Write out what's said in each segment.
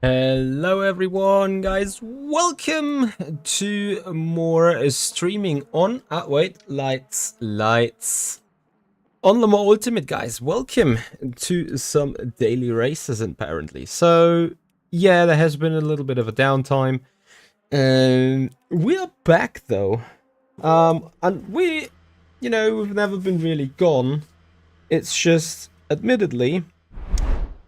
Hello everyone, guys. Welcome to more streaming on lights on Llama Ultimate, guys. Welcome to some daily races apparently. So yeah, there has been a little bit of a downtime. We are back though. And we've never been really gone. It's just admittedly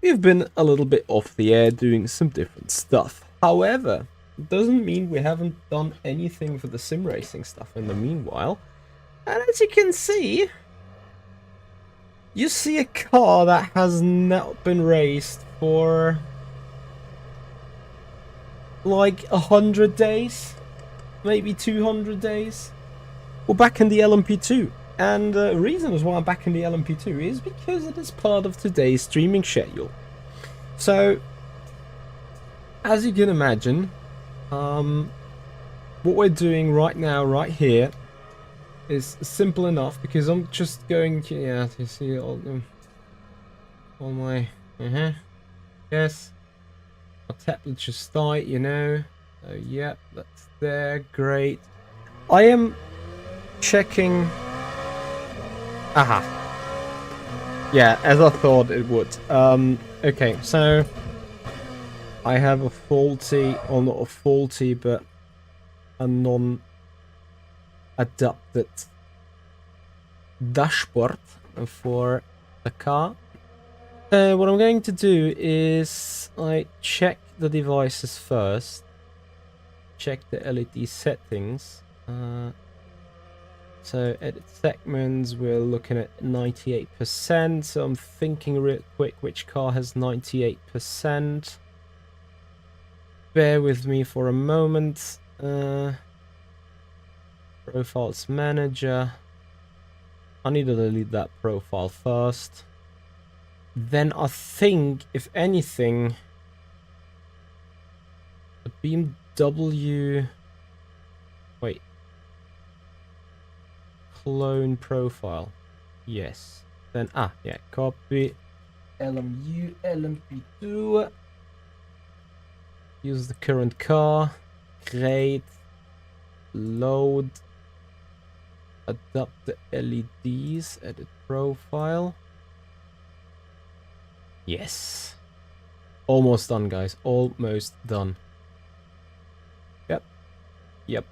we've been a little bit off the air doing some different stuff. However, it doesn't mean we haven't done anything for the sim racing stuff in the meanwhile. And as you can see, you see a car that has not been raced for like 100 days, maybe 200 days. We're back in the LMP2. And the reason why I'm back in the LMP2 is because it is part of today's streaming schedule. So, as you can imagine, what we're doing right now, right here, is simple enough because I'm just going to, you see all my, yes, my tablet just died, so yep, that's there, great. I am checking. Aha. Yeah, as I thought it would. Okay, so I have a faulty, or not a faulty, but a non-adapted dashboard for the car. What I'm going to do is I check the devices first, check the LED settings. So edit segments, we're looking at 98%, so I'm thinking real quick which car has 98%. Bear with me for a moment. Profiles manager. I need to delete that profile first. Then I think, if anything, the BMW... Wait. Clone profile. Yes. Then, yeah, copy. LMU, LMP2. Use the current car. Create. Load. Adapt the LEDs. Edit profile. Yes. Almost done, guys. Almost done. Yep. Yep.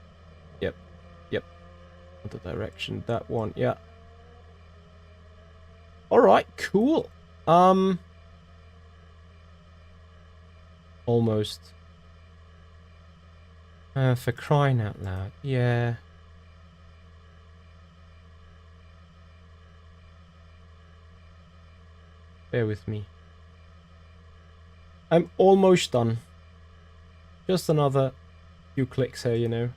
Yep. Yep. The direction, that one, yeah. Alright, cool. Almost. For crying out loud, yeah. Bear with me. I'm almost done. Just another few clicks here,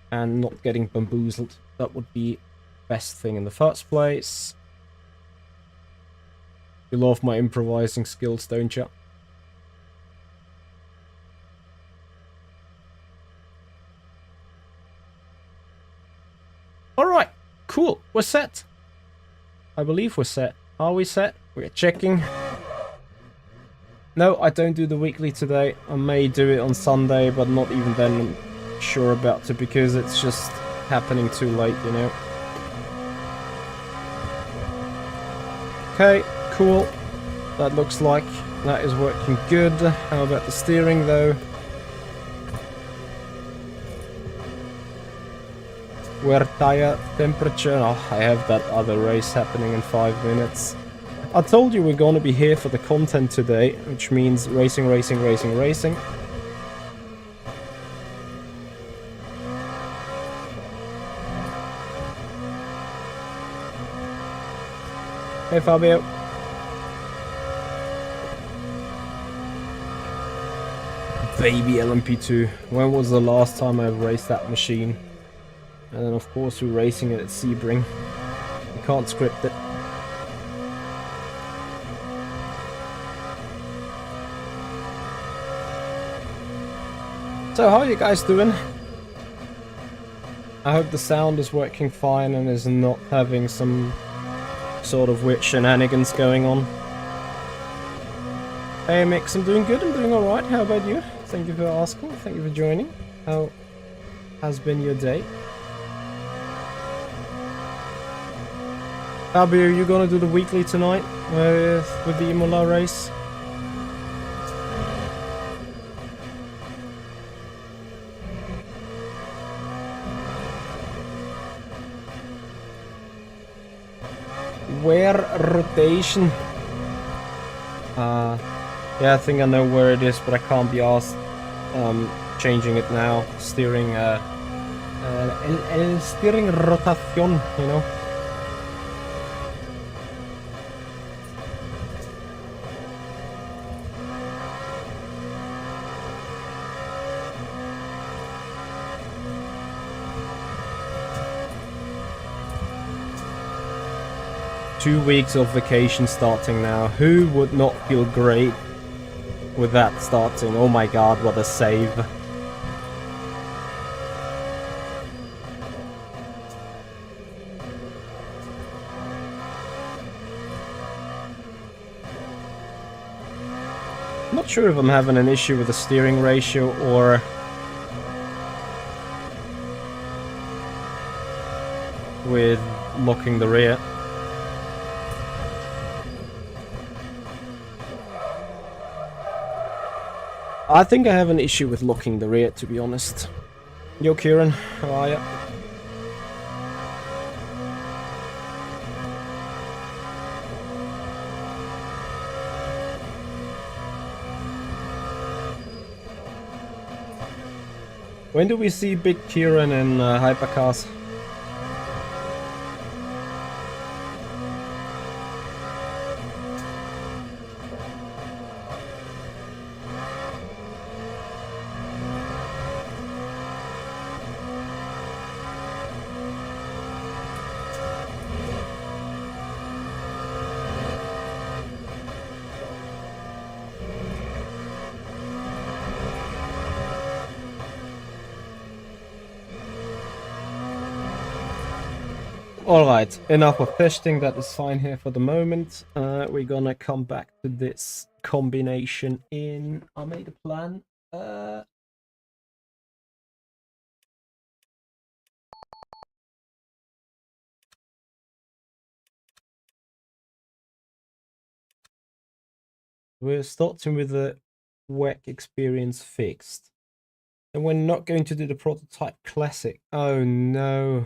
and not getting bamboozled. That would be best thing in the first place. You love my improvising skills, don't you? Alright, cool, we're set. I believe we're set. Are we set? We're checking. No, I don't do the weekly today. I may do it on Sunday, but not even then I'm sure about it because it's just happening too late, Okay, cool. That looks like that is working good. How about the steering though? Wear tire temperature. Oh, I have that other race happening in 5 minutes. I told you we're gonna be here for the content today, which means racing, racing, racing, racing. Hey Fabio. Baby LMP2. When was the last time I raced that machine? And then of course we're racing it at Sebring. You can't script it. So how are you guys doing? I hope the sound is working fine and is not having some sort of weird shenanigans going on. Hey Mix, I'm doing good, I'm doing alright. How about you? Thank you for asking, thank you for joining. How has been your day? Fabi, are you gonna do the weekly tonight with the Imola race? Where rotation? Yeah, I think I know where it is, but I can't be asked changing it now. Steering, el steering rotación, you know? 2 weeks of vacation starting now. Who would not feel great with that starting? Oh my god, what a save. I'm not sure if I'm having an issue with the steering ratio or with locking the rear. I think I have an issue with locking the rear, to be honest. Yo, Kieran, how are ya? When do we see Big Kieran in Hypercars? Alright, enough of testing, that is fine here for the moment. We're gonna come back to this combination in... I made a plan. We're starting with the WEC experience fixed. And we're not going to do the prototype classic. Oh no.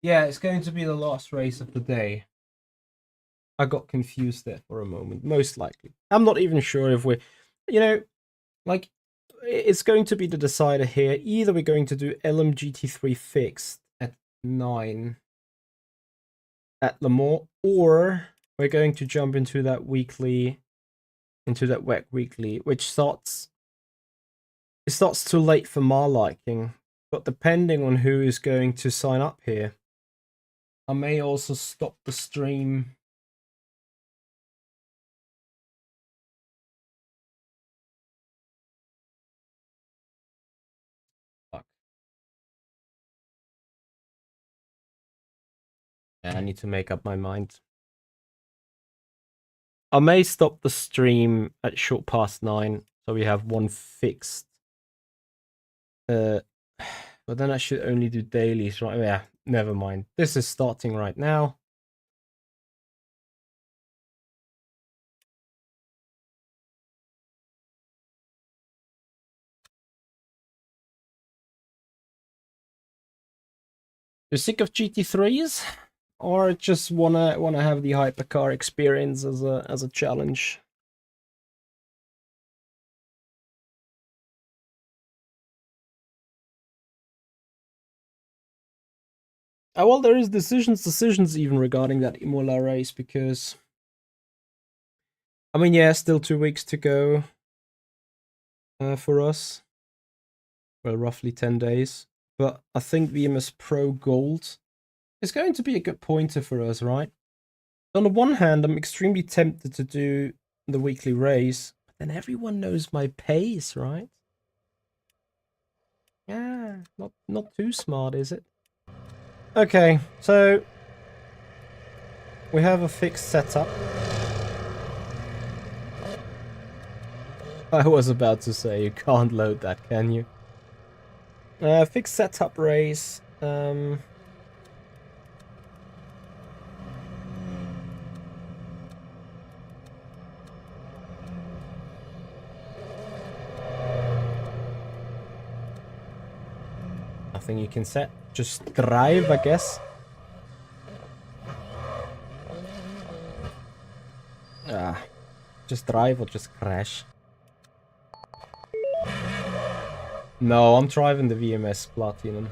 Yeah, it's going to be the last race of the day. I got confused there for a moment, most likely. I'm not even sure if we're, you know, like, it's going to be the decider here. Either we're going to do LMGT3 fixed at 9 at Le Mans, or we're going to jump into that weekly, into that WEC weekly, which starts, it starts too late for my liking. But depending on who is going to sign up here, I may also stop the stream. Fuck. Yeah, I need to make up my mind. I may stop the stream at short past 9, so we have one fixed. But then I should only do dailies, right? Yeah, never mind. This is starting right now. You're sick of GT3s, or just wanna have the hypercar experience as a challenge? Well, there is decisions even regarding that Imola race, because I mean, yeah, still 2 weeks to go for us. Well, roughly 10 days. But I think VMS Pro Gold is going to be a good pointer for us, right? On the one hand, I'm extremely tempted to do the weekly race, but then everyone knows my pace, right? Yeah, not too smart, is it? Okay, so we have a fixed setup. I was about to say you can't load that, can you? Fixed setup race. Nothing you can set. Just drive, I guess. Just drive or just crash. No, I'm driving the VMS Platinum.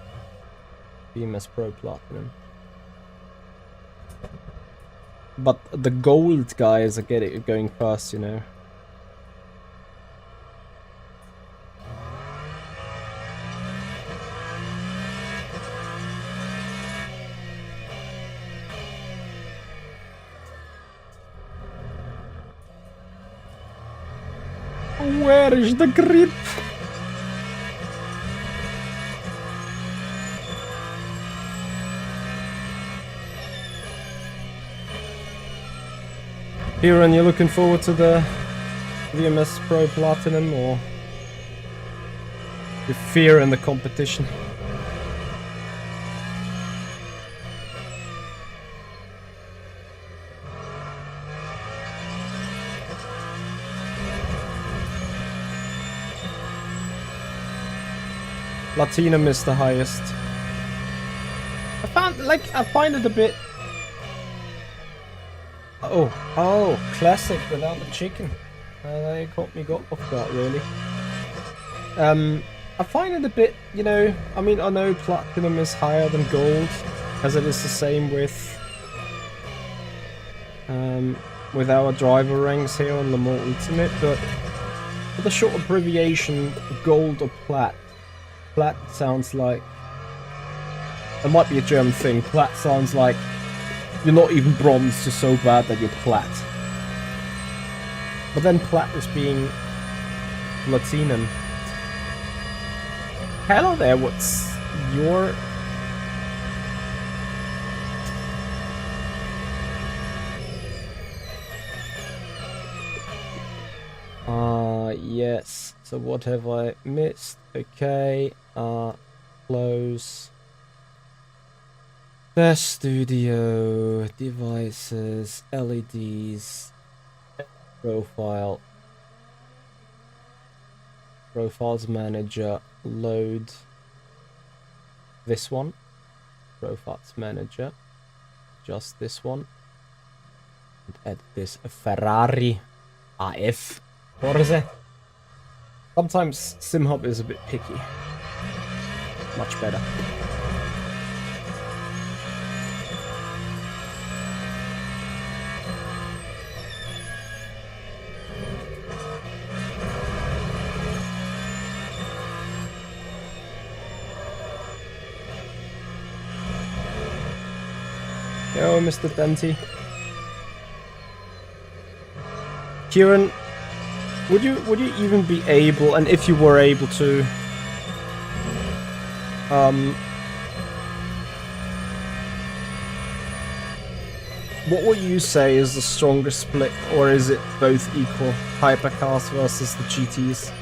VMS Pro Platinum. But the gold guys are going first, you know. Where is the grip? Kieran, you looking forward to the VMS Pro Platinum, or you fear in the competition? Platinum is the highest. I find it a bit. Oh, classic without the chicken. They got me off guard, really. I find it a bit, you know, I mean, I know platinum is higher than gold, as it is the same with our driver ranks here on Le Mans Ultimate, but for the short abbreviation, gold or plat. Plat sounds like, it might be a German thing, plat sounds like you're not even bronze, you're so bad that you're plat. But then plat is being platinum. Hello there, what's your... yes. So what have I missed? Okay, close. The studio, devices, LEDs, profile, profiles manager, load this one, profiles manager, just this one, and add this Ferrari AF Forza. Sometimes SimHub is a bit picky. Much better. Yo, Mr. Denti. Kieran, would you even be able, and if you were able to, what would you say is the strongest split, or is it both equal? Hypercars versus the GTs?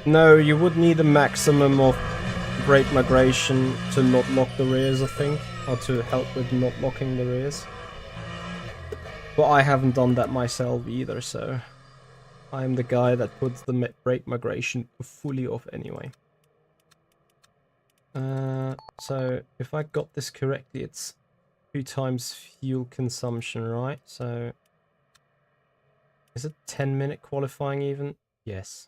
No, you would need a maximum of brake migration to not lock the rears, I think, or to help with not locking the rears. But I haven't done that myself either, so I'm the guy that puts the brake migration fully off anyway. So if I got this correctly, it's 2 times fuel consumption, right? So is it 10-minute qualifying even? Yes.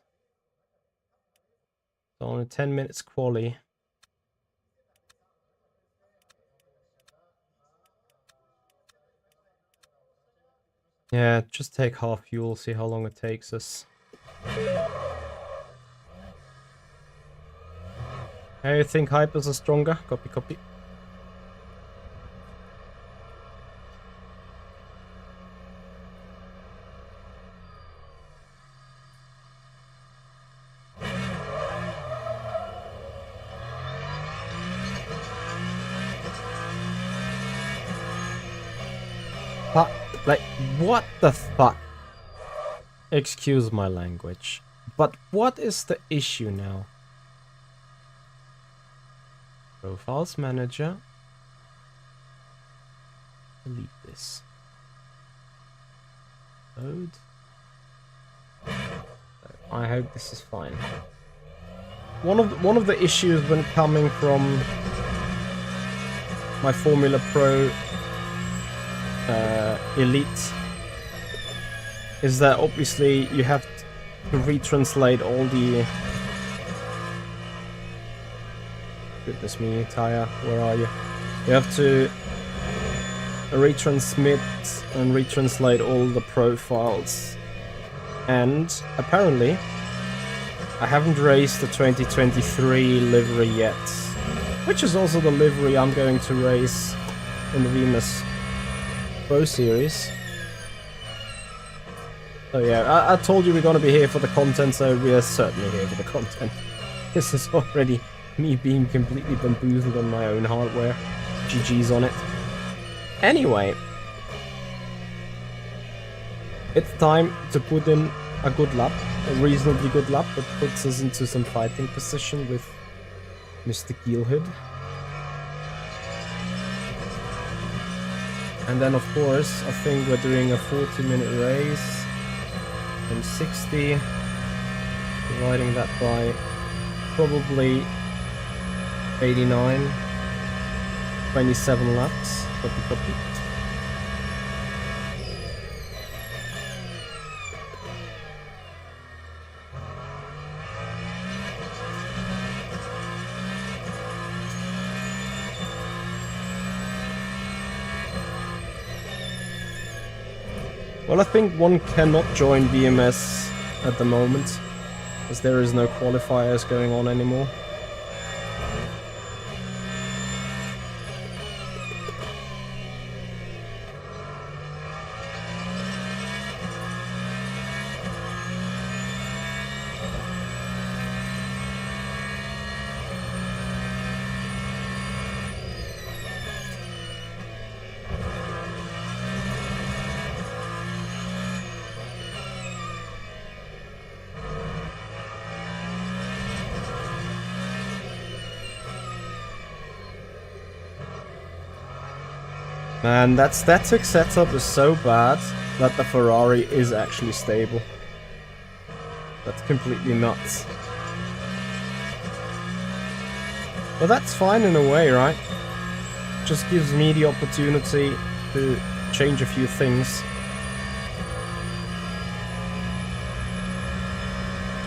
So on a 10 minutes quali, yeah, just take half fuel, see how long it takes us. I think hypers are stronger. Copy, copy. Like, what the fuck? Excuse my language. But what is the issue now? Profiles manager. Delete this. Load. I hope this is fine. One of the issues when coming from my Formula Pro Elite is that obviously you have to retranslate all the... Goodness me, Taya, where are you? You have to retransmit and retranslate all the profiles. And apparently, I haven't raised the 2023 livery yet, which is also the livery I'm going to race in the Venus Pro Series. So yeah, I told you we're gonna be here for the content, so we are certainly here for the content. This is already me being completely bamboozled on my own hardware. GG's on it. Anyway, it's time to put in a good lap, a reasonably good lap that puts us into some fighting position with Mr. Geelhood. And then of course, I think we're doing a 40-minute race from 60, dividing that by probably 89, 27 laps, copy. Well, I think one cannot join VMS at the moment, as there is no qualifiers going on anymore. Man, that static setup is so bad that the Ferrari is actually stable. That's completely nuts. But that's fine in a way, right? Just gives me the opportunity to change a few things.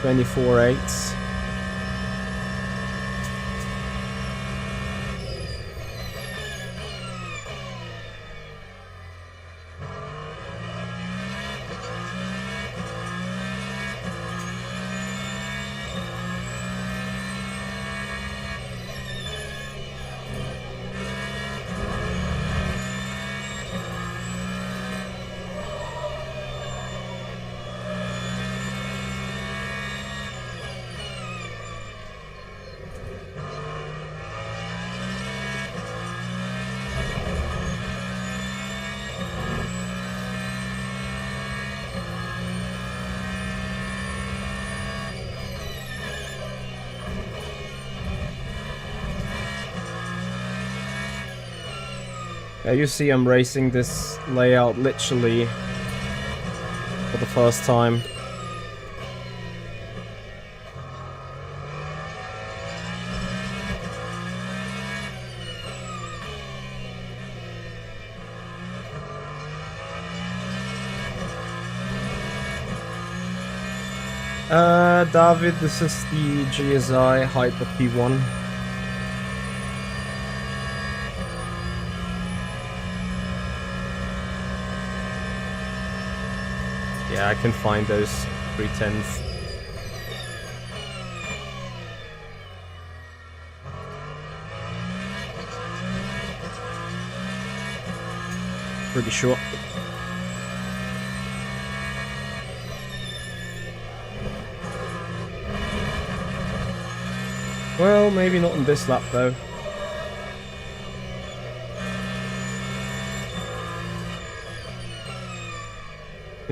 24/8. Yeah, you see I'm racing this layout literally for the first time. David, this is the GSI Hyper P1. Yeah, I can find those 310s. Pretty sure. Well, maybe not in this lap though.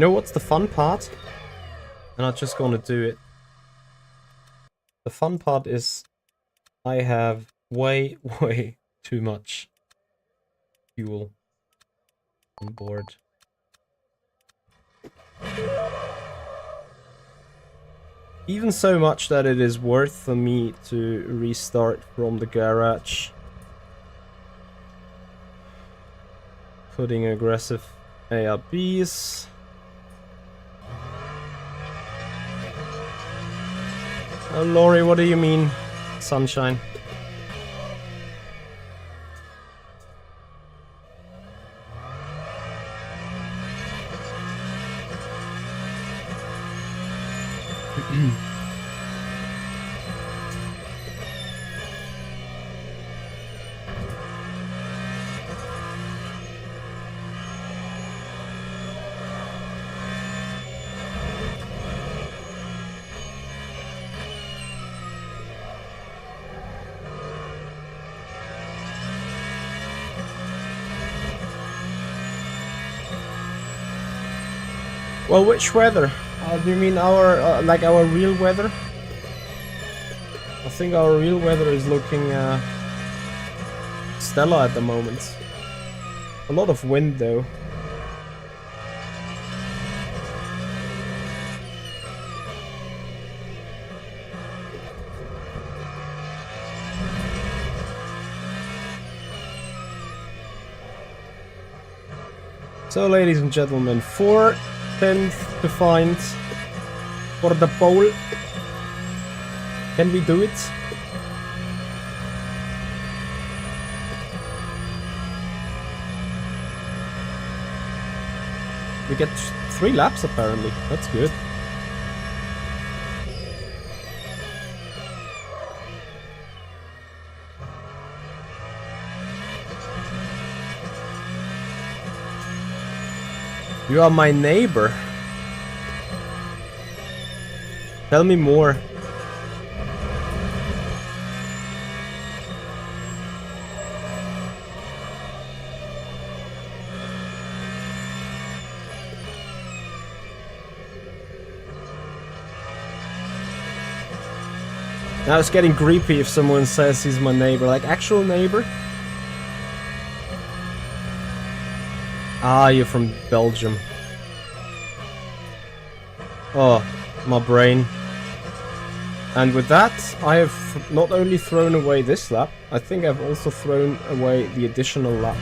You know what's the fun part? And I'm just gonna do it. The fun part is I have way too much fuel on board. Even so much that it is worth for me to restart from the garage. Putting aggressive ARBs. Oh, Lori, what do you mean, sunshine? Well, which weather? Do you mean our, like our real weather? I think our real weather is looking stellar at the moment. A lot of wind though. So, ladies and gentlemen, 4/10 to find for the pole. Can we do it? We get 3 laps apparently. That's good. You are my neighbor. Tell me more. Now it's getting creepy if someone says he's my neighbor, like actual neighbor. Ah, you're from Belgium. Oh, my brain. And with that, I have not only thrown away this lap, I think I've also thrown away the additional lap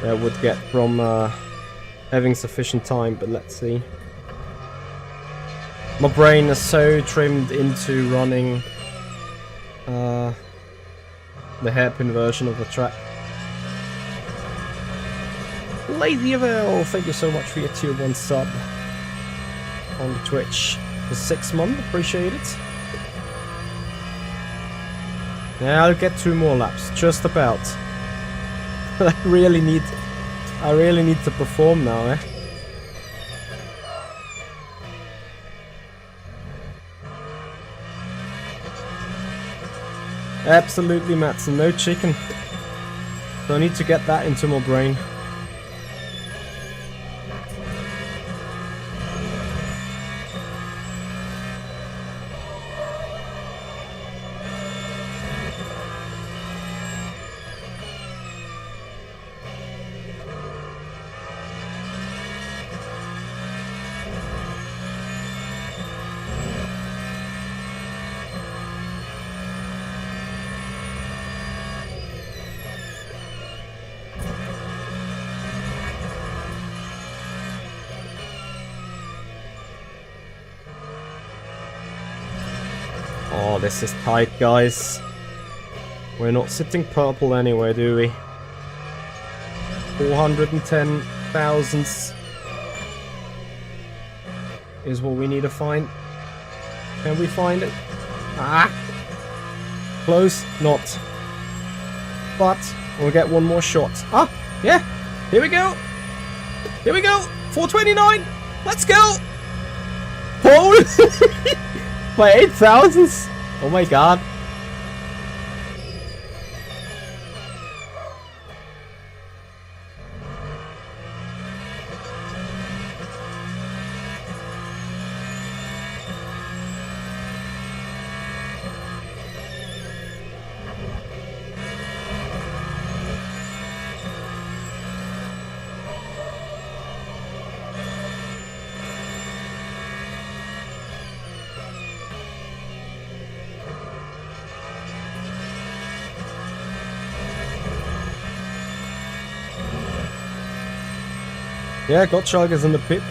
that I would get from having sufficient time, but let's see. My brain is so trimmed into running the hairpin version of the track. Lady Evel, thank you so much for your tier 1 sub on the Twitch for 6 months, appreciate it. Yeah, I'll get 2 more laps, just about. I really need to perform now, eh? Absolutely, Matson, no chicken. So I need to get that into my brain. Oh, this is tight, guys. We're not sitting purple anyway, do we? 410 thousandths is what we need to find. Can we find it? Ah! Close, not. But we'll get one more shot. Ah! Yeah! Here we go! Here we go! 429! Let's go! Pole! By 8 thousandths! Oh my god. Yeah, Gottschalk is in the pit.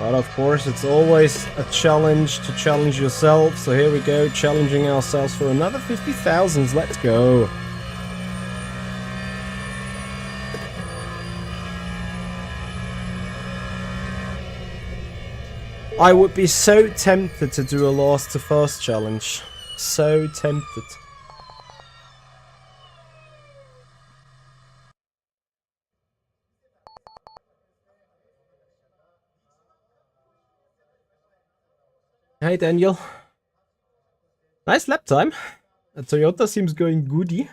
But of course, it's always a challenge to challenge yourself. So here we go, challenging ourselves for another 50,000s. Let's go. I would be so tempted to do a last to first challenge. So tempted. Hey Daniel. Nice lap time. A Toyota seems going goody.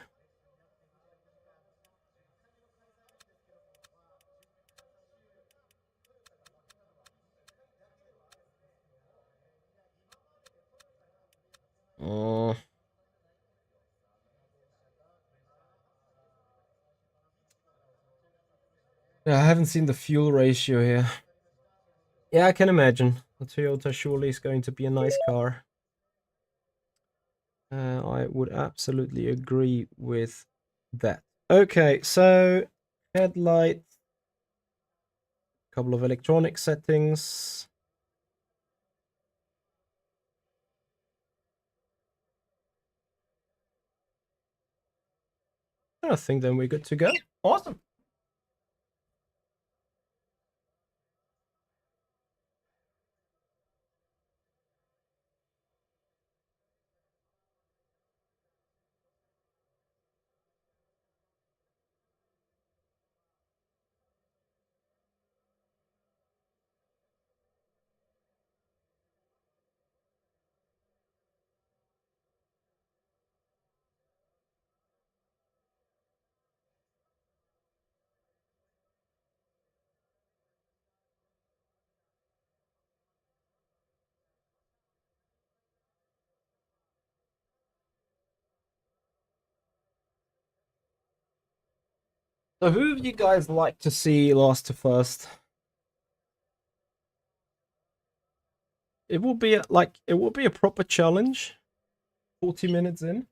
Oh. Yeah, I haven't seen the fuel ratio here. Yeah, I can imagine. The Toyota surely is going to be a nice car. I would absolutely agree with that. Okay, so headlight, couple of electronic settings. I think then we're good to go. Awesome. So who would you guys like to see last to first? It will be a proper challenge. 40 minutes in.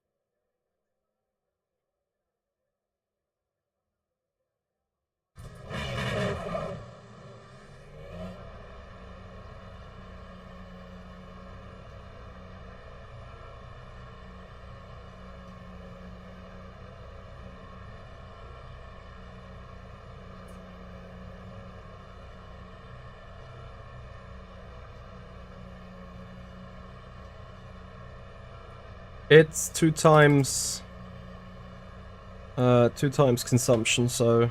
It's two times consumption, so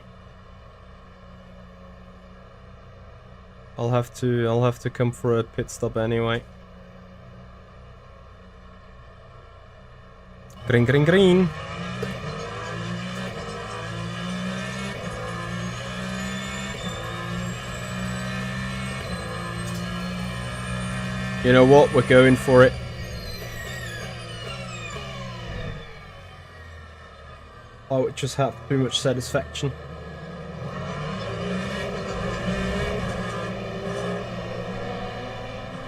I'll have to come for a pit stop anyway. Green, green, green. You know what? We're going for it. I would just have too much satisfaction.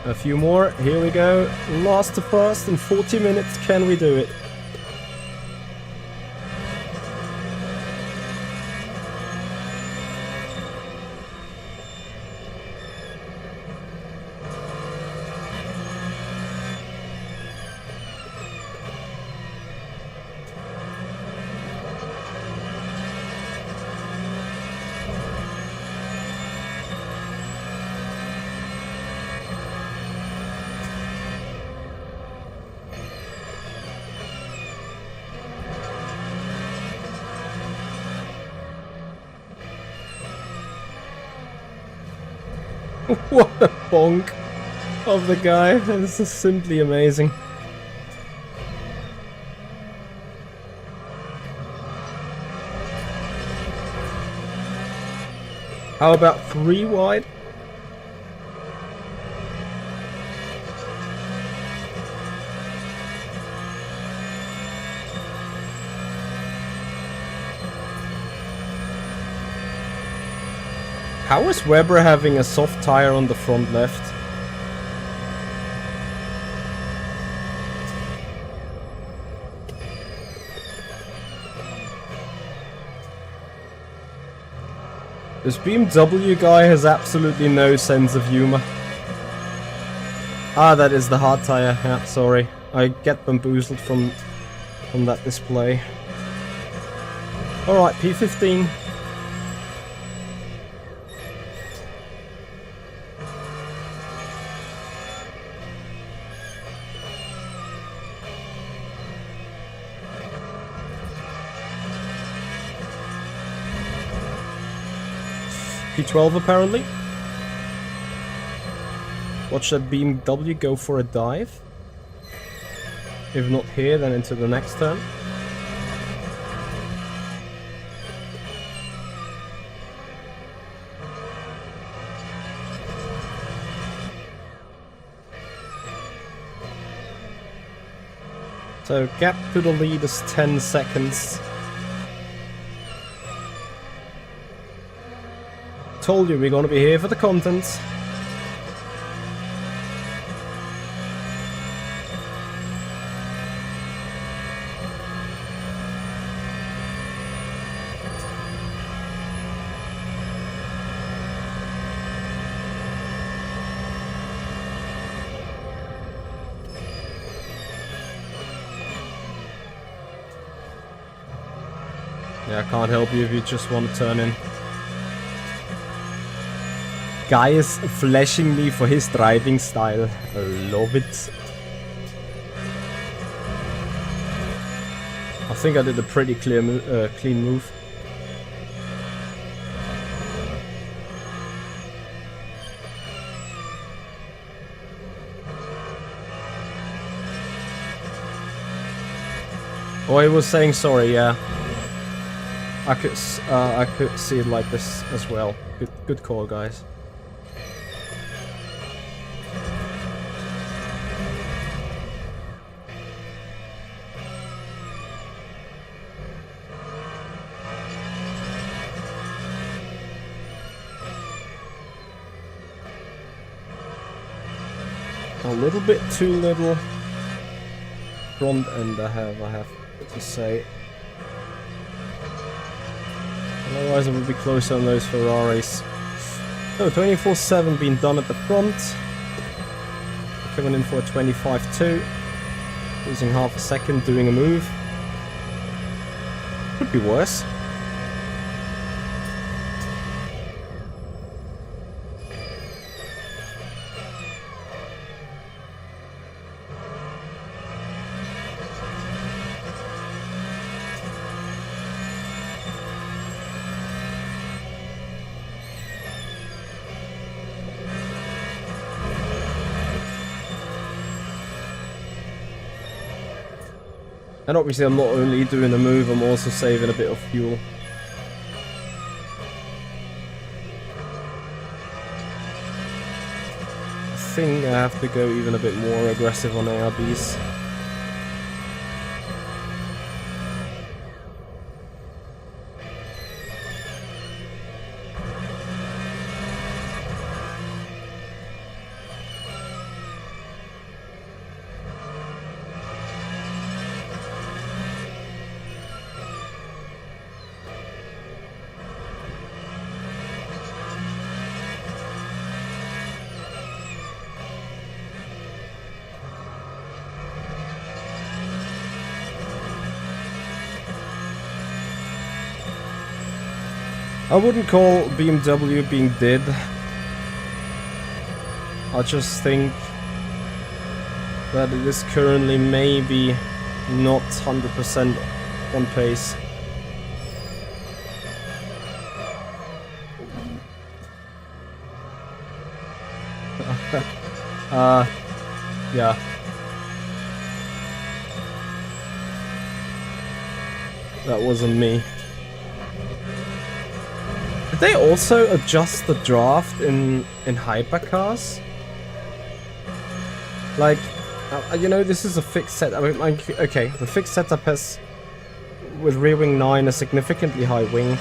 A few more. Here we go. Last to first in 40 minutes. Can we do it? What a bonk of the guy. This is simply amazing. How about 3 wide? How is Weber having a soft tire on the front left? This BMW guy has absolutely no sense of humor. Ah, that is the hard tire. Yeah, sorry. I get bamboozled from that display. Alright, P15. P12 apparently. Watch that BMW go for a dive. If not here, then into the next turn. So gap to the lead is 10 seconds. Told you we're gonna be here for the content. Yeah, I can't help you if you just want to turn in. Guy is flashing me for his driving style. I love it. I think I did a pretty clean move. Oh, he was saying sorry, yeah. I could see it like this as well. Good call, guys. A little bit too little front end I have to say. Otherwise I would be closer on those Ferraris. So 24/7 being done at the front. Coming in for a 25.2. Losing half a second doing a move. Could be worse. And obviously I'm not only doing a move, I'm also saving a bit of fuel. I think I have to go even a bit more aggressive on ARBs. I wouldn't call BMW being dead. I just think that it is currently maybe not 100% on pace. Yeah. That wasn't me. Did they also adjust the draft in hypercars? Like, you know, this is a fixed set. I mean, like, okay, the fixed setup has, with rear wing 9, a significantly high wing.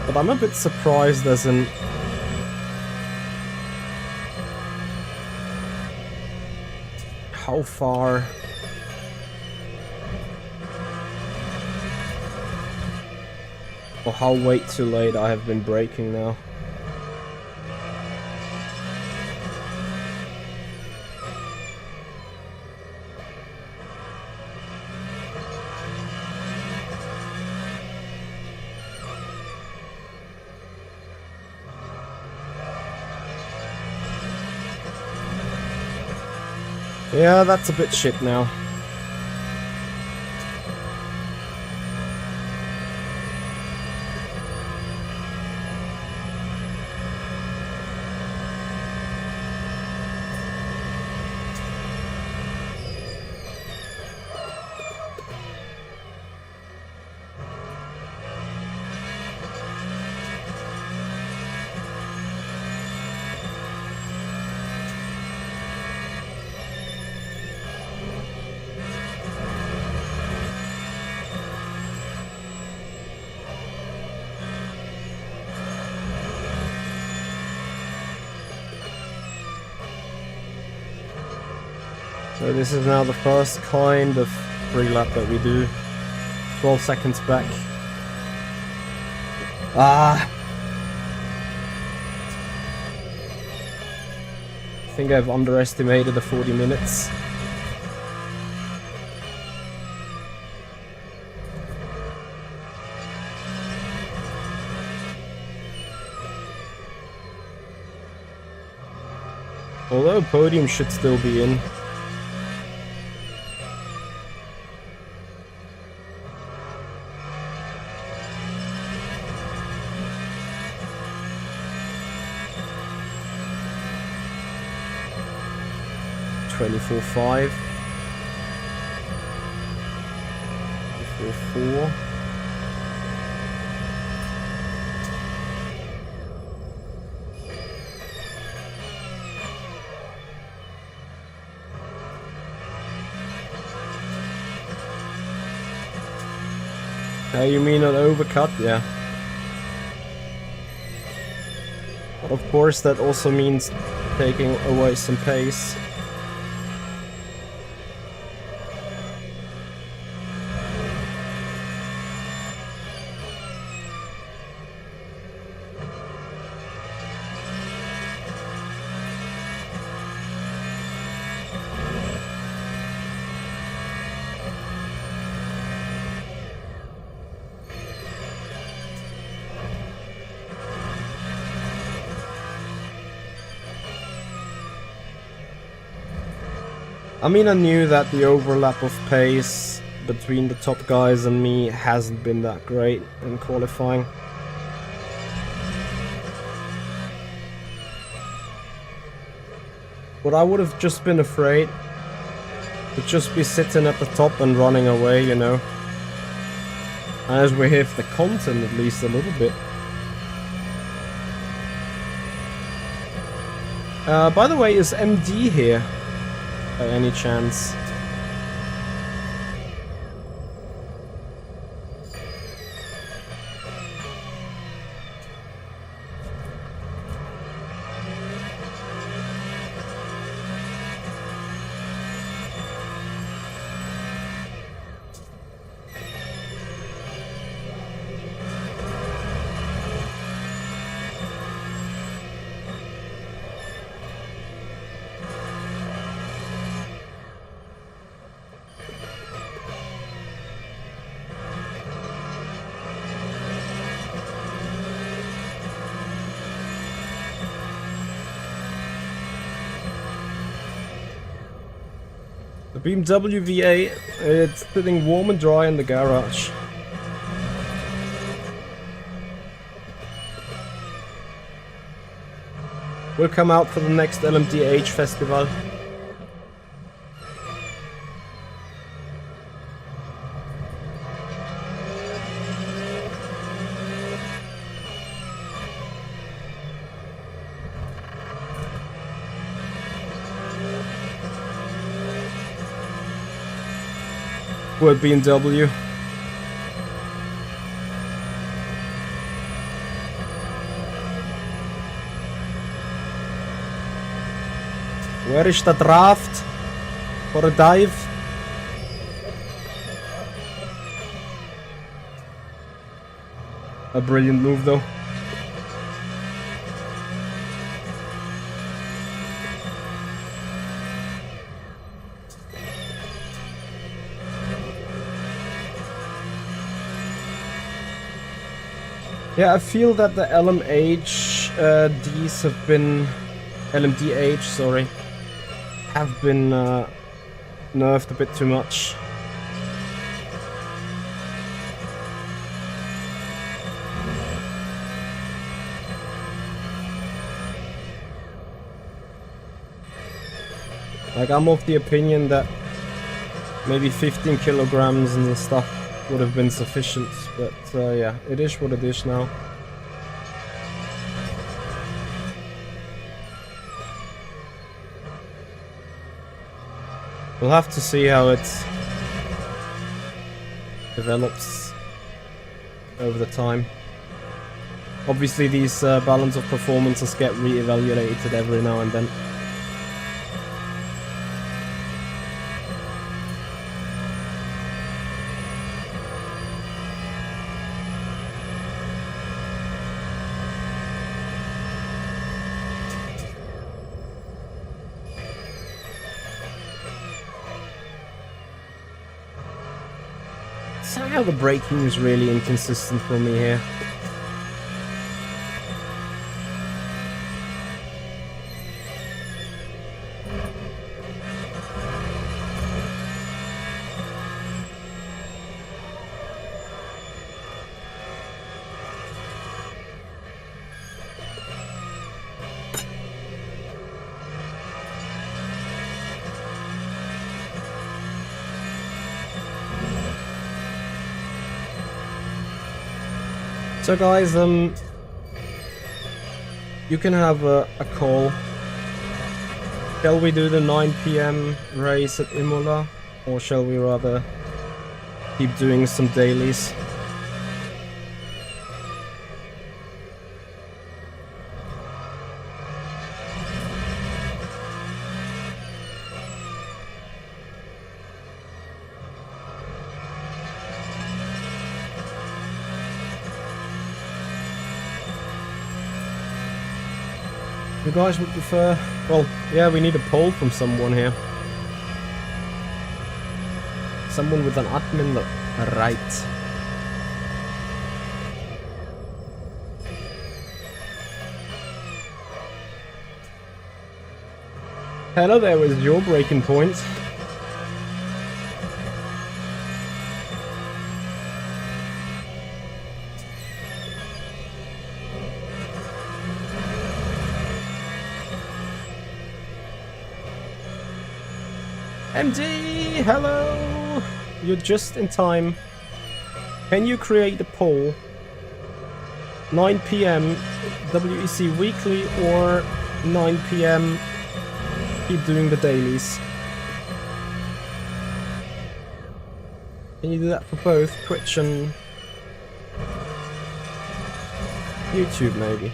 But I'm a bit surprised as in... how far... or how way too late I have been braking now. Yeah, that's a bit shit now. So this is now the first kind of pre-lap that we do. 12 seconds back. I think I've underestimated the 40 minutes. Although podium should still be in. Four 5 4 You mean an overcut? Yeah. Of course, that also means taking away some pace. I mean, I knew that the overlap of pace between the top guys and me hasn't been that great in qualifying. But I would have just been afraid to just be sitting at the top and running away, you know. As we have the content at least a little bit. By the way, is MD here? By any chance? The BMW V8, it's sitting warm and dry in the garage. We'll come out for the next LMDH festival. With BMW. Where is the draft? For a dive? A brilliant move though. Yeah, I feel that the LMDs have been... LMDH, sorry. Have been nerfed a bit too much. Like, I'm of the opinion that maybe 15 kilograms and stuff would have been sufficient, but yeah, it is what it is now. We'll have to see how it develops over the time. Obviously these balance of performances get re-evaluated every now and then. Somehow the braking is really inconsistent for me here. So guys, you can have a call. Shall we do the 9 PM race at Imola, or shall we rather keep doing some dailies? You guys would prefer... Well, yeah, we need a poll from someone here. Someone with an admin right. Hello there, was your breaking point? MD, hello! You're just in time. Can you create a poll? 9 PM WEC weekly or 9 PM keep doing the dailies? Can you do that for both Twitch and YouTube maybe?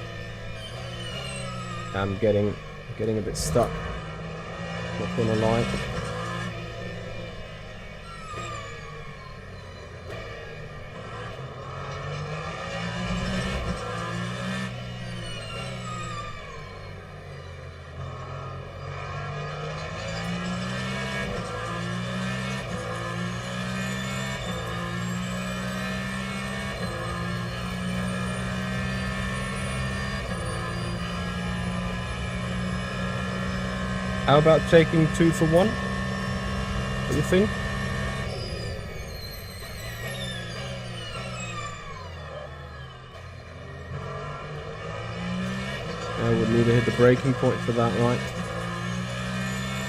I'm getting a bit stuck. Not gonna lie. How about taking 2 for 1? What do you think? I would need to hit the breaking point for that, right?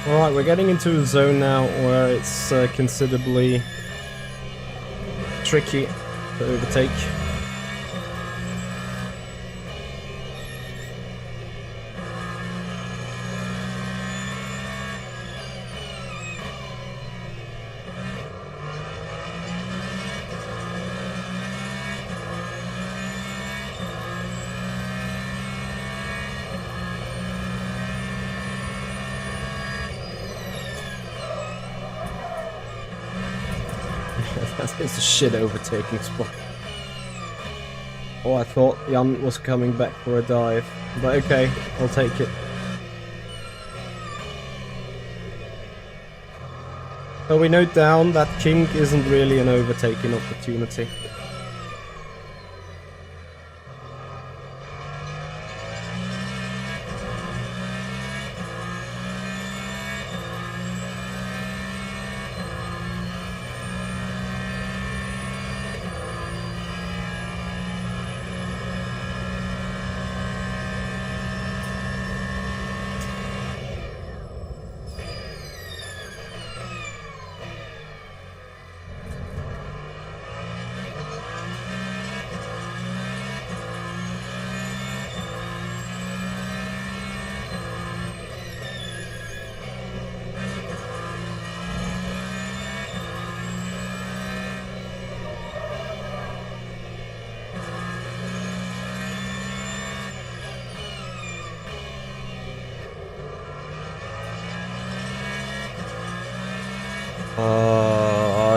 Alright, we're getting into a zone now where it's considerably tricky to overtake. It's a shit overtaking spot. Oh, I thought Jan was coming back for a dive. But okay, I'll take it. So we note down that kink isn't really an overtaking opportunity.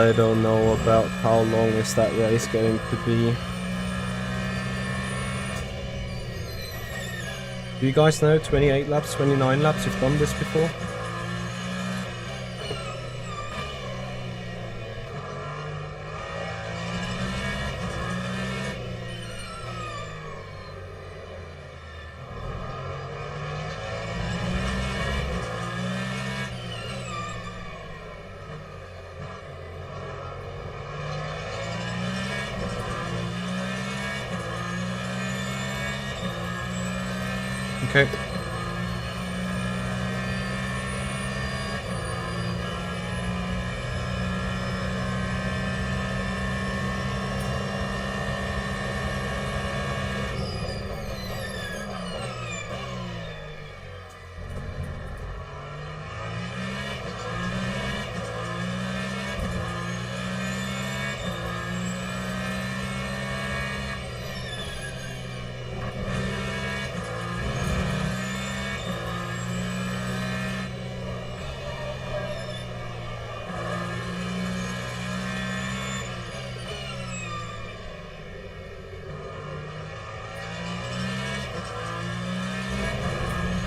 I don't know about how long is that race going to be. Do you guys know 28 laps, 29 laps? You've done this before? Okay.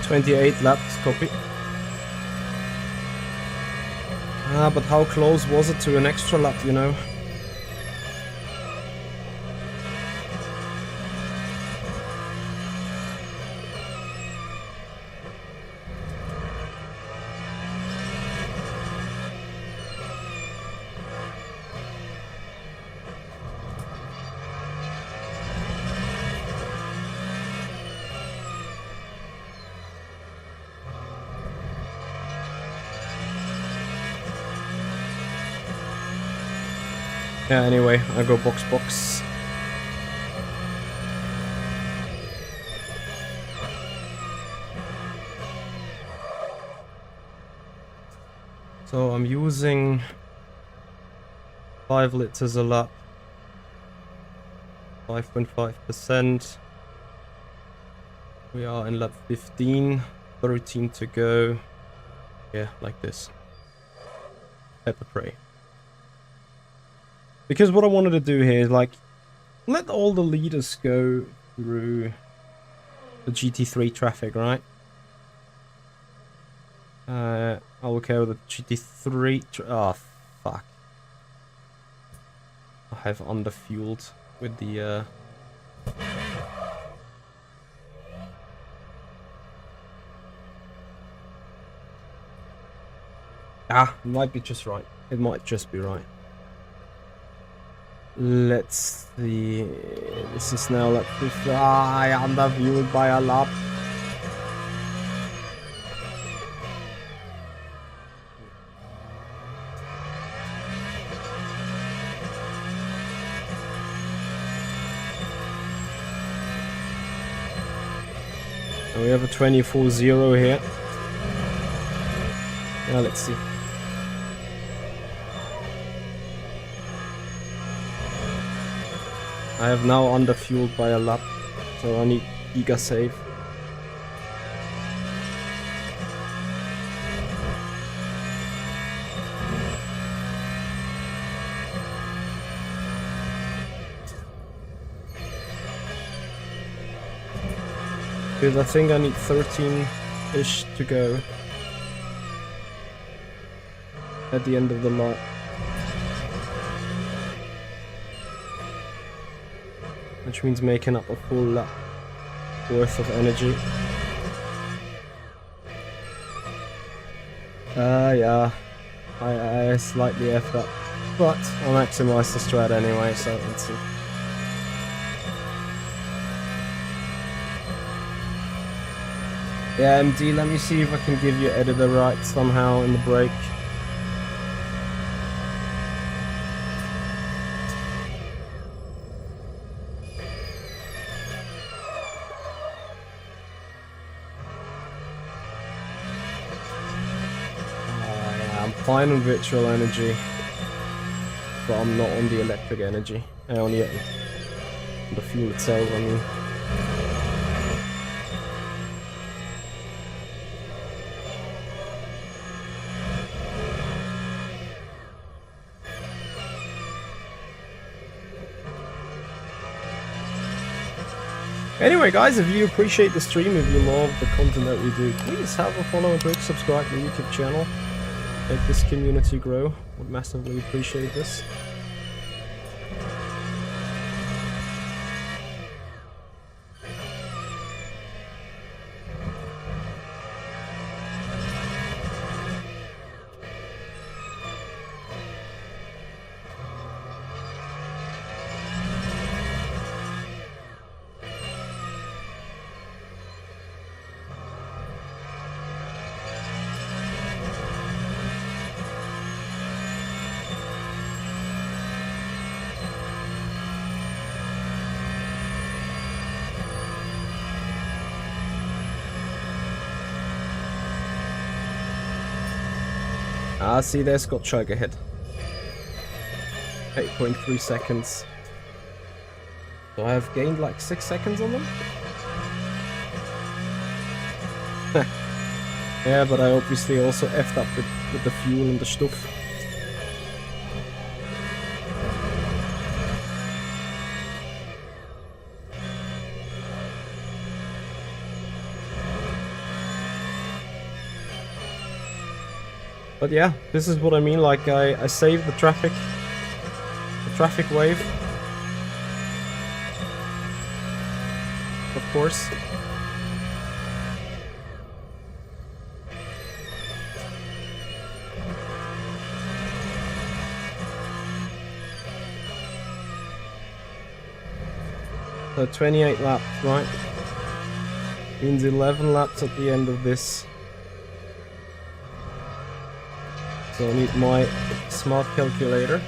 "28 laps, copy." Ah, but how close was it to an extra lap, you know? Yeah, anyway, I go box. So I'm using 5 liters a lap, 5.5%. We are in lap 15, 13 to go. Yeah, like this. Pepper spray. Because what I wanted to do here is like, let all the leaders go through the GT3 traffic, right? I'll care with the GT3. Oh, fuck. I have underfueled with the. Ah, it might be just right. It might just be right. Let's see. This is now lap 50. Ah, I underfueled by a lap. And we have a 24-0 here. Now let's see. I have now underfueled by a lap, so I need giga save. Because I think I need 13-ish to go at the end of the lot. Which means making up a full lap worth of energy. Yeah. I slightly effed up. But I maximized the strat anyway, so let's see. Yeah, MD, let me see if I can give you editor rights somehow in the break. Yeah, I'm fine on virtual energy, but I'm not on the electric energy. On the fuel itself, I mean. Anyway guys, if you appreciate the stream, if you love the content that we do, please have a follow and click subscribe to the YouTube channel. Make this community grow. Would massively appreciate this. Ah, see there, Scott Chug ahead. 8.3 seconds. So I have gained like 6 seconds on them? Yeah, but I obviously also effed up with the fuel and the stuff. But yeah, this is what I mean, like I saved the traffic wave. Of course. So 28 laps, right? Means 11 laps at the end of this. So I need my smart calculator.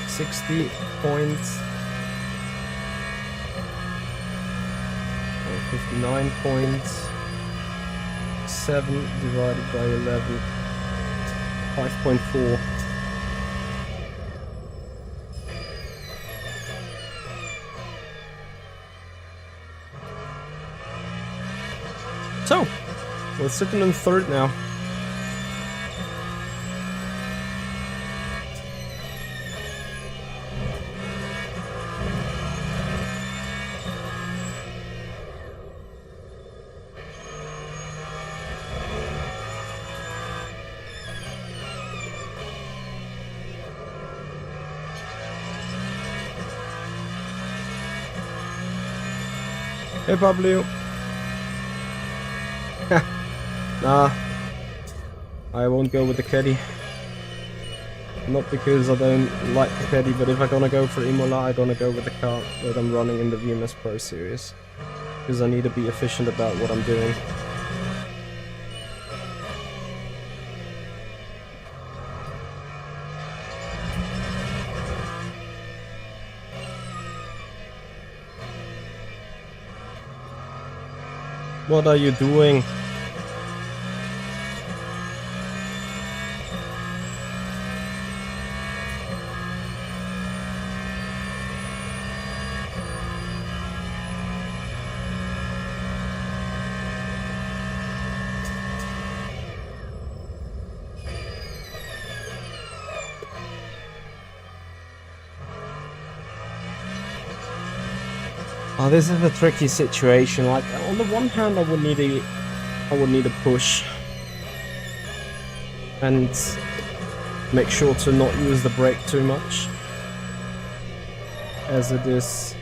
£60 59.7 divided by 11, 5.4. So, we're sitting in third now. Hey Pablo. Nah, I won't go with the caddy. Not because I don't like the caddy, but if I'm gonna go for Imola, I'm gonna go with the car that I'm running in the VMS Pro Series. Because I need to be efficient about what I'm doing. What are you doing? Oh, this is a tricky situation. Like, on the one hand, I would need a push and make sure to not use the brake too much, as it is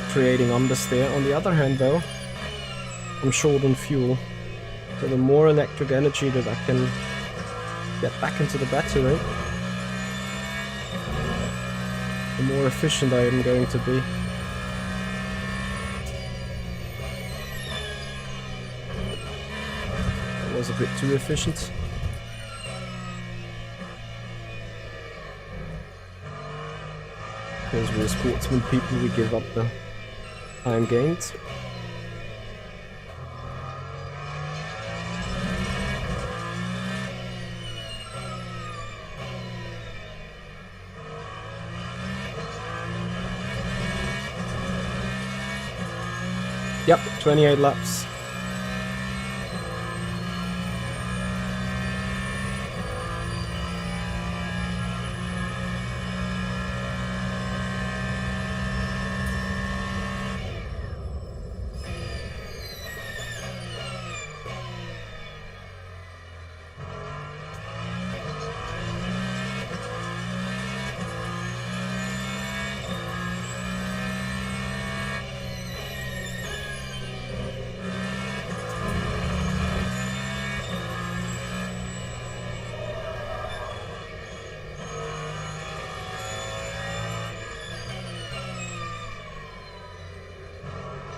creating understeer. On the other hand, though, I'm short on fuel, so the more electric energy that I can get back into the battery, the more efficient I am going to be. That was a bit too efficient. Because we're sportsman people, we give up the time gains. Yep, 28 laps.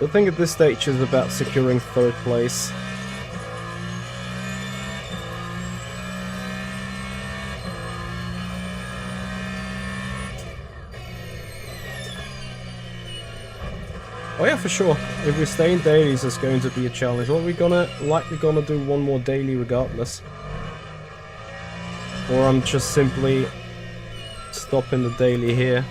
The thing at this stage is about securing third place. Oh yeah, for sure. If we stay in dailies, it's going to be a challenge. Well, we're likely gonna do one more daily regardless. Or I'm just simply stopping the daily here.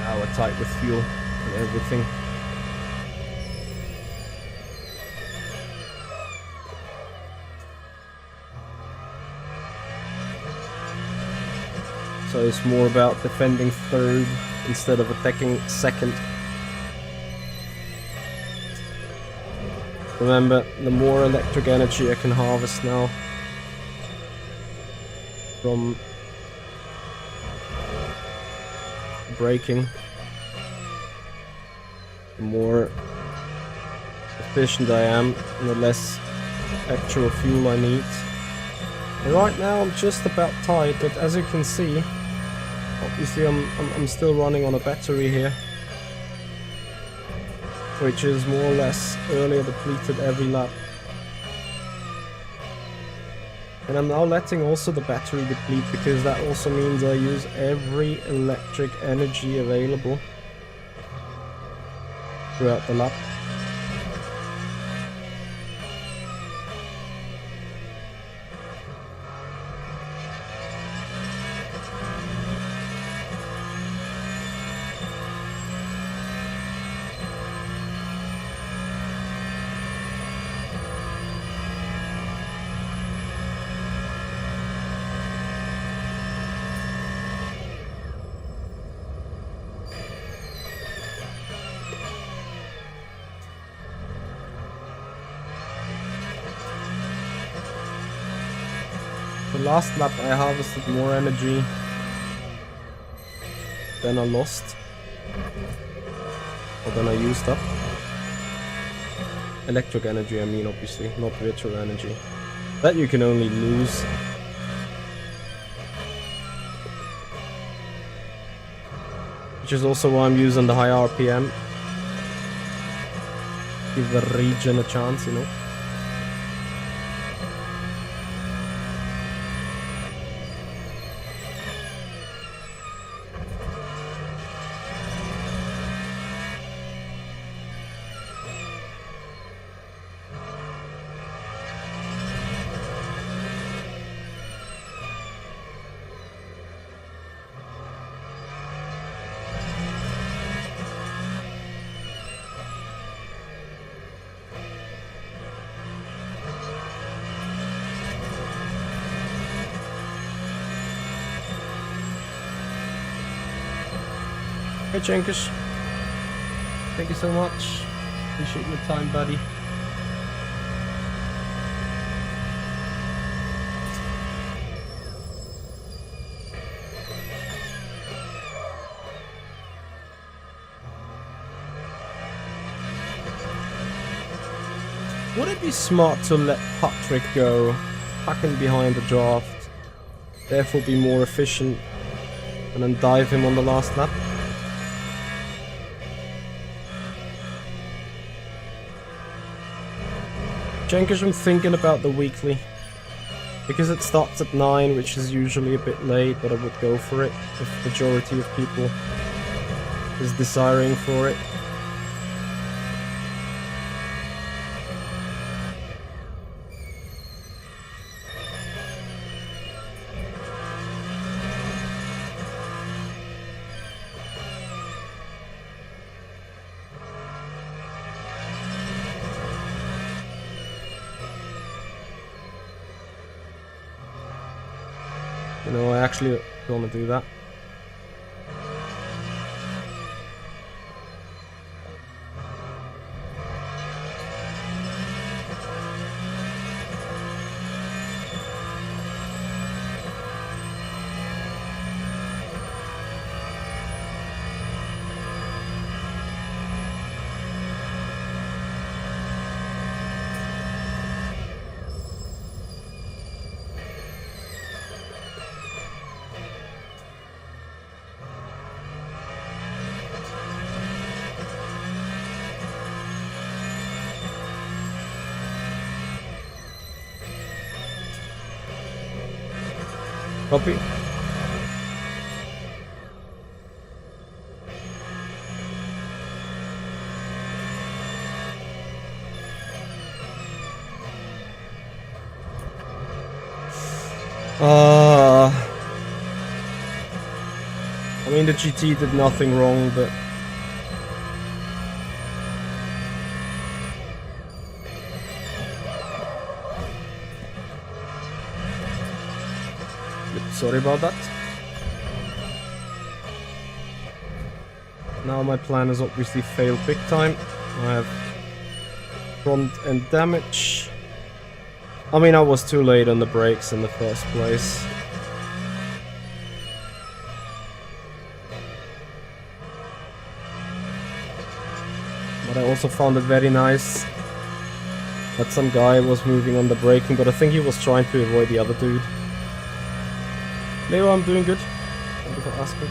Now we're tight with fuel and everything. So it's more about defending third instead of attacking second. Remember, the more electric energy I can harvest now from braking, the more efficient I am and the less actual fuel I need. And right now I'm just about tight, but as you can see, obviously I'm still running on a battery here, which is more or less earlier depleted every lap. And I'm now letting also the battery deplete, because that also means I use every electric energy available throughout the lap. The last lap I harvested more energy than I lost, or than I used up. Electric energy, I mean, obviously, not virtual energy. That you can only lose. Which is also why I'm using the high RPM. Give the regen a chance, you know. Hey Jenkish, thank you so much. Appreciate your time, buddy. Would it be smart to let Patrick go, packing behind the draft, therefore be more efficient, and then dive him on the last lap? Jenkins, I'm thinking about the weekly. Because it starts at 9, which is usually a bit late, but I would go for it if the majority of people is desiring for it. You know, I actually don't want to do that. Copy. I mean, the GT did nothing wrong, but sorry about that. Now my plan has obviously failed big time. I have front end damage. I mean, I was too late on the brakes in the first place. But I also found it very nice that some guy was moving on the braking, but I think he was trying to avoid the other dude. Leo, I'm doing good. Thank you for asking.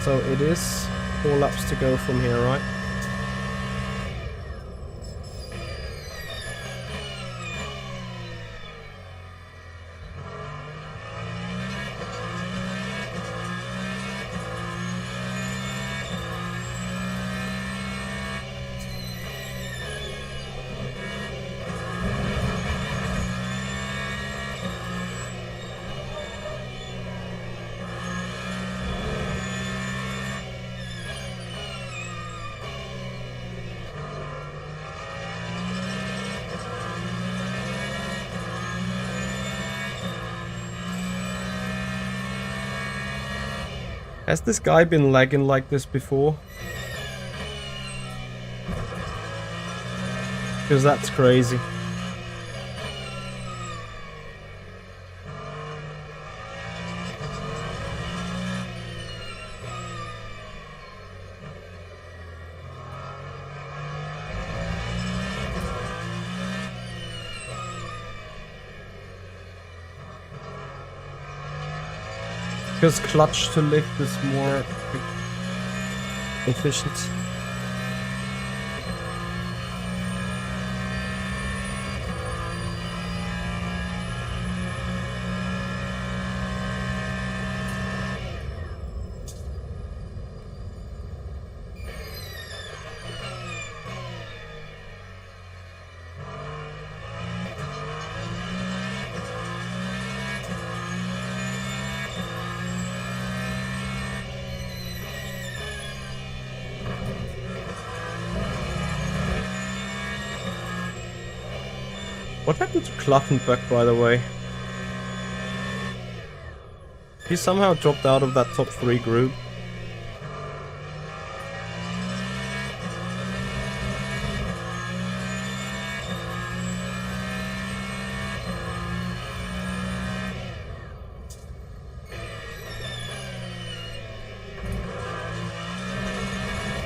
So it is 4 laps to go from here, right? Has this guy been lagging like this before? Because that's crazy. Because clutch to lift is more efficient. What happened to Klafenbeck, by the way? He somehow dropped out of that top 3 group.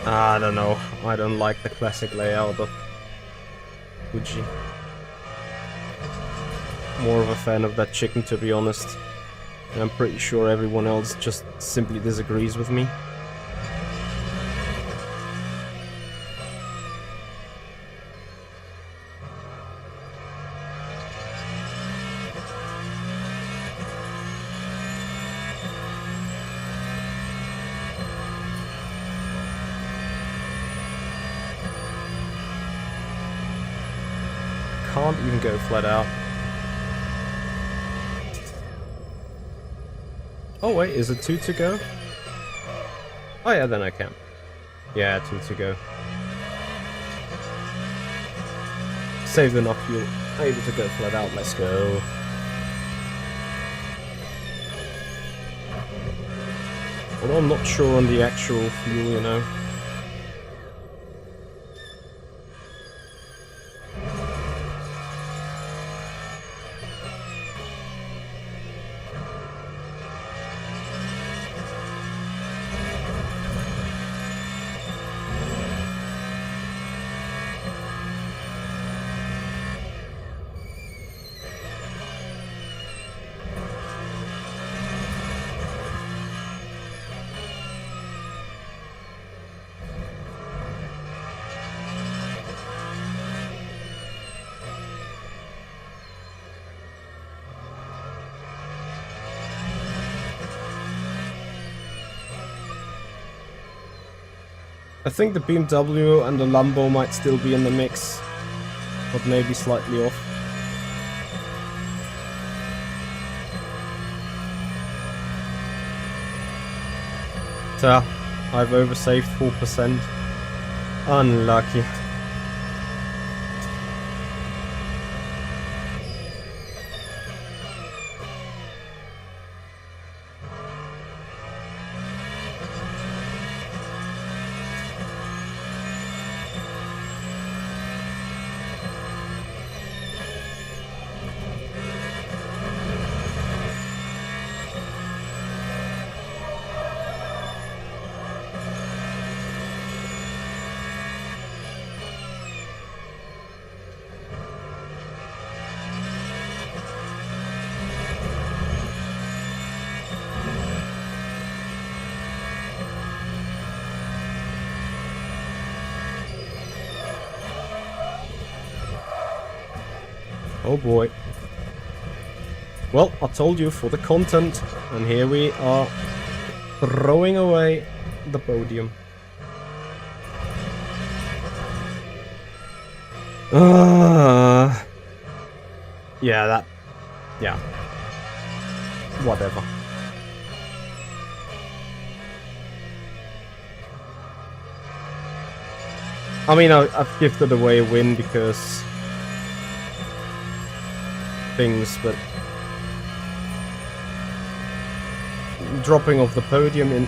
I don't know. I don't like the classic layout of Fuji. More of a fan of that chicken, to be honest. And I'm pretty sure everyone else just simply disagrees with me. Can't even go flat out. Oh wait, is it 2 to go? Oh yeah, then I can. Yeah, 2 to go. Saved enough fuel. Able to go flat out, let's go. Although I'm not sure on the actual fuel, you know. I think the BMW and the Lambo might still be in the mix, but maybe slightly off. So, I've oversaved 4%. Unlucky. Oh boy. Well, I told you, for the content, and here we are throwing away the podium. Yeah, yeah. Whatever. I mean, I've gifted away a win because things, but dropping off the podium in...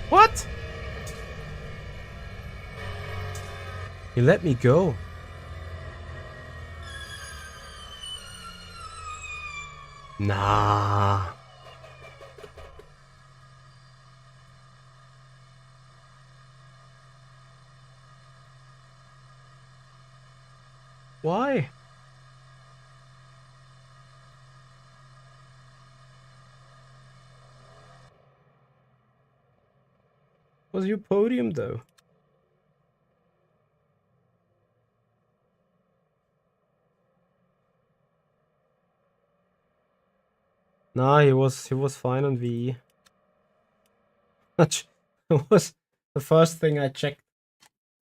What? You let me go. Nah. Why? Was your podium though? Nah, he was fine on VE. It was the first thing I checked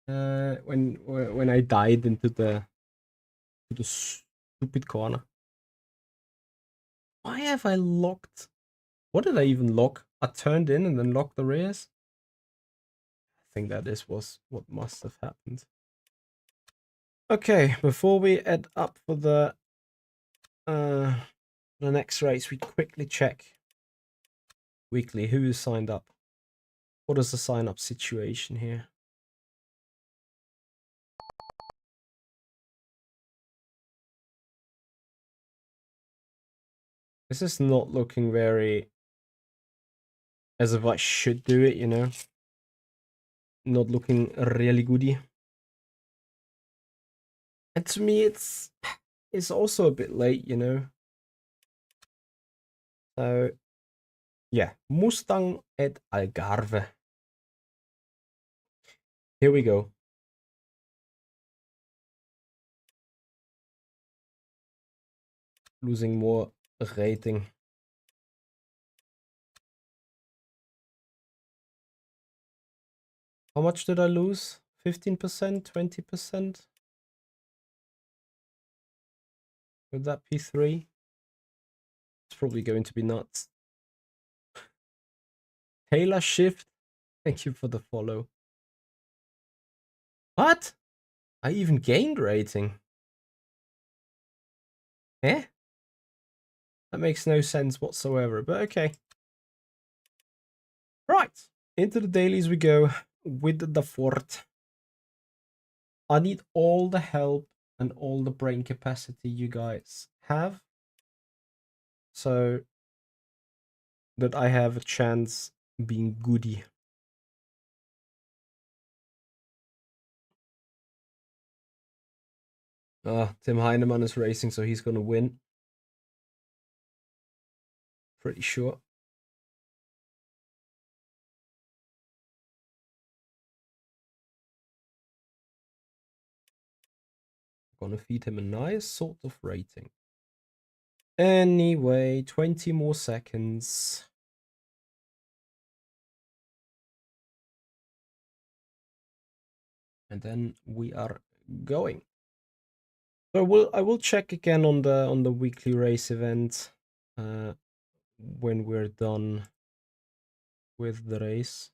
when I died into the stupid corner. Why have I locked? What did I even lock? I turned in and then locked the rears. I think that was what must have happened. Okay, before we head up for the next race, we quickly check weekly who is signed up. What is the sign up situation here? This is not looking very As if I should do it, you know. Not looking really goody. And to me, it's also a bit late, you know. So, yeah. Mustang at Algarve. Here we go. Losing more rating. How much did I lose? 15%? 20%? With that P3? It's probably going to be nuts. Taylor Shift, thank you for the follow. What? I even gained rating. Eh? That makes no sense whatsoever, but okay. Right, into the dailies we go with the fort. I need all the help and all the brain capacity you guys have, so that I have a chance being goody. Tim Heinemann is racing, so he's gonna win. Pretty sure. Gonna feed him a nice sort of rating. Anyway, 20 more seconds. And then we are going. So I will check again on the weekly race event when we're done with the race.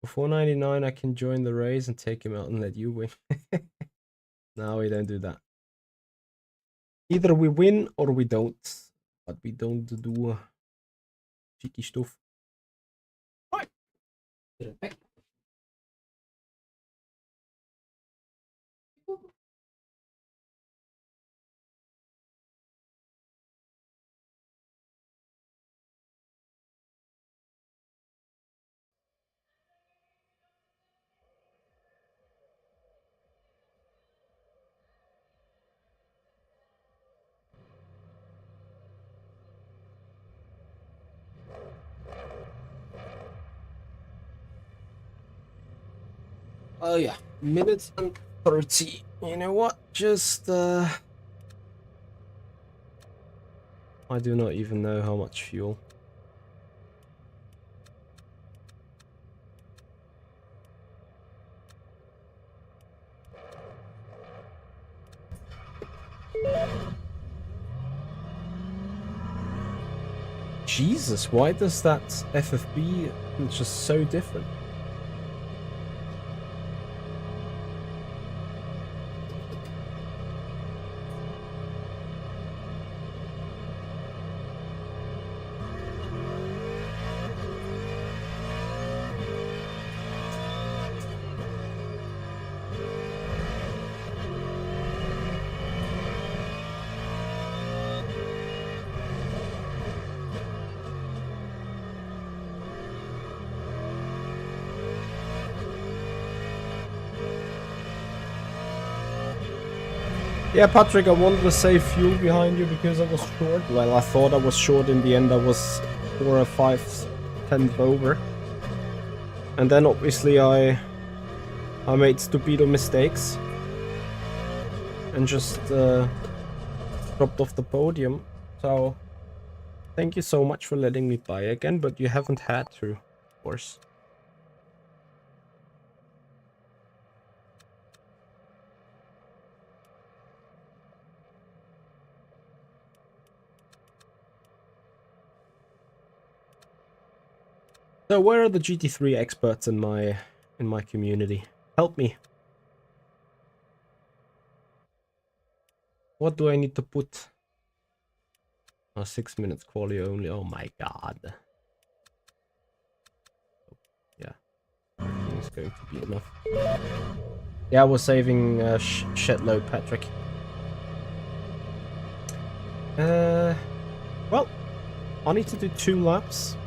For 4.99 I can join the race and take him out and let you win. No, we don't do that. Either we win or we don't. But we don't do cheeky stuff. Right. Oh yeah, minutes and 30. You know what? Just I do not even know how much fuel. Jesus, why does that FFB it's just so different? Yeah, Patrick, I wanted to save fuel behind you because I was short. Well, I thought I was short. In the end, I was 4 or 5 tenths over. And then obviously I made stupido mistakes. And just dropped off the podium. So, thank you so much for letting me by again, but you haven't had to, of course. So where are the GT3 experts in my community? Help me. What do I need to put? Oh, 6 minutes quality only. Oh my god. Yeah. It's going to be enough. Yeah, I was saving shed load, Patrick. Well, I need to do 2 laps.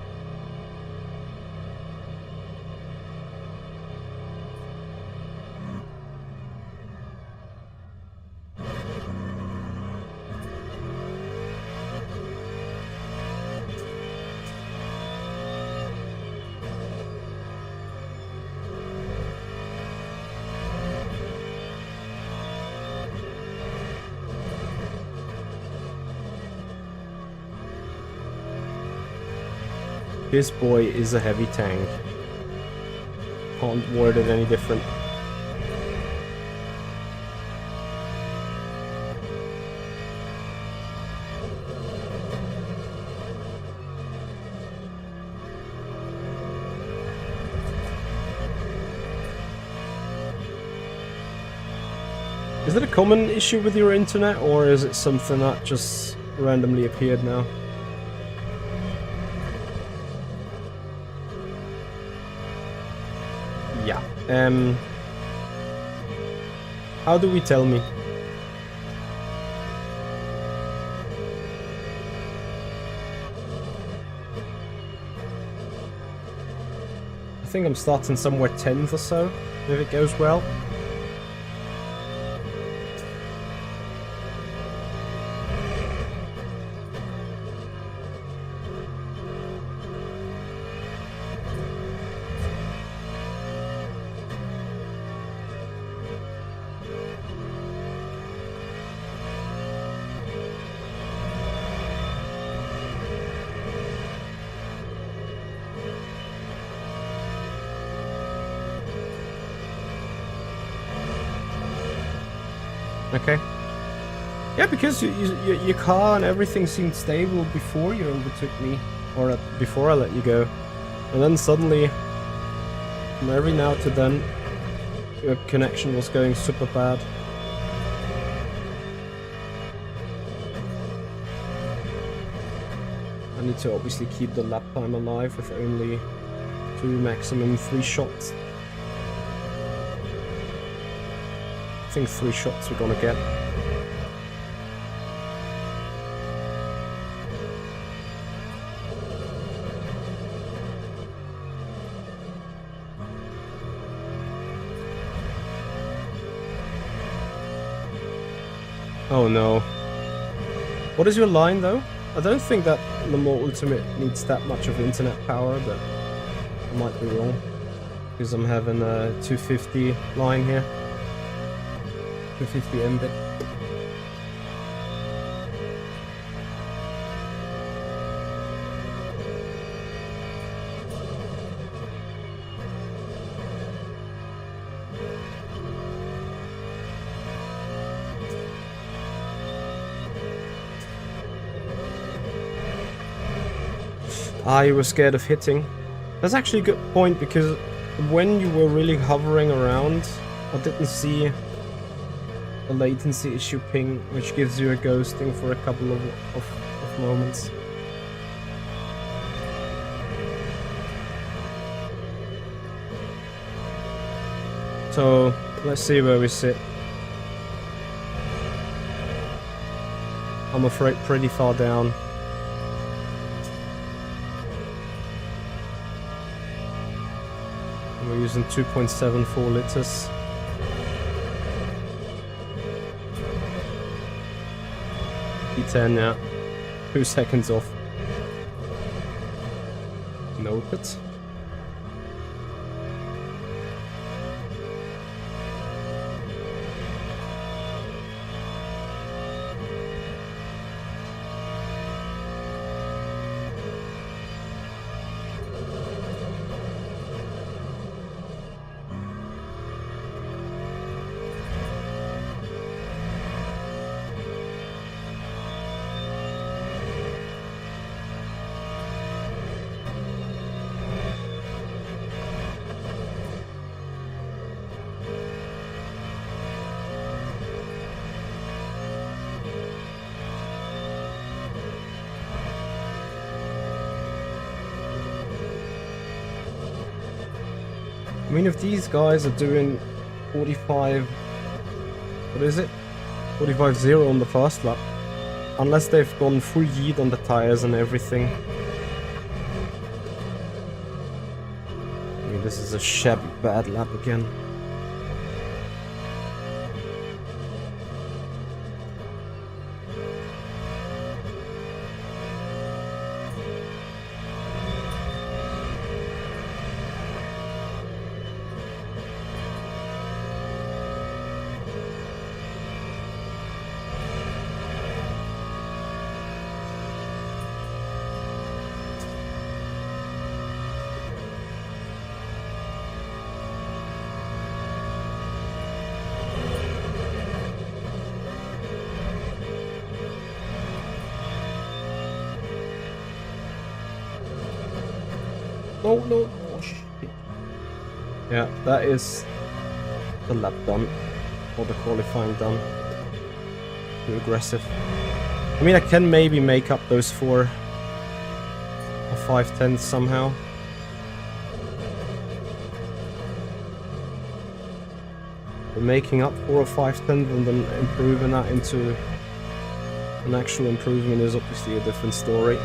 This boy is a heavy tank. Can't word it any different. Is it a common issue with your internet, or is it something that just randomly appeared now? Yeah. How do we tell me? I think I'm starting somewhere 10th or so, if it goes well. Okay. Yeah, because your car and everything seemed stable before you overtook me, or before I let you go, and then suddenly, from every now to then, your connection was going super bad. I need to obviously keep the lap time alive with only 2, maximum 3 shots. I think 3 shots we're gonna get. Oh no. What is your line though? I don't think that Le Mans Ultimate needs that much of internet power, but I might be wrong. Because I'm having a 250 line here. 250 Mbit. Ah, you were scared of hitting. That's actually a good point, because when you were really hovering around, I didn't see a latency issue ping, which gives you a ghosting for a couple of moments. So, let's see where we sit. I'm afraid pretty far down. We're using 2.74 liters. P10, yeah. 2 seconds off. Noted. I mean, if these guys are doing 45... what is it? 45.0 on the fast lap. Unless they've gone full yeet on the tires and everything. I mean, this is a shabby bad lap again. No, no, oh shit. Yeah, that is the lap done. Or the qualifying done. Too aggressive. I mean, I can maybe make up those 4 or 5 tenths somehow. But making up 4 or 5 tenths and then improving that into an actual improvement is obviously a different story.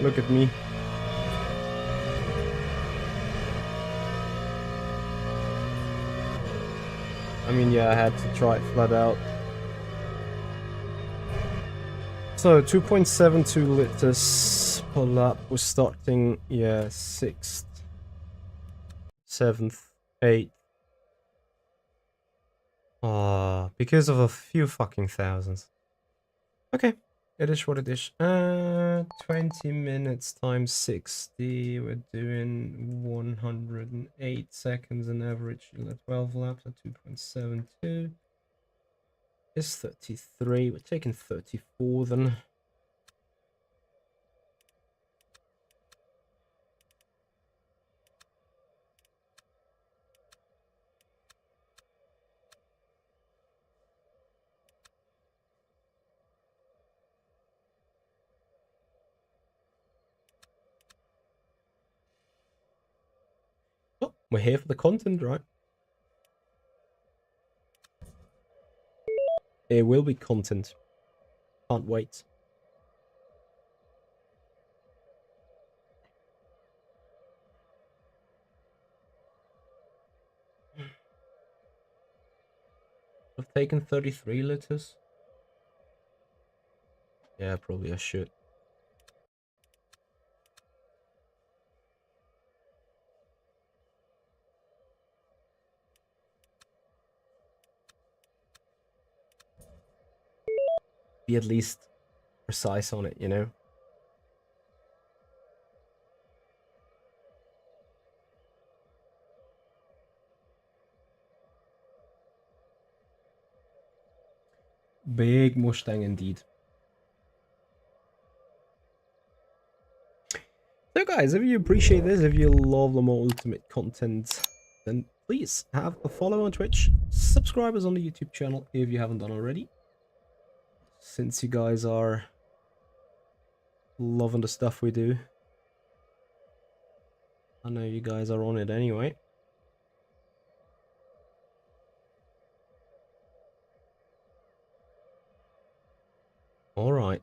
Look at me. I mean, yeah, I had to try it flat out. So, 2.72 liters per lap. We're starting, yeah, 6th, 7th, 8th. Ah, because of a few fucking thousands. Okay. It is what it is. 20 minutes times 60. We're doing 108 seconds on average. 12 laps at 2.72. Is 33. We're taking 34 then. Oh, we're here for the content, right? There will be content. Can't wait. I've taken 33 liters. Yeah, probably I should. Be at least precise on it, you know? Big Mustang indeed. So guys, if you appreciate this, if you love the more ultimate content, then please have a follow on Twitch, subscribe us on the YouTube channel if you haven't done already. Since you guys are loving the stuff we do. I know you guys are on it anyway. Alright.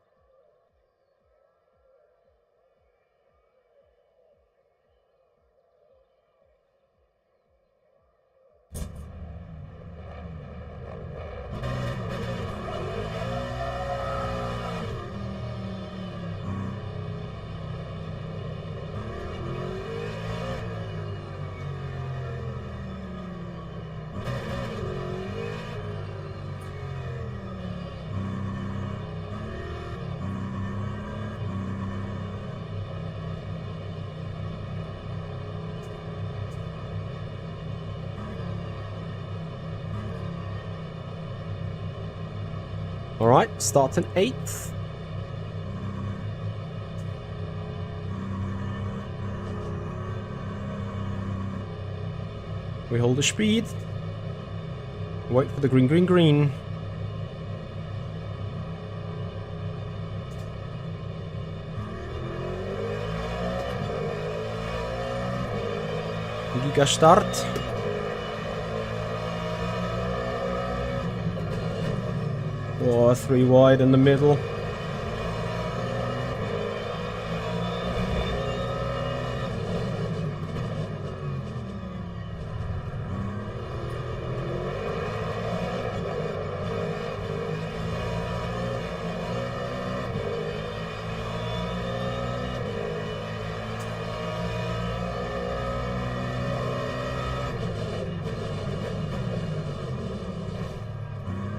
Alright, starting 8th. We hold the speed. Wait for the green, green, green. Giga start. Oh, 3 wide in the middle.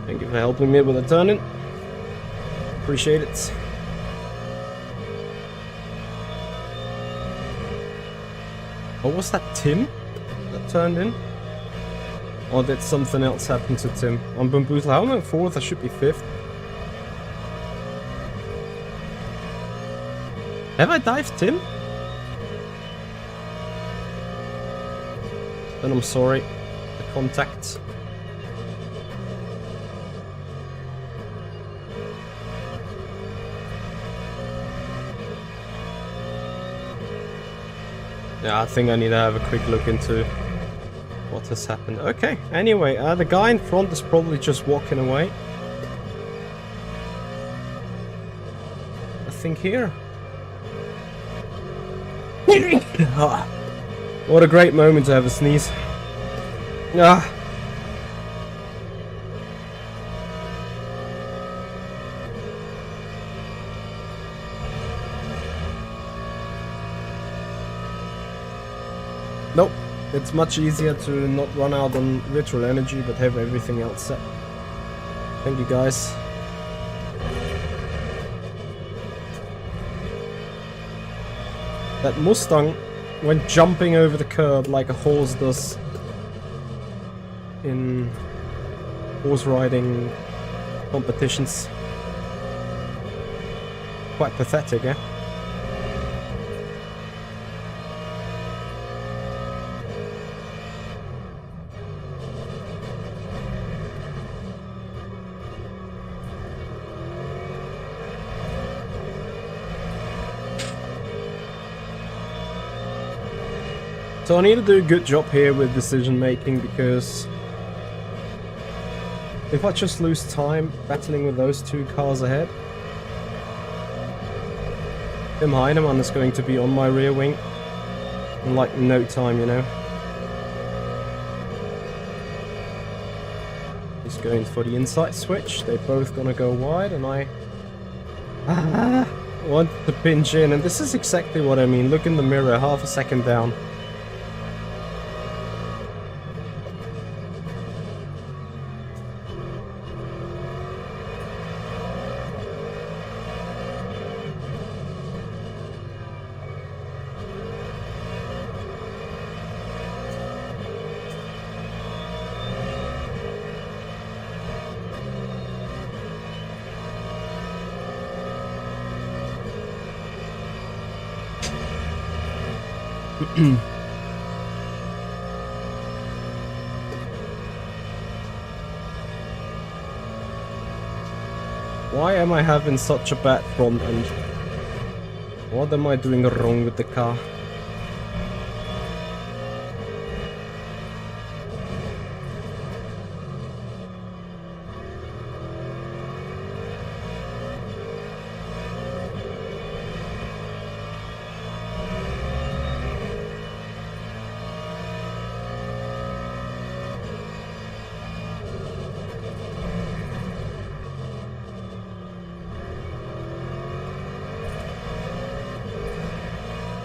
Thank you for helping me with the turning. Appreciate it. Oh, was that Tim that turned in? Or did something else happen to Tim? On Bamboozle, how am I 4th? I should be 5th. Have I dived Tim? Then I'm sorry. The contact. Yeah, I think I need to have a quick look into what has happened. Okay, anyway, the guy in front is probably just walking away. I think here. What a great moment to have a sneeze. Ah. Nope, it's much easier to not run out on virtual energy but have everything else set. Thank you guys. That Mustang went jumping over the curb like a horse does in horse riding competitions. Quite pathetic, eh? So I need to do a good job here with decision making, because if I just lose time battling with those 2 cars ahead, Tim Heinemann is going to be on my rear wing in like no time, you know. He's going for the inside switch. They're both gonna go wide, and I want to pinch in, and this is exactly what I mean. Look in the mirror, half a second down. Why am I having such a bad front end? What am I doing wrong with the car?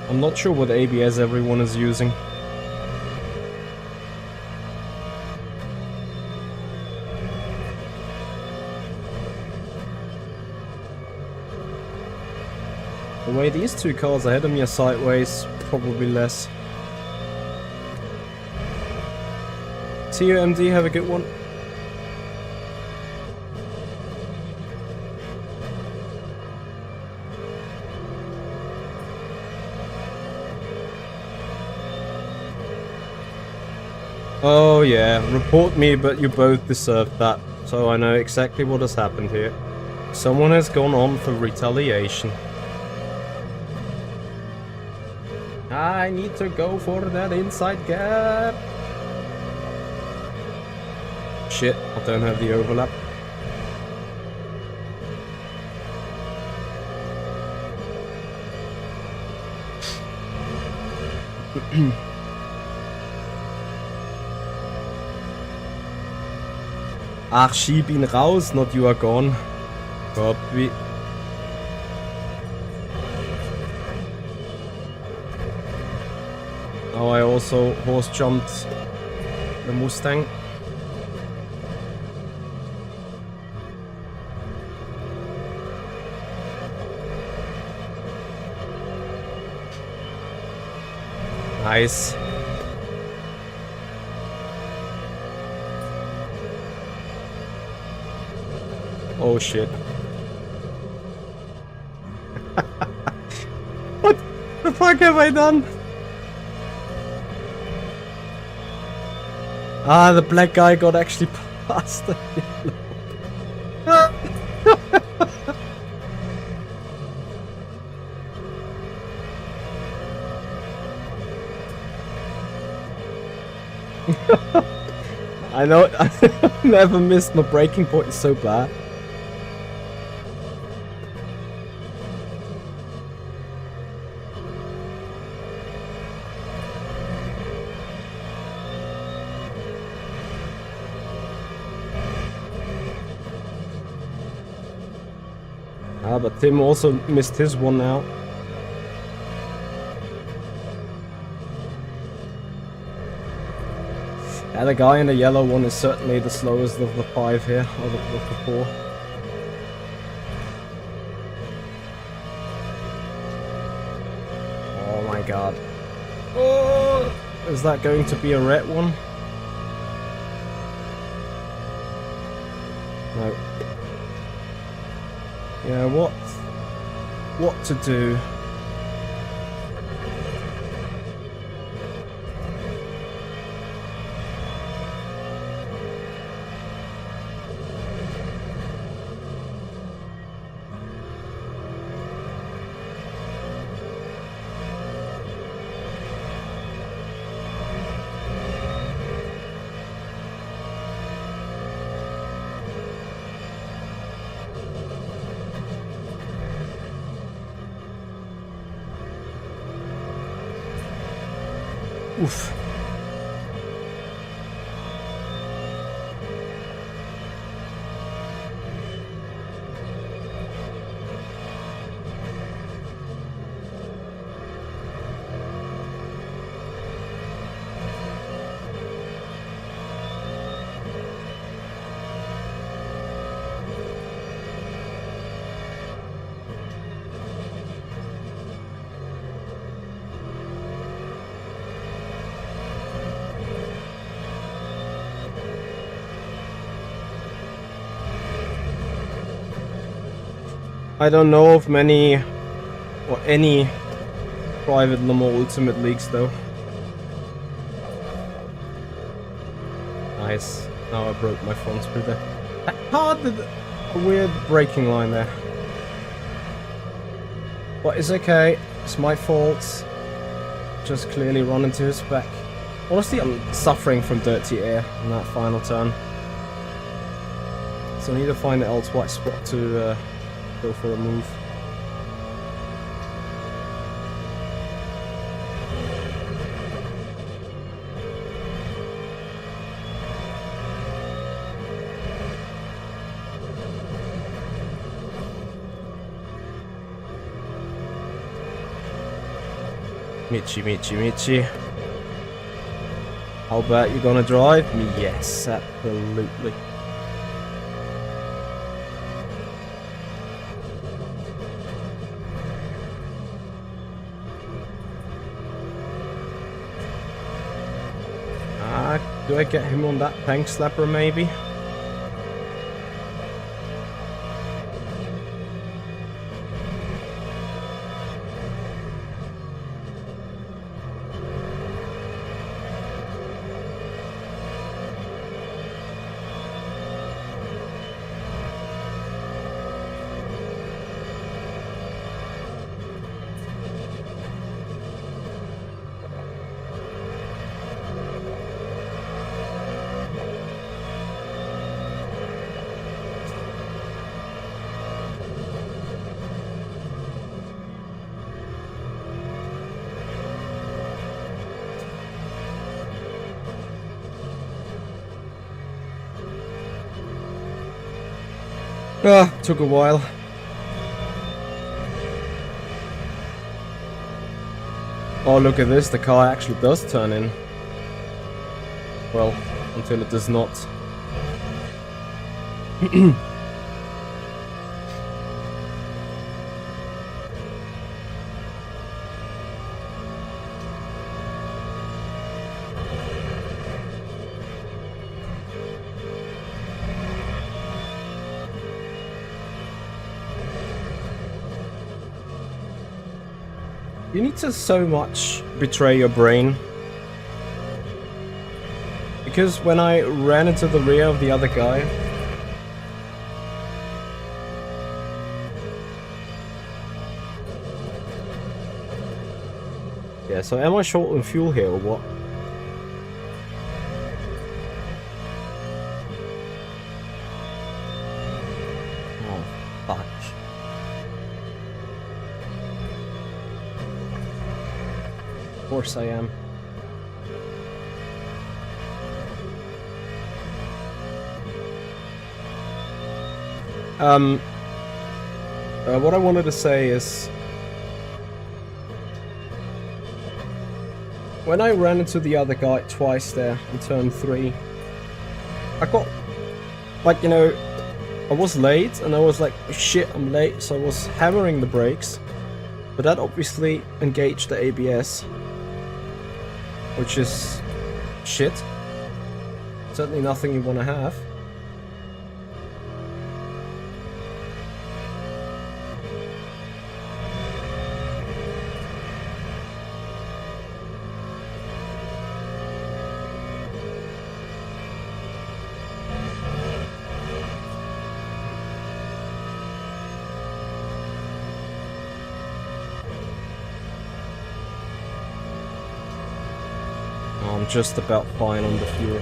I'm not sure what ABS everyone is using. The way these 2 cars ahead of me are sideways, probably less. See you, MD, have a good one. Oh yeah, report me, but you both deserve that. So I know exactly what has happened here. Someone has gone on for retaliation. I need to go for that inside gap. Shit, I don't have the overlap. Ach, schieb ihn raus, not you are gone. Copy. Oh, I also horse jumped the Mustang. Nice. Oh shit. What the fuck have I done? Ah, the black guy got actually past the yellow. I know, I never missed my braking point, it's so bad. Ah, but Tim also missed his one now. Yeah, the guy in the yellow one is certainly the slowest of the 5 here, or of the 4. Oh my god. Oh! Is that going to be a red one? No. Yeah, what to do? Oof. I don't know of many or any private Le Mans Ultimate Leagues though. Nice. Now I broke my front screw there. That car did a weird braking line there. But it's okay. It's my fault. Just clearly run into his back. Honestly, I'm suffering from dirty air in that final turn. So I need to find the L-twat spot to go for a move. Michi. How about you gonna drive me? Yes, absolutely. Do I get him on that tank slapper maybe? Ah, took a while. Oh, look at this, the car actually does turn in. Well, until it does not. You need to so much betray your brain. Because when I ran into the rear of the other guy... Yeah, so am I short on fuel here or what? Oh, fuck. Of course I am. What I wanted to say is... When I ran into the other guy twice there in turn 3, I got... Like, you know, I was late and I was like, shit, I'm late, so I was hammering the brakes. But that obviously engaged the ABS. Which is... shit. Certainly nothing you want to have. I'm just about fine on the fuel.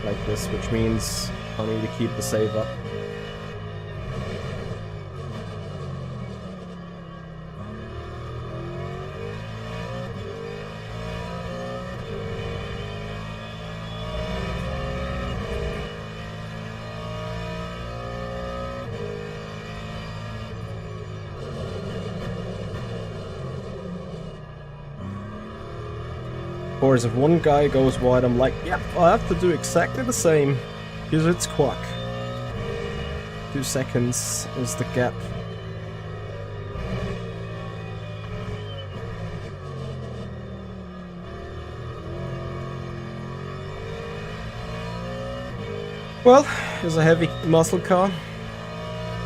Like this, which means I need to keep the save up. Or as if one guy goes wide, I'm like, yep, I have to do exactly the same. Because it's quack. 2 seconds is the gap. Well, it's a heavy muscle car.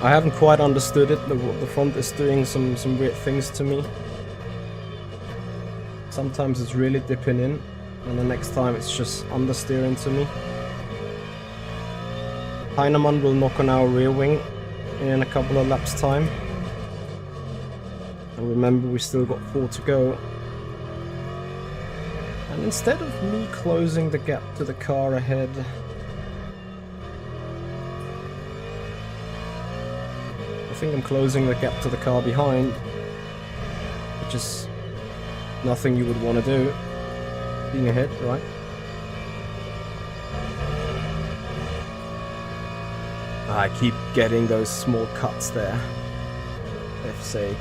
I haven't quite understood it. The front is doing some weird things to me. Sometimes it's really dipping in, and the next time it's just understeering to me. Heinemann will knock on our rear wing in a couple of laps time. And remember, we still got 4 to go. And instead of me closing the gap to the car ahead, I think I'm closing the gap to the car behind, which is nothing you would want to do, being ahead, right? I keep getting those small cuts there. F's sake.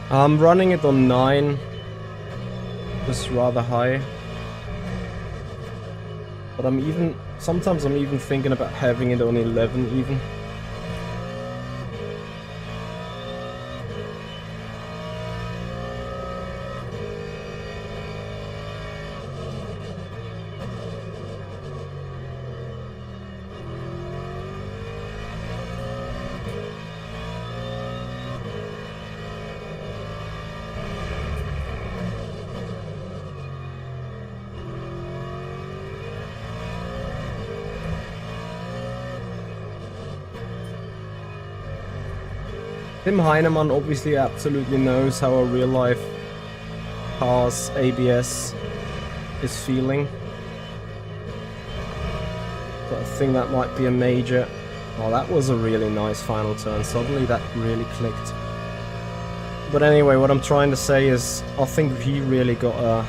I'm running it on 9, just rather high. But sometimes I'm even thinking about having it on 11 even. Tim Heinemann obviously absolutely knows how a real life car's ABS is feeling. So I think that might be a major... Oh, that was a really nice final turn. Suddenly that really clicked. But anyway, what I'm trying to say is, I think he really got a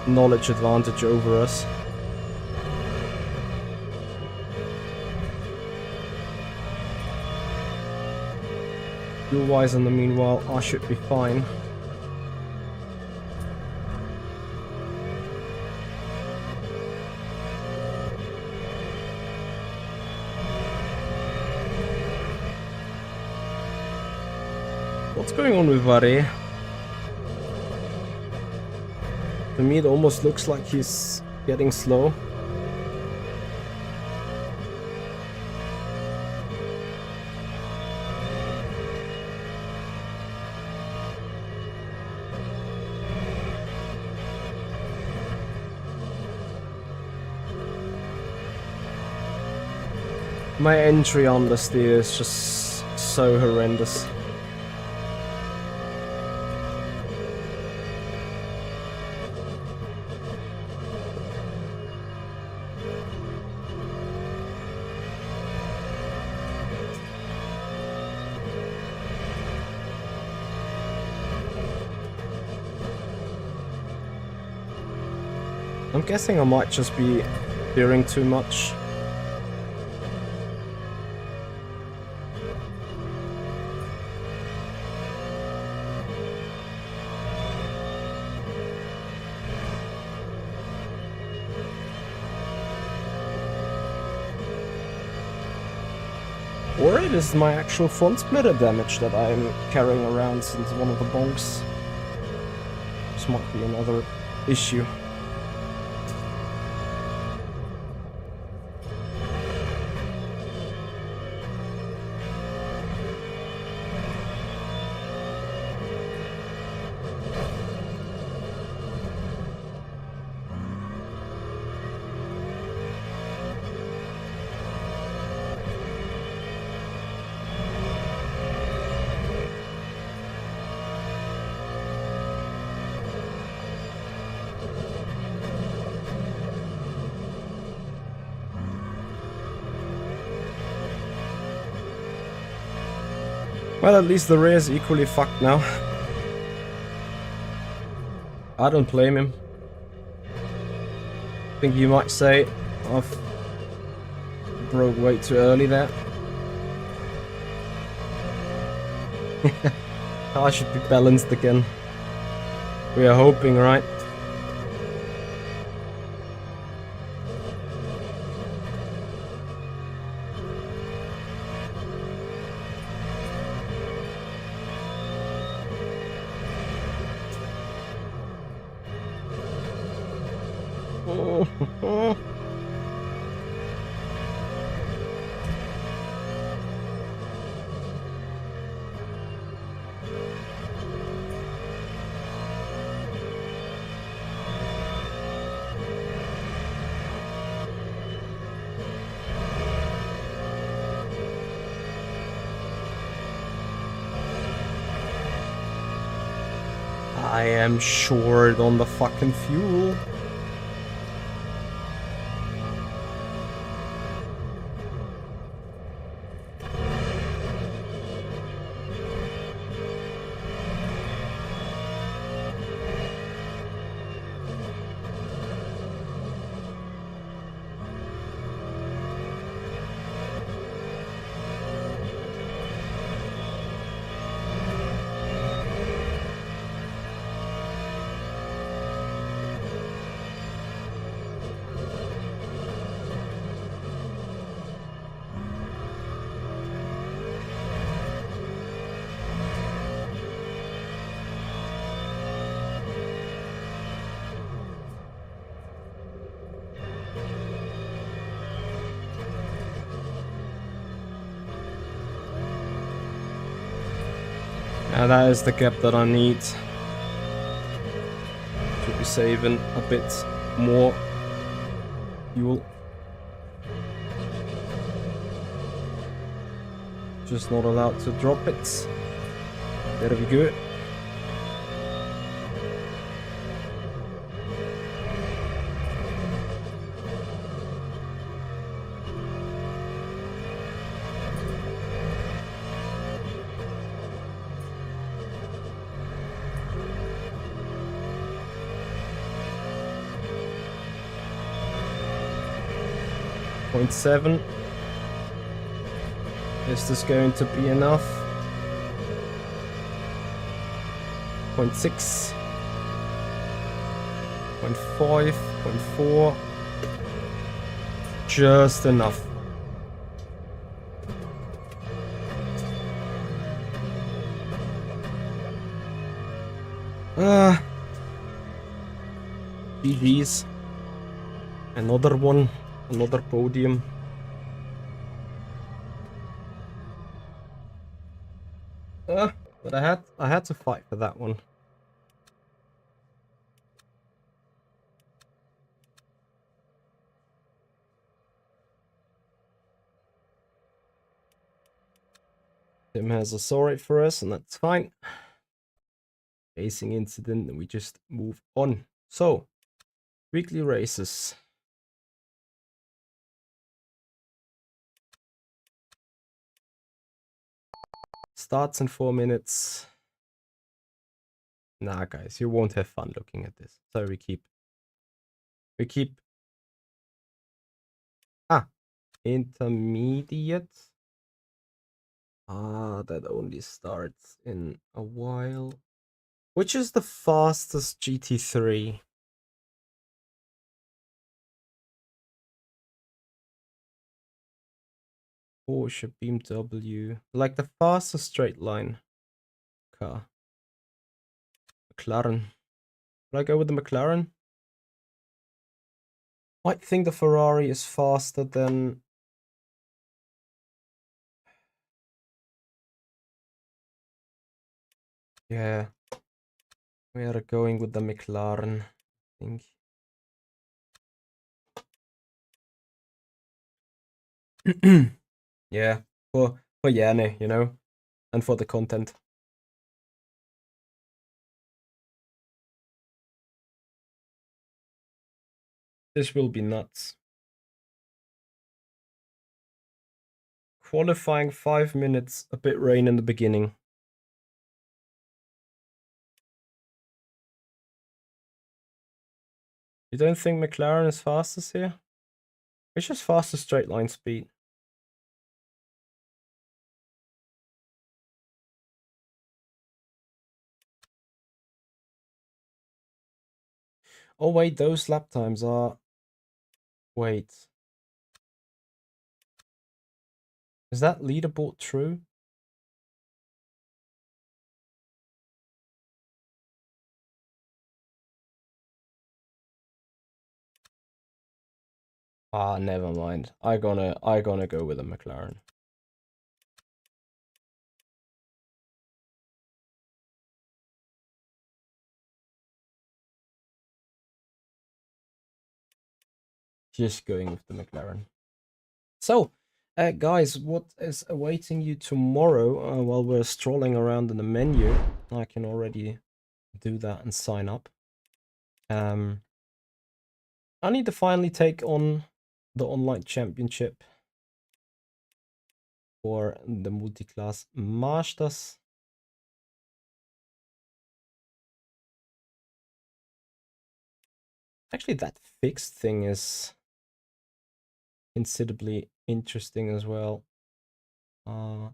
knowledge advantage over us. Fuel-wise, in the meanwhile, I should be fine. What's going on with Varé? To me, it almost looks like he's getting slow. My entry on the steer is just so horrendous. I'm guessing I might just be steering too much. Or it is my actual front splitter damage that I'm carrying around since one of the bonks. This might be another issue. Well, at least the rear is equally fucked now. I don't blame him. I think you might say I've broke way too early there. I should be balanced again. We are hoping, right? I am short on the fucking fuel. Now that is the gap that I need to be saving a bit more fuel. Just not allowed to drop it. There we go. Point 0.7. Is this going to be enough? 0.6. 0.5. 0.4. Just enough. GG's. Another one. Another podium. But I had to fight for that one. Tim has a sorry for us, and that's fine. Racing incident, and we just move on. So, weekly races. Starts in 4 minutes. Nah, guys, you won't have fun looking at this. So we keep intermediate. That only starts in a while. Which is the fastest GT3? Porsche, BMW, like the fastest straight line car. McLaren. Will I go with the McLaren? Might think the Ferrari is faster than... Yeah. We are going with the McLaren, I think. Yeah, for Yanni, you know, and for the content. This will be nuts. Qualifying 5 minutes, a bit rain in the beginning. You don't think McLaren is fastest here? It's just fastest straight line speed. Oh wait, those lap times are... Wait. Is that leaderboard true? Ah, never mind. I gonna go with a McLaren. Just going with the McLaren. So, guys, what is awaiting you tomorrow while we're strolling around in the menu? I can already do that and sign up. I need to finally take on the online championship for the multi-class masters. Actually, that fixed thing is considerably interesting as well. Gonna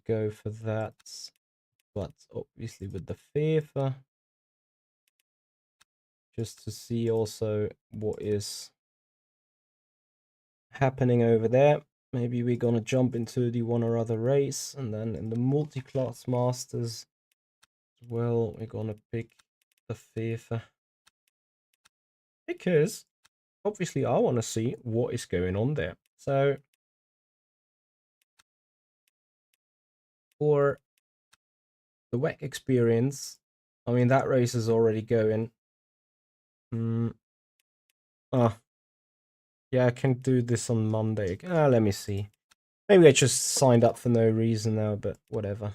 go for that, but obviously with the FIFA, just to see also what is happening over there. Maybe we're gonna jump into the one or other race, and then in the multi-class masters as well, we're gonna pick the FIFA, because obviously I want to see what is going on there. So for the WEC experience, I mean, that race is already going. Yeah, I can do this on Monday. Let me see. Maybe I just signed up for no reason now, but whatever.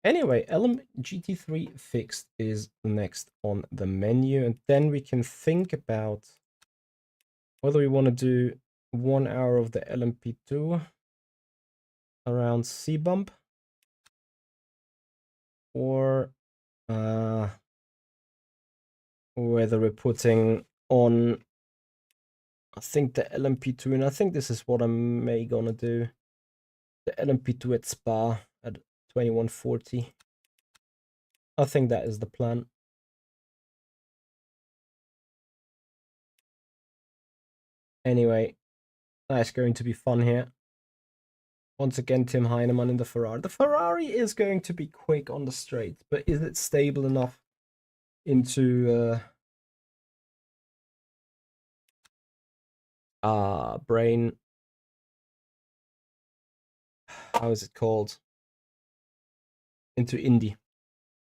Anyway, LMGT3 fixed is next on the menu, and then we can think about whether we want to do 1 hour of the LMP2 around C-Bump, or whether we're putting on, I think, the LMP2, and I think this is what I may gonna do, the LMP2 at Spa at 2140. I think that is the plan. Anyway, that's going to be fun here. Once again, Tim Heinemann in the Ferrari. The Ferrari is going to be quick on the straight, but is it stable enough into brain? How is it called? Into Indy.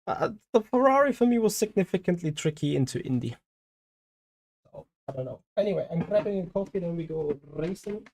The Ferrari for me was significantly tricky into Indy. So, I don't know. Anyway, I'm grabbing a coffee, then we go racing.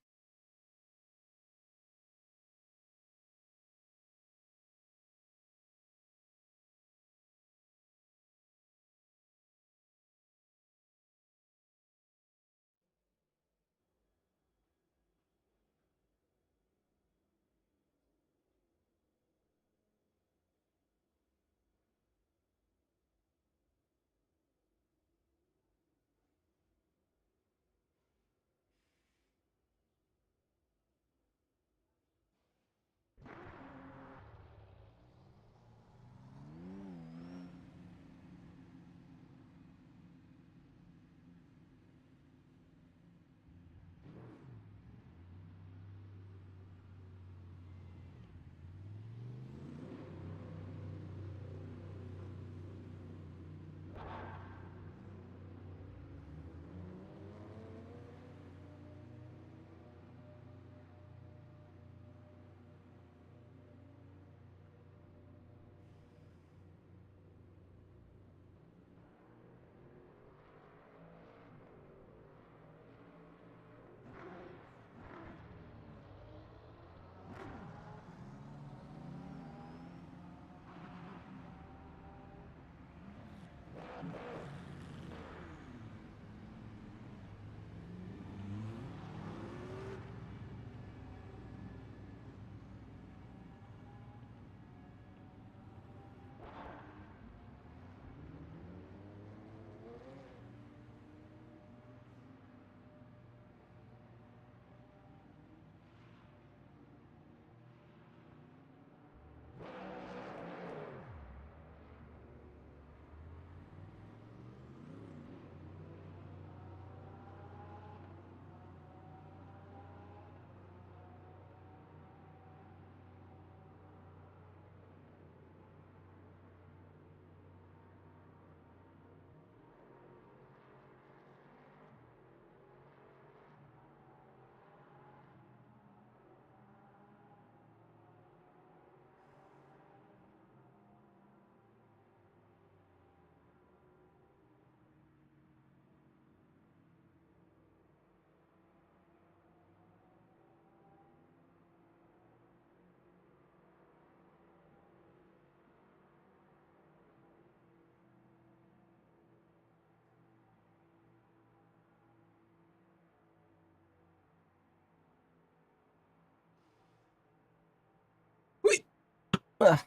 Whee! Ah.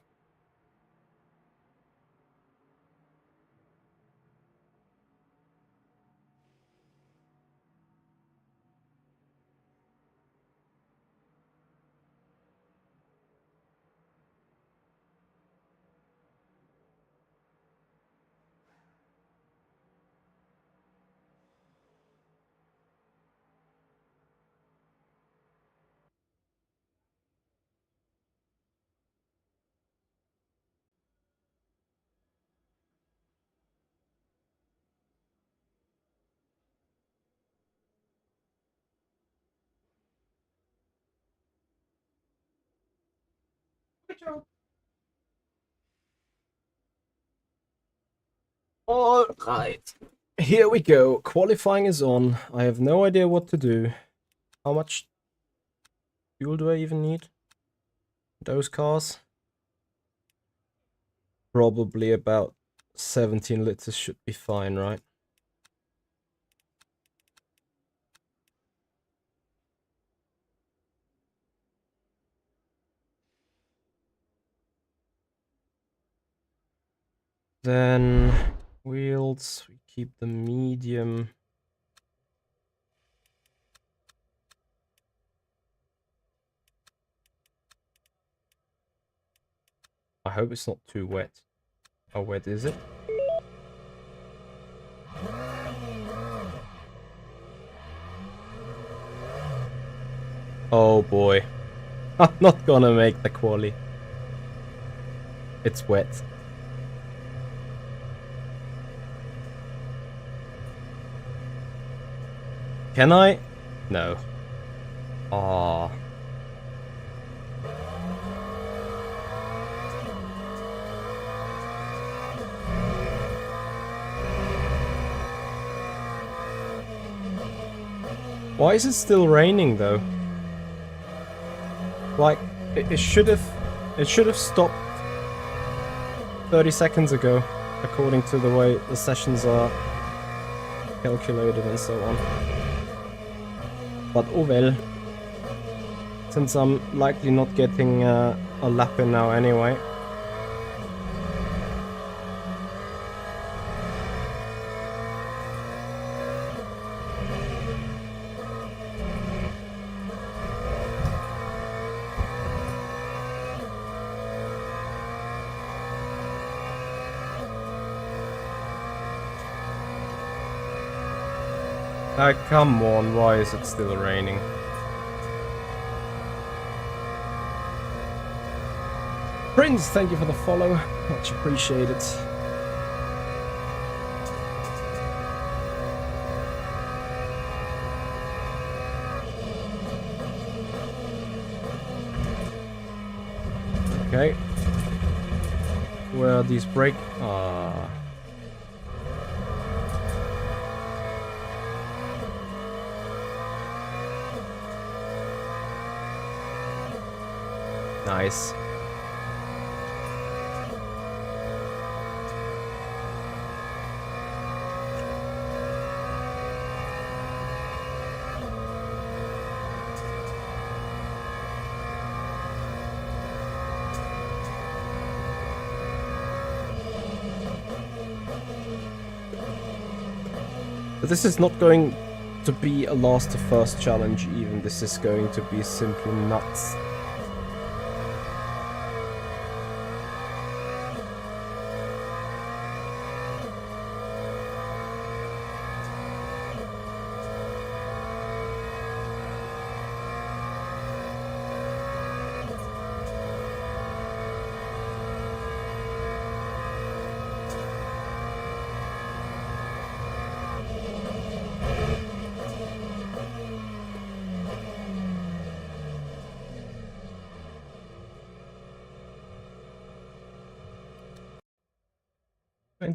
All right, here we go. Qualifying is on. I have no idea what to do. How much fuel do I even need? Those cars? Probably about 17 liters should be fine, right? Then wheels, we keep the medium. I hope it's not too wet. How wet is it? Oh boy. I'm not gonna make the quali. It's wet. Can I? No. Ah. Why is it still raining though? Like it should have stopped 30 seconds ago, according to the way the sessions are calculated and so on. But oh well. Since I'm likely not getting a lap in now anyway. Come on, why is it still raining? Prince, thank you for the follow. Much appreciated. Okay. Where are these brake? Nice. But this is not going to be a last to first challenge even. This is going to be simply nuts.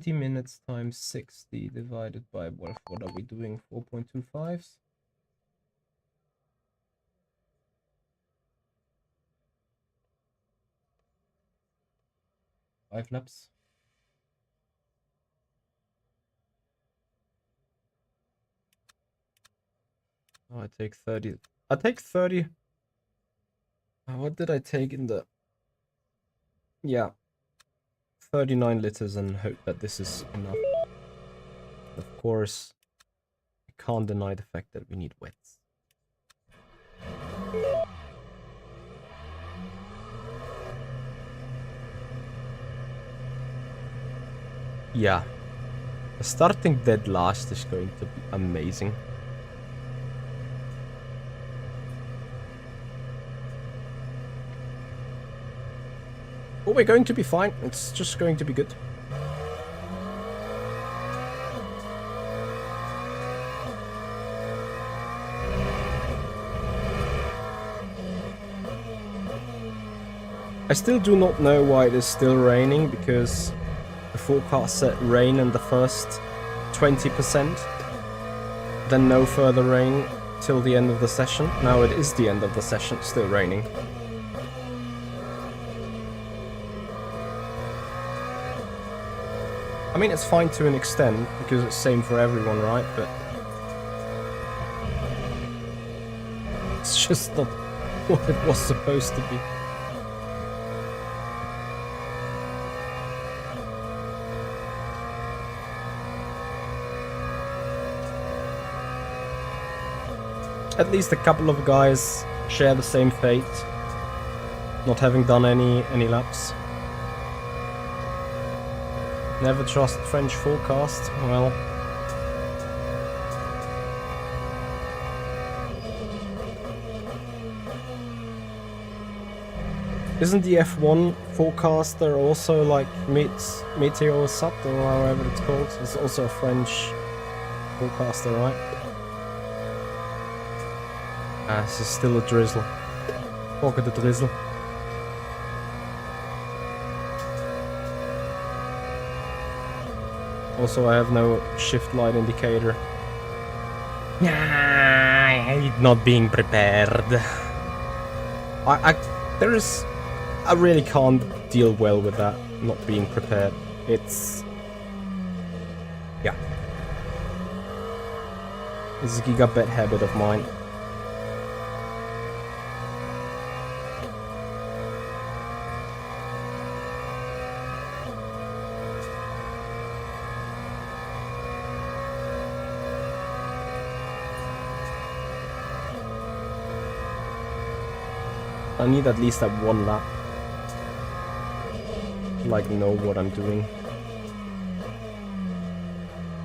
Minutes times 60 divided by what are we doing? 4.25s? 5 laps. Oh, I take 30. I take 30. What did I take in the... Yeah. 39 liters and hope that this is enough. Of course, I can't deny the fact that we need wets. Yeah. Starting dead last is going to be amazing. Oh, we're going to be fine. It's just going to be good. I still do not know why it is still raining, because the forecast said rain in the first 20%, then no further rain till the end of the session. Now it is the end of the session, still raining. I mean, it's fine to an extent, because it's same for everyone, right? But it's just not what it was supposed to be. At least a couple of guys share the same fate, not having done any laps. Never trust French forecast. Well, isn't the F1 forecaster also like Meteosat or however it's called? It's also a French forecaster, right? Ah, this is still a drizzle. Look at the drizzle. Also, I have no shift light indicator. Yeah, I hate not being prepared. I really can't deal well with that, not being prepared. It's... yeah. It's a gigabit habit of mine. I need at least that one lap. Like, know what I'm doing.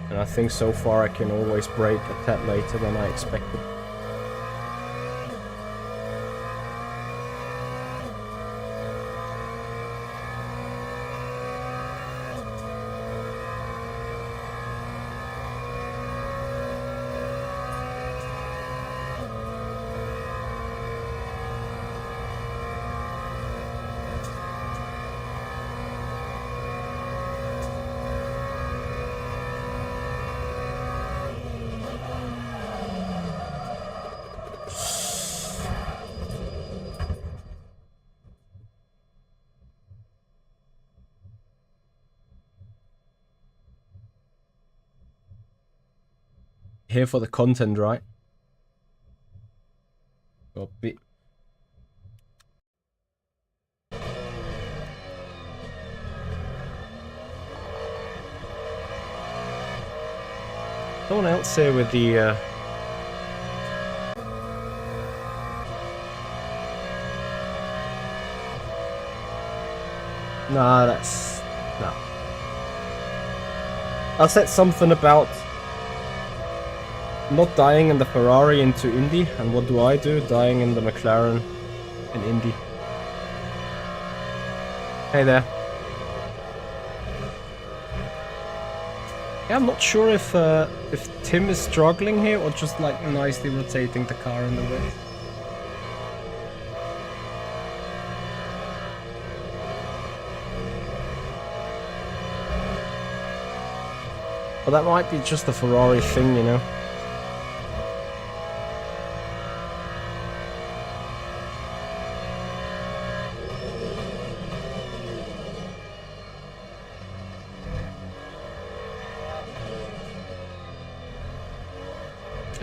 And I think so far I can always brake a tad later than I expected. Here for the content, right? Copy. Someone else here with the Nah, that's... no. I said something about not dying in the Ferrari into Indy, and what do? Dying in the McLaren in Indy. Hey there. Yeah, I'm not sure if Tim is struggling here or just like nicely rotating the car in the way. But that might be just a Ferrari thing, you know.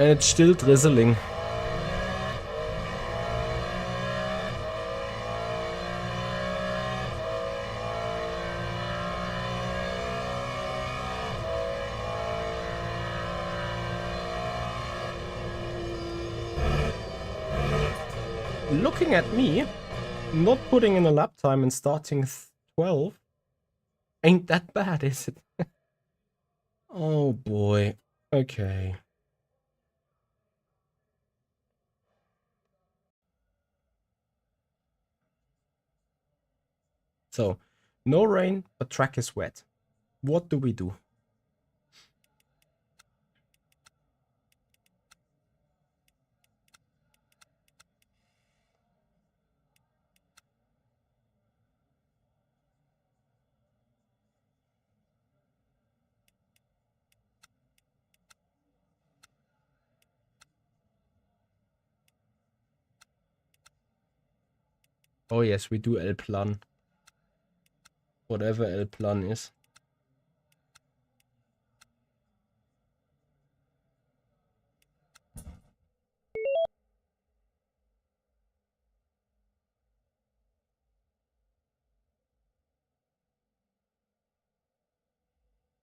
And it's still drizzling. Looking at me, not putting in a lap time and starting 12 ain't that bad, is it? Oh boy. Okay. So, no rain, but track is wet. What do we do? Oh yes, we do El Plan. Whatever El Plan is.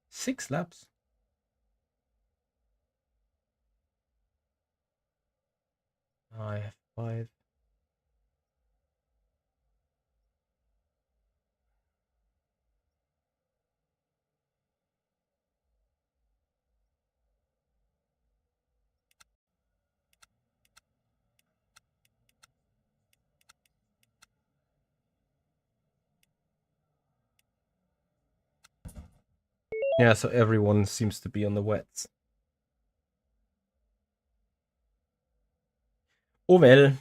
Six laps. I have 5. Yeah, so everyone seems to be on the wets. Oh well.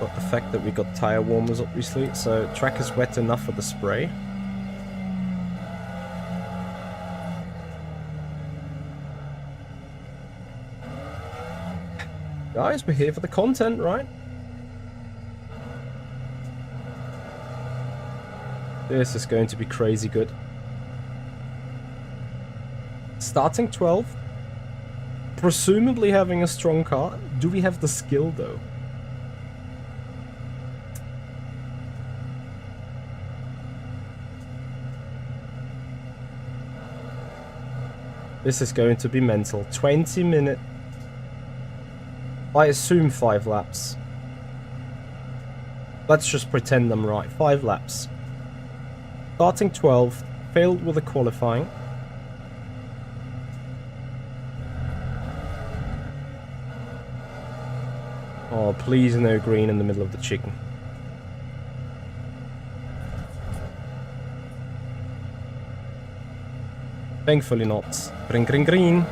Got the fact that we got tire warmers, obviously, so track is wet enough for the spray. Guys, we're here for the content, right? This is going to be crazy good. Starting 12th. Presumably having a strong car. Do we have the skill, though? This is going to be mental. 20 minutes. I assume 5 laps. Let's just pretend I'm right. 5 laps. Starting 12th. Failed with the qualifying. Oh, please no green in the middle of the chicken. Thankfully not. Green, green, green.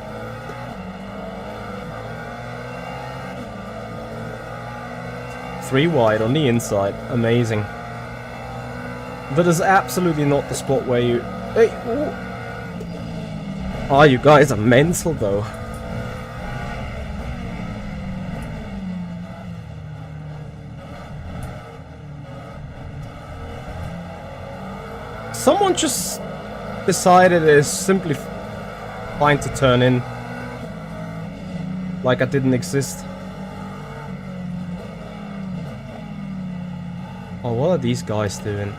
Three wide on the inside. Amazing. That is absolutely not the spot where you... Hey! Oh, you guys are mental, though. Someone just decided it is simply fine to turn in. Like I didn't exist. Oh, what are these guys doing?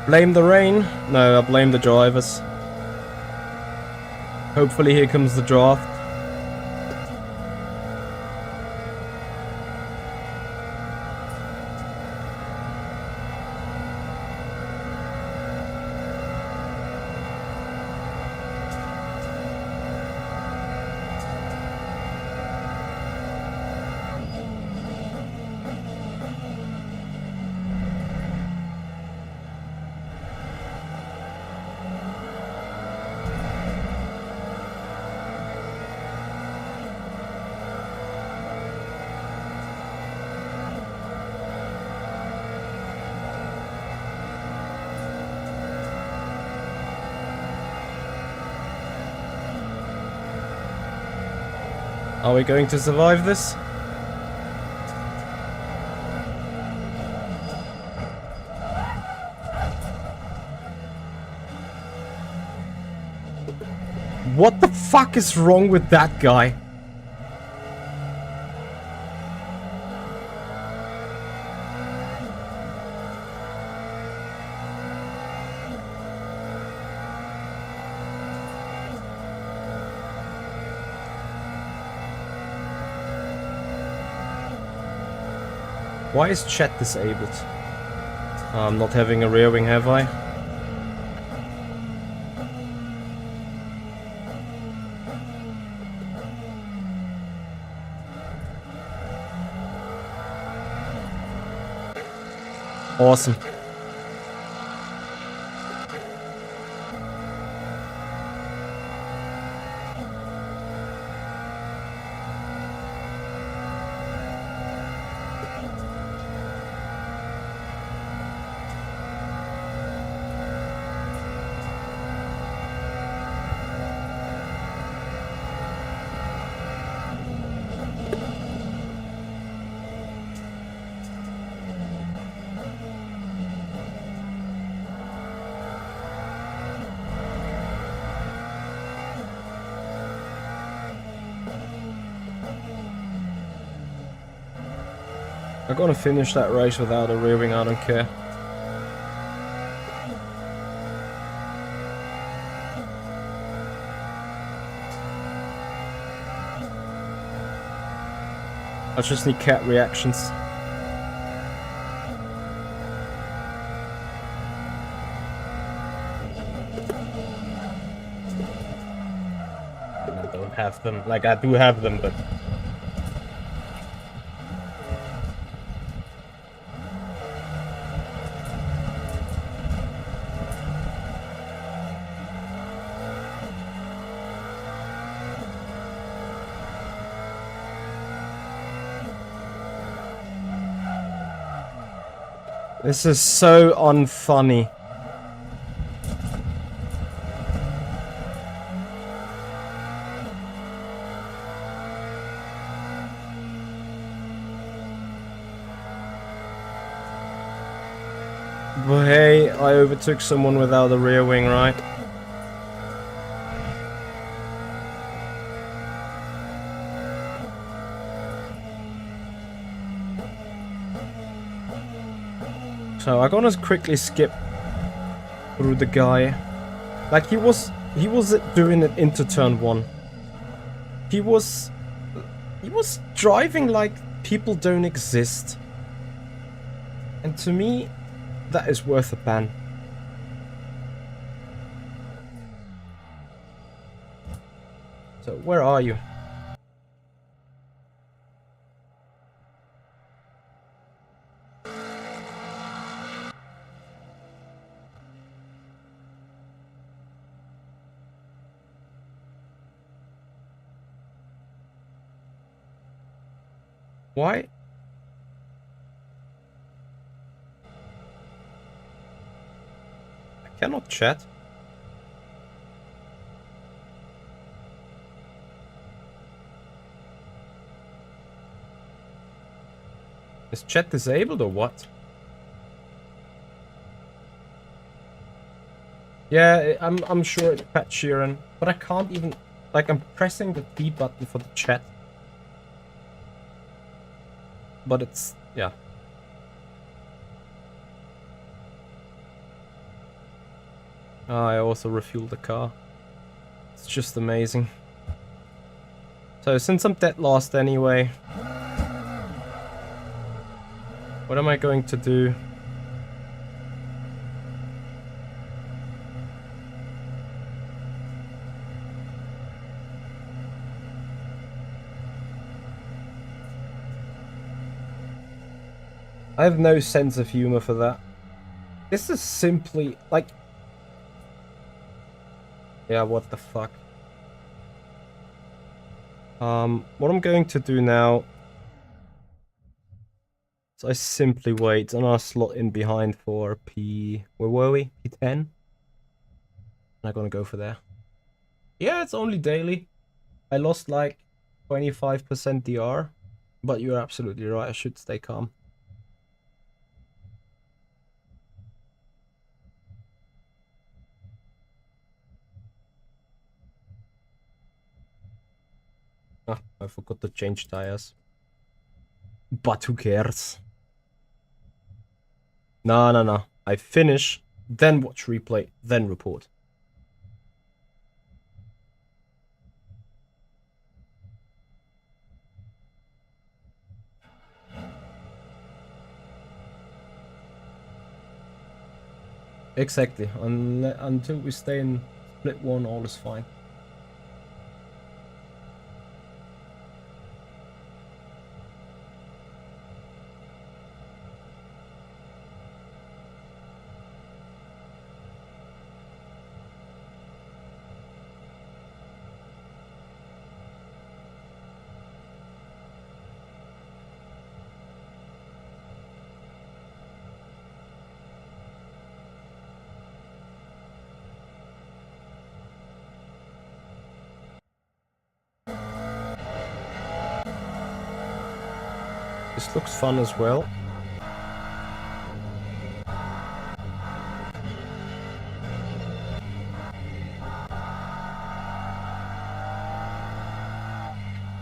Blame the rain? No, I blame the drivers. Hopefully here comes the draft. Are we going to survive this? What the fuck is wrong with that guy? Why is chat disabled? I'm not having a rear wing, have I? Awesome. I'm gonna finish that race without a rear wing, I don't care. I just need cat reactions. I don't have them. Like, I do have them, but... This is so unfunny. But hey, I overtook someone without a rear wing, right? So I'm gonna quickly skip through the guy. Like he was doing it into turn 1. He was driving like people don't exist. And to me, that is worth a ban. So where are you? Why? I cannot chat. Is chat disabled or what? Yeah, I'm sure it's Pat Sheeran, but I can't even, like, I'm pressing the D button for the chat. But it's, yeah. I also refueled the car. It's just amazing. So since I'm dead last anyway, what am I going to do? I have no sense of humor for that. This is simply, like... Yeah, what the fuck? What I'm going to do now... is I simply wait and I'll slot in behind for P... Where were we? P10? And I'm gonna go for there. Yeah, it's only daily. I lost like 25% DR. But you're absolutely right, I should stay calm. Ah, I forgot to change tires. But who cares? No. I finish, then watch replay, then report. Exactly. Until we stay in split 1, all is fine. This looks fun as well.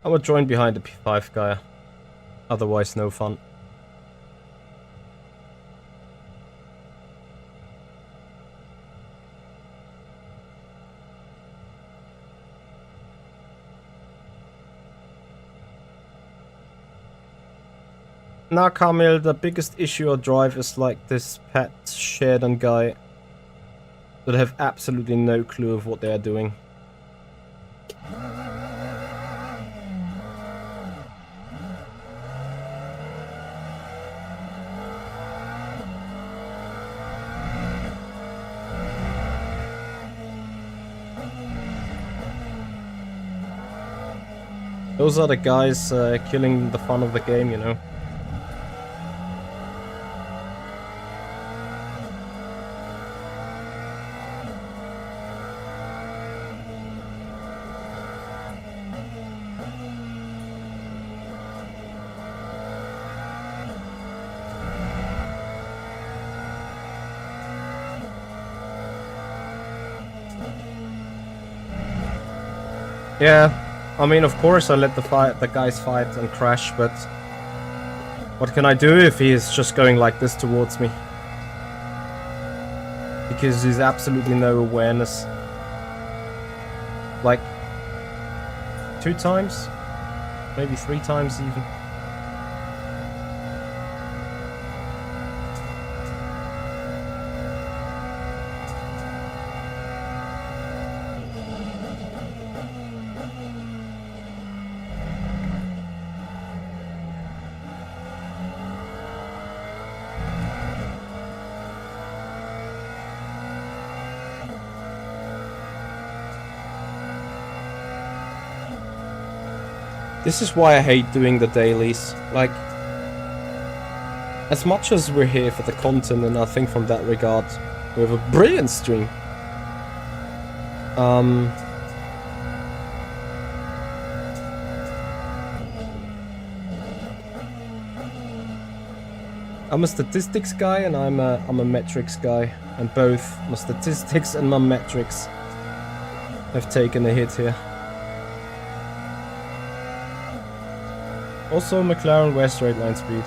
I will join behind the P5 guy. Otherwise, no fun. Now, Kamil, the biggest issue I drive is like this pet Sheridan guy that have absolutely no clue of what they are doing. Those are the guys killing the fun of the game, you know. Yeah. I mean, of course I let the guys fight and crash, but what can I do if he is just going like this towards me? Because there's absolutely no awareness. Like 2 times? Maybe 3 times even. This is why I hate doing the dailies. Like, as much as we're here for the content, and I think from that regard, we have a brilliant stream. I'm a statistics guy and I'm a metrics guy, and both my statistics and my metrics have taken a hit here. Also, McLaren wears straight line speed.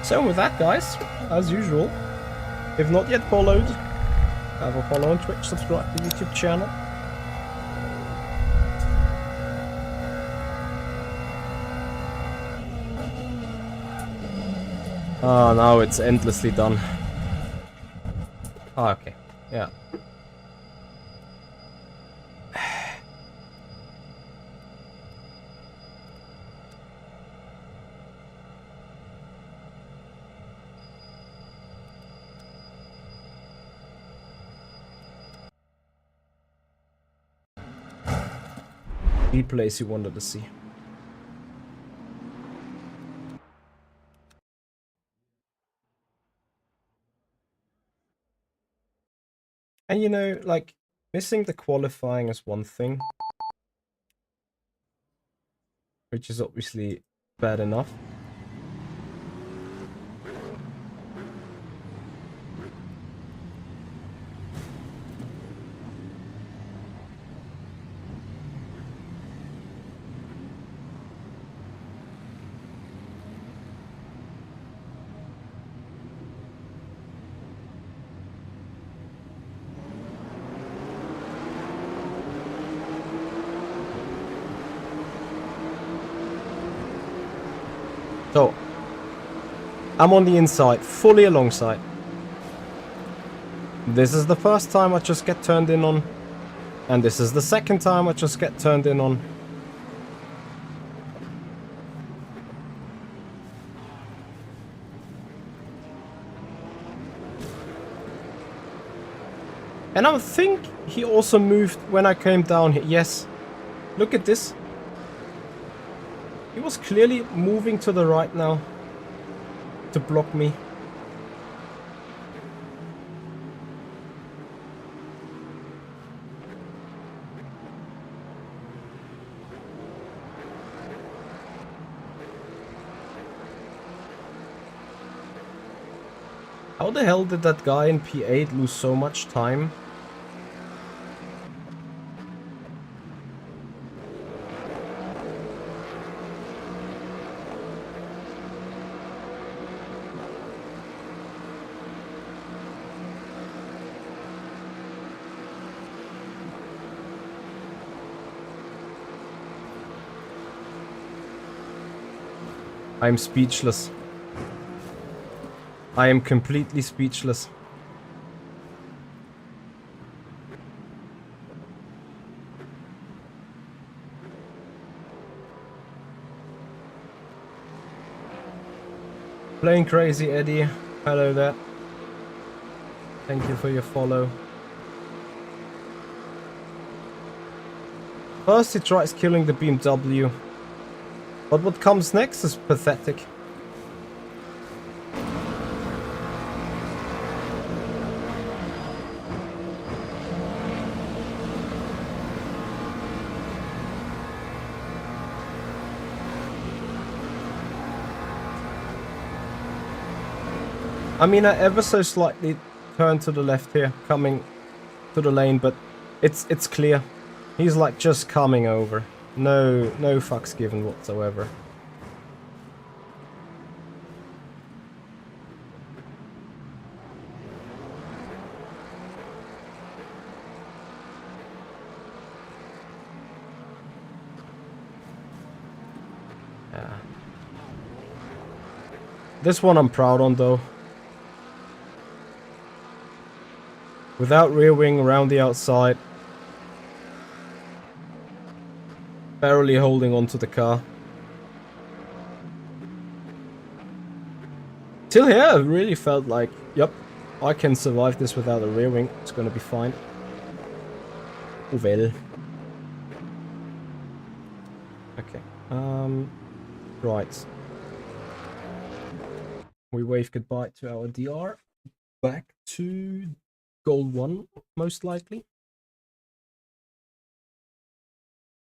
So with that, guys, as usual, if not yet followed, have a follow on Twitch, subscribe to the YouTube channel. Oh, now it's endlessly done. Oh, okay, yeah. The place you wanted to see. And you know, like, missing the qualifying is one thing, which is obviously bad enough. So, I'm on the inside, fully alongside. This is the first time I just get turned in on. And this is the second time I just get turned in on. And I think he also moved when I came down here. Yes, look at this. He was clearly moving to the right now to block me. How the hell did that guy in P8 lose so much time? I'm speechless. I am completely speechless. Playing crazy, Eddie. Hello there. Thank you for your follow. First he tries killing the BMW. But what comes next is pathetic. I mean, I ever so slightly turned to the left here, coming to the lane, but it's clear. He's like just coming over. No fucks given whatsoever. Yeah. This one I'm proud on though. Without rear wing around the outside. Barely holding onto the car. Till here, I really felt like, yep, I can survive this without a rear wing. It's gonna be fine. Well. Okay. Right. We wave goodbye to our DR. Back to Gold 1, most likely.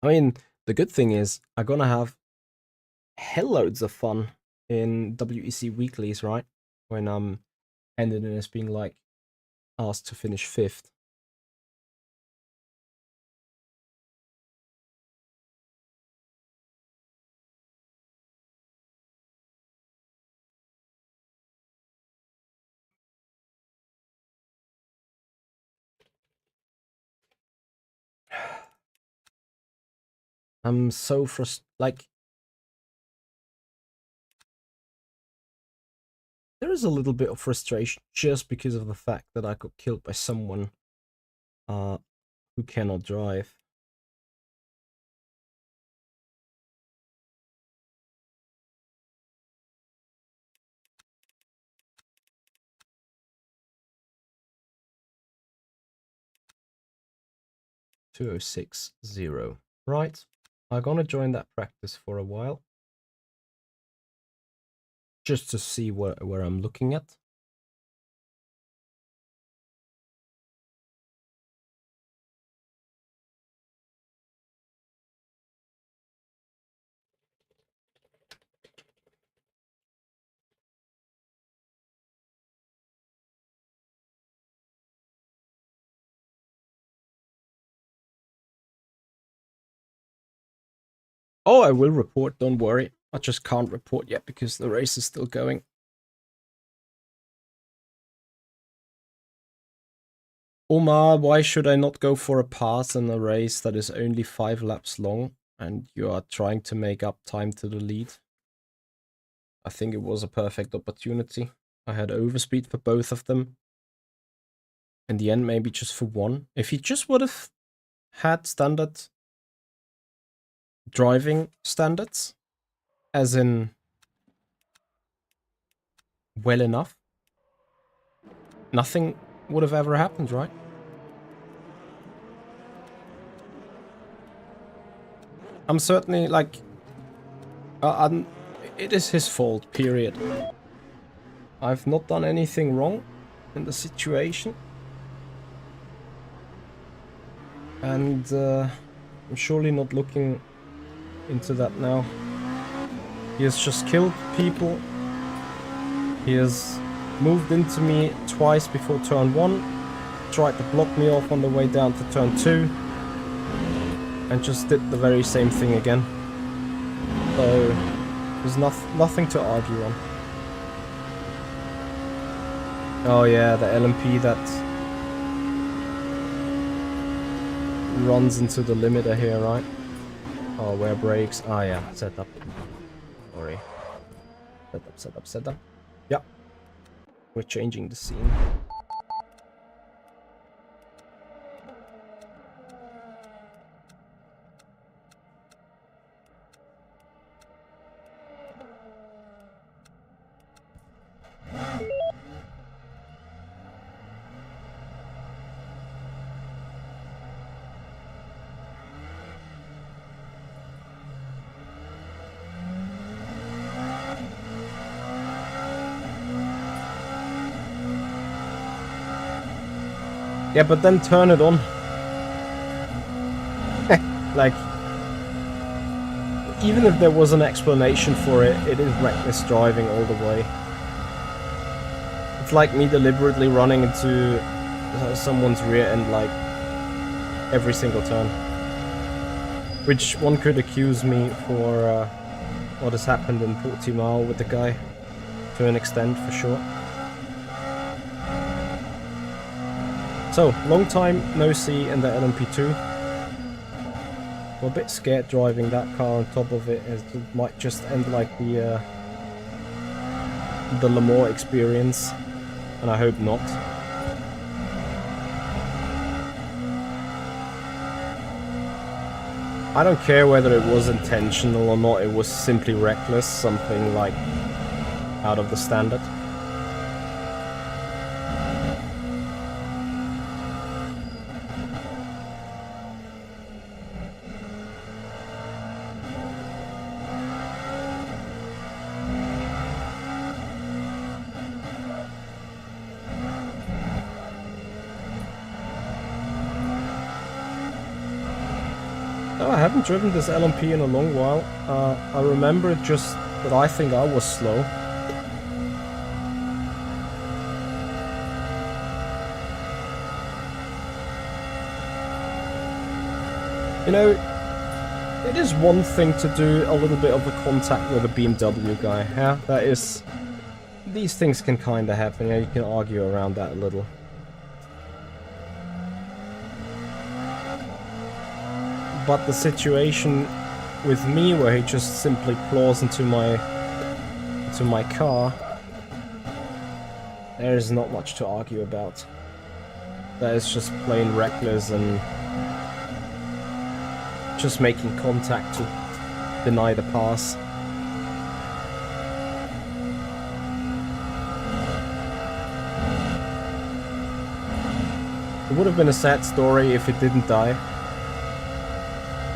I mean, the good thing is, I'm gonna have hell loads of fun in WEC weeklies, right? When I'm ended in as being like asked to finish 5th. I'm so frustrated. Like, there is a little bit of frustration just because of the fact that I got killed by someone who cannot drive. $2,060. Right. I'm gonna join that practice for a while. Just to see where I'm looking at. Oh, I will report, don't worry. I just can't report yet because the race is still going. Omar, why should I not go for a pass in a race that is only 5 laps long and you are trying to make up time to the lead? I think it was a perfect opportunity. I had overspeed for both of them. In the end, maybe just for one. If he just would have had standard driving standards, as in well enough, nothing would have ever happened, right? I'm certainly like, it is his fault, period. I've not done anything wrong in the situation. And I'm surely not looking into that now. He has just killed people. He has moved into me twice before turn 1, tried to block me off on the way down to turn 2, and just did the very same thing again. So there's nothing to argue on. Oh yeah, the LMP that runs into the limiter here, right? Oh, where brakes? Ah yeah, setup. Sorry. Setup. Yeah. We're changing the scene. Yeah, but then turn it on. Like, even if there was an explanation for it, it is reckless driving all the way. It's like me deliberately running into someone's rear end, like, every single turn. Which one could accuse me for what has happened in Portimao with the guy, to an extent, for sure. So, long time no see in the LMP2. I'm a bit scared driving that car on top of it, as it might just end like the Le Mans experience, and I hope not. I don't care whether it was intentional or not, it was simply reckless, something like out of the standard. Oh, I haven't driven this LMP in a long while. I remember just that I think I was slow. You know, it is one thing to do a little bit of a contact with a BMW guy, yeah? That is... These things can kinda happen, yeah, you can argue around that a little. But the situation with me, where he just simply claws into my car, there is not much to argue about. That is just plain reckless and just making contact to deny the pass. It would have been a sad story if it didn't die.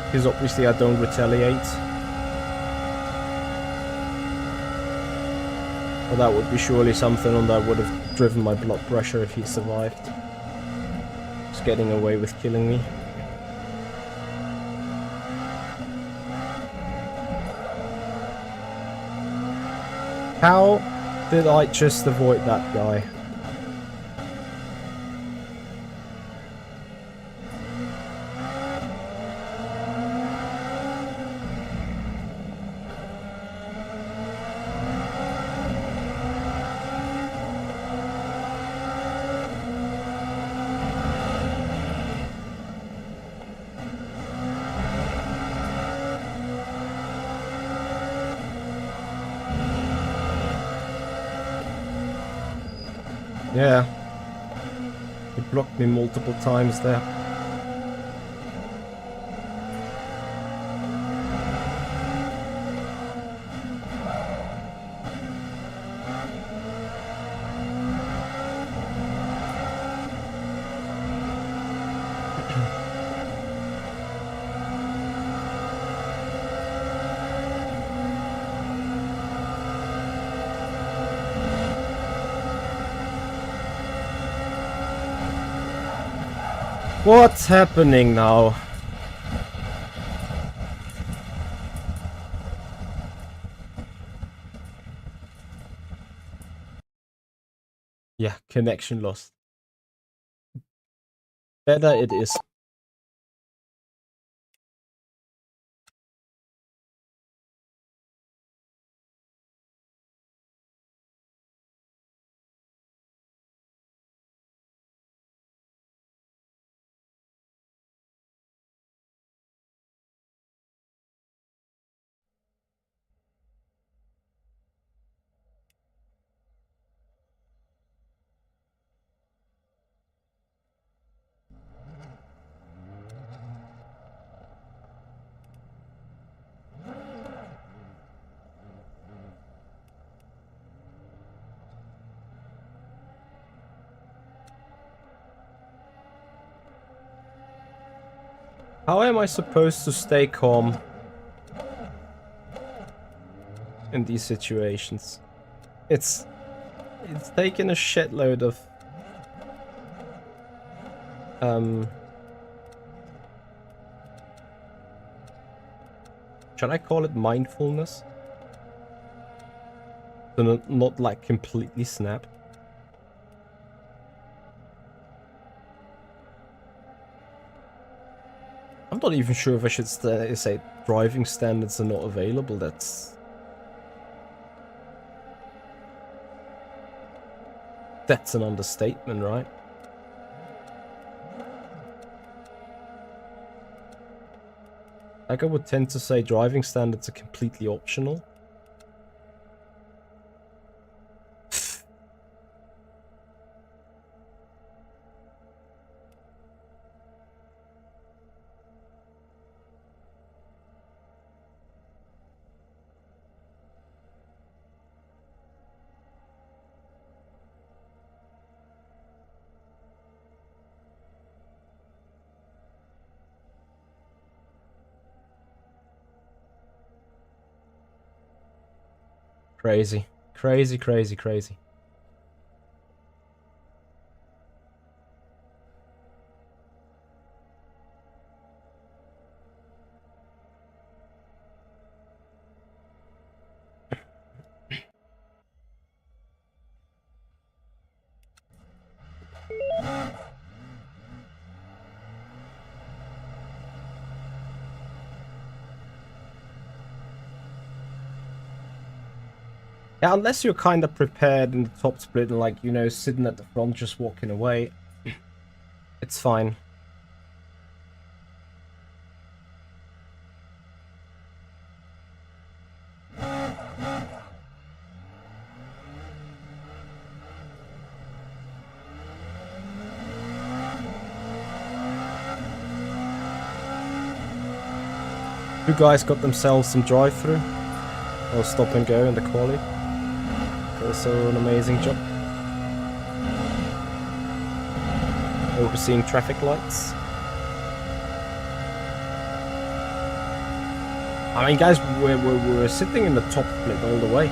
Because obviously I don't retaliate. But that would be surely something that would have driven my blood pressure if he survived. Just getting away with killing me. How did I just avoid that guy? Yeah, he blocked me multiple times there. What's happening now? Yeah, connection lost. Better it is. How am I supposed to stay calm in these situations? It's taken a shitload of should I call it mindfulness? To not like completely snap. I'm not even sure if I should say driving standards are not available. That's an understatement, right? Like I would tend to say driving standards are completely optional. Crazy. Crazy, crazy, crazy. Yeah, unless you're kind of prepared in the top split and like, you know, sitting at the front just walking away, it's fine. Two guys got themselves some drive-through or stop and go in the quali. Also an amazing job. Overseeing traffic lights. I mean, guys, we're sitting in the top split all the way.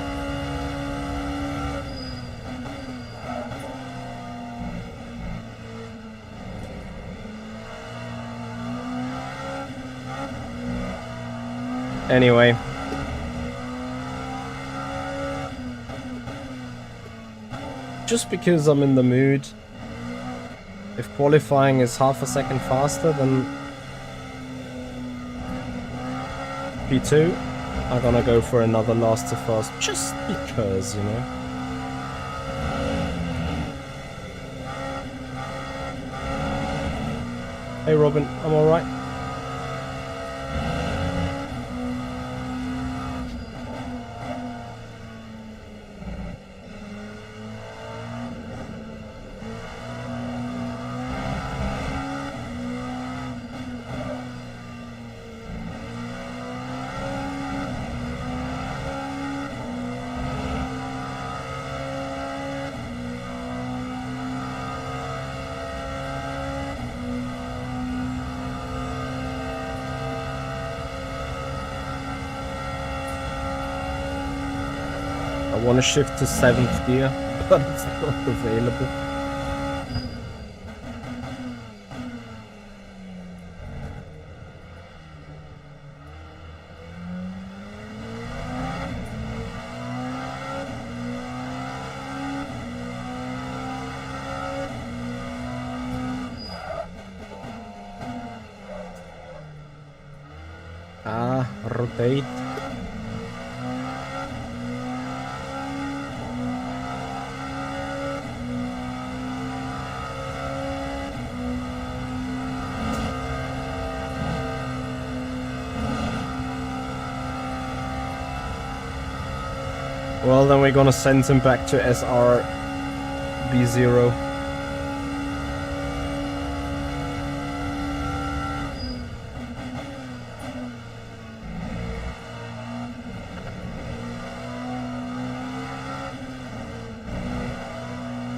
Anyway. Just because I'm in the mood, if qualifying is half a second faster than P2, I'm gonna go for another last to first, just because, you know. Hey Robin, I'm alright. I want to shift to 7th gear, but it's not available. rotate. Well, then we're gonna send him back to SRB0.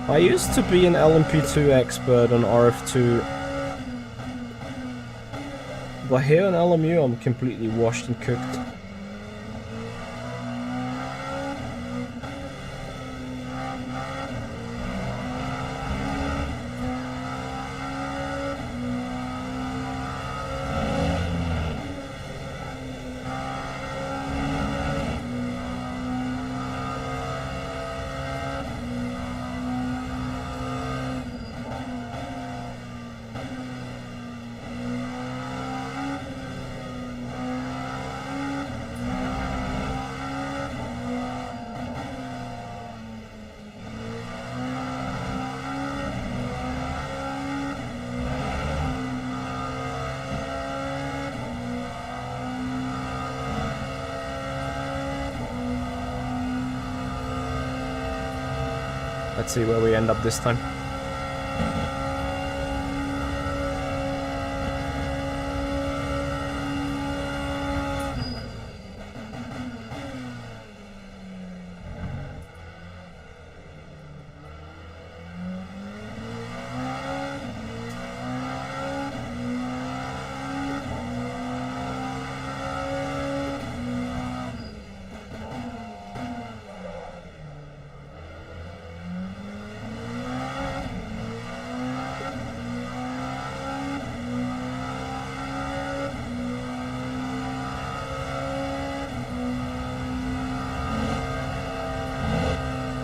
I used to be an LMP2 expert on RF2. But here in LMU I'm completely washed and cooked. Let's see where we end up this time.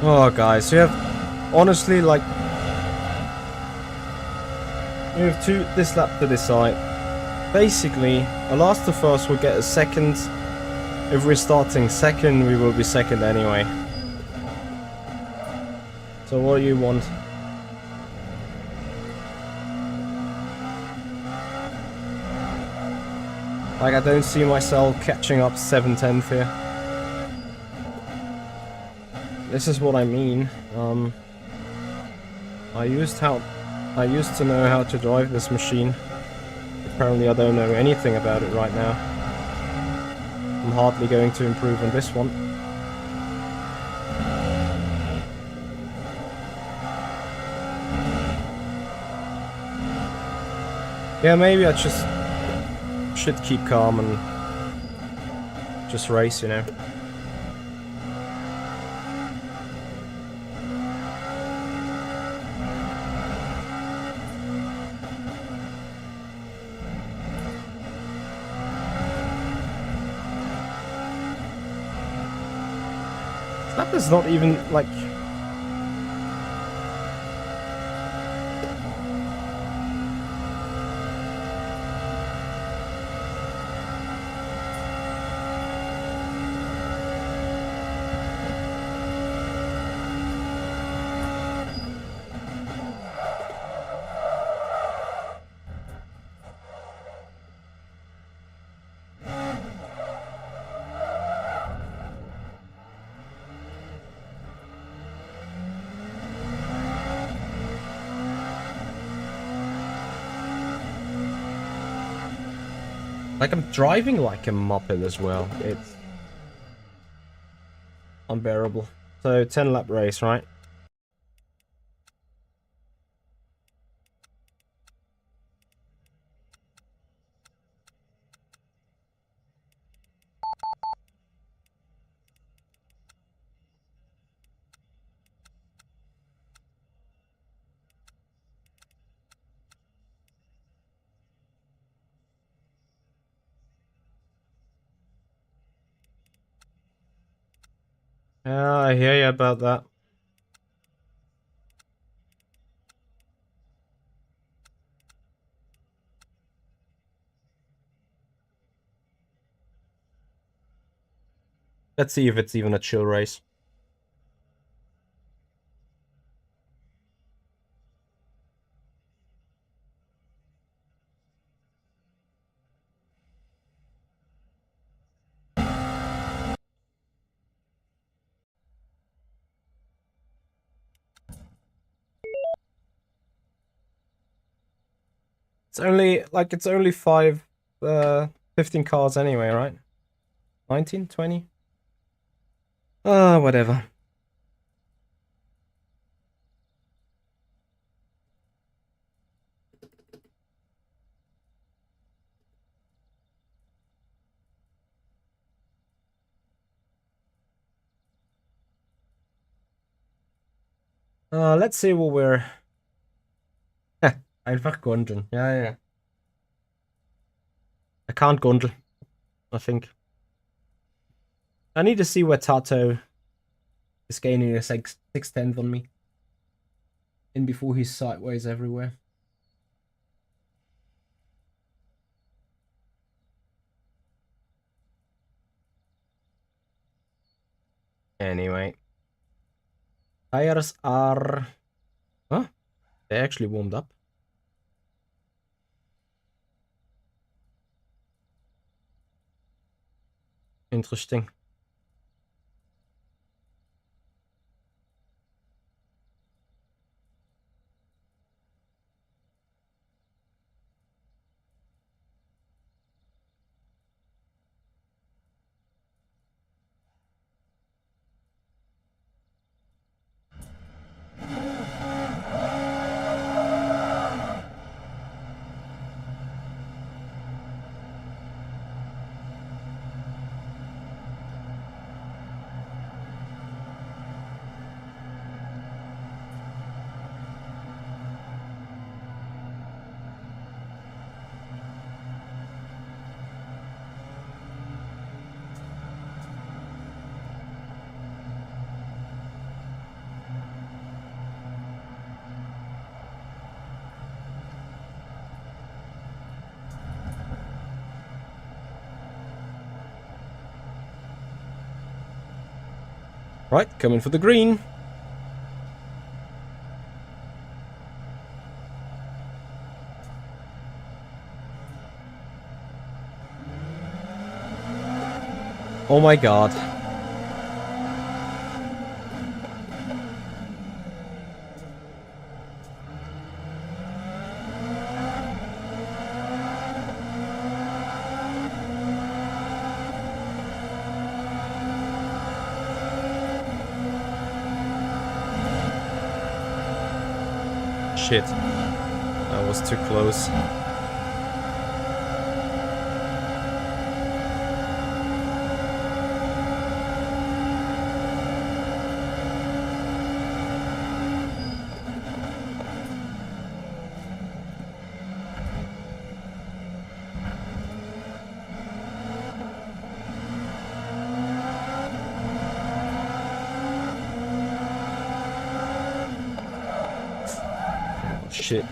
Oh, guys, you have honestly like you have this lap to decide. Basically, a last to first will get a second. If we're starting second, we will be second anyway. So what do you want? Like, I don't see myself catching up 7/10 here. This is what I mean. I used to know how to drive this machine. Apparently I don't know anything about it right now. I'm hardly going to improve on this one. Yeah, maybe I just should keep calm and just race, you know. That is not even like. Like, I'm driving like a muppet as well. It's unbearable. So, 10 lap race, right? Yeah, I hear you about that. Let's see if it's even a chill race. It's only 15 cars anyway, right? 19, 20? Whatever. Let's see what we're... Einfach gondeln. Yeah. I can't gondel, I think. I need to see where Tato is gaining a 6/10 on me. And before he's sideways everywhere. Anyway. Tires are... Huh? They actually warmed up. Interesting. Right, coming for the green. Oh my god. Shit. That was too close. Shit.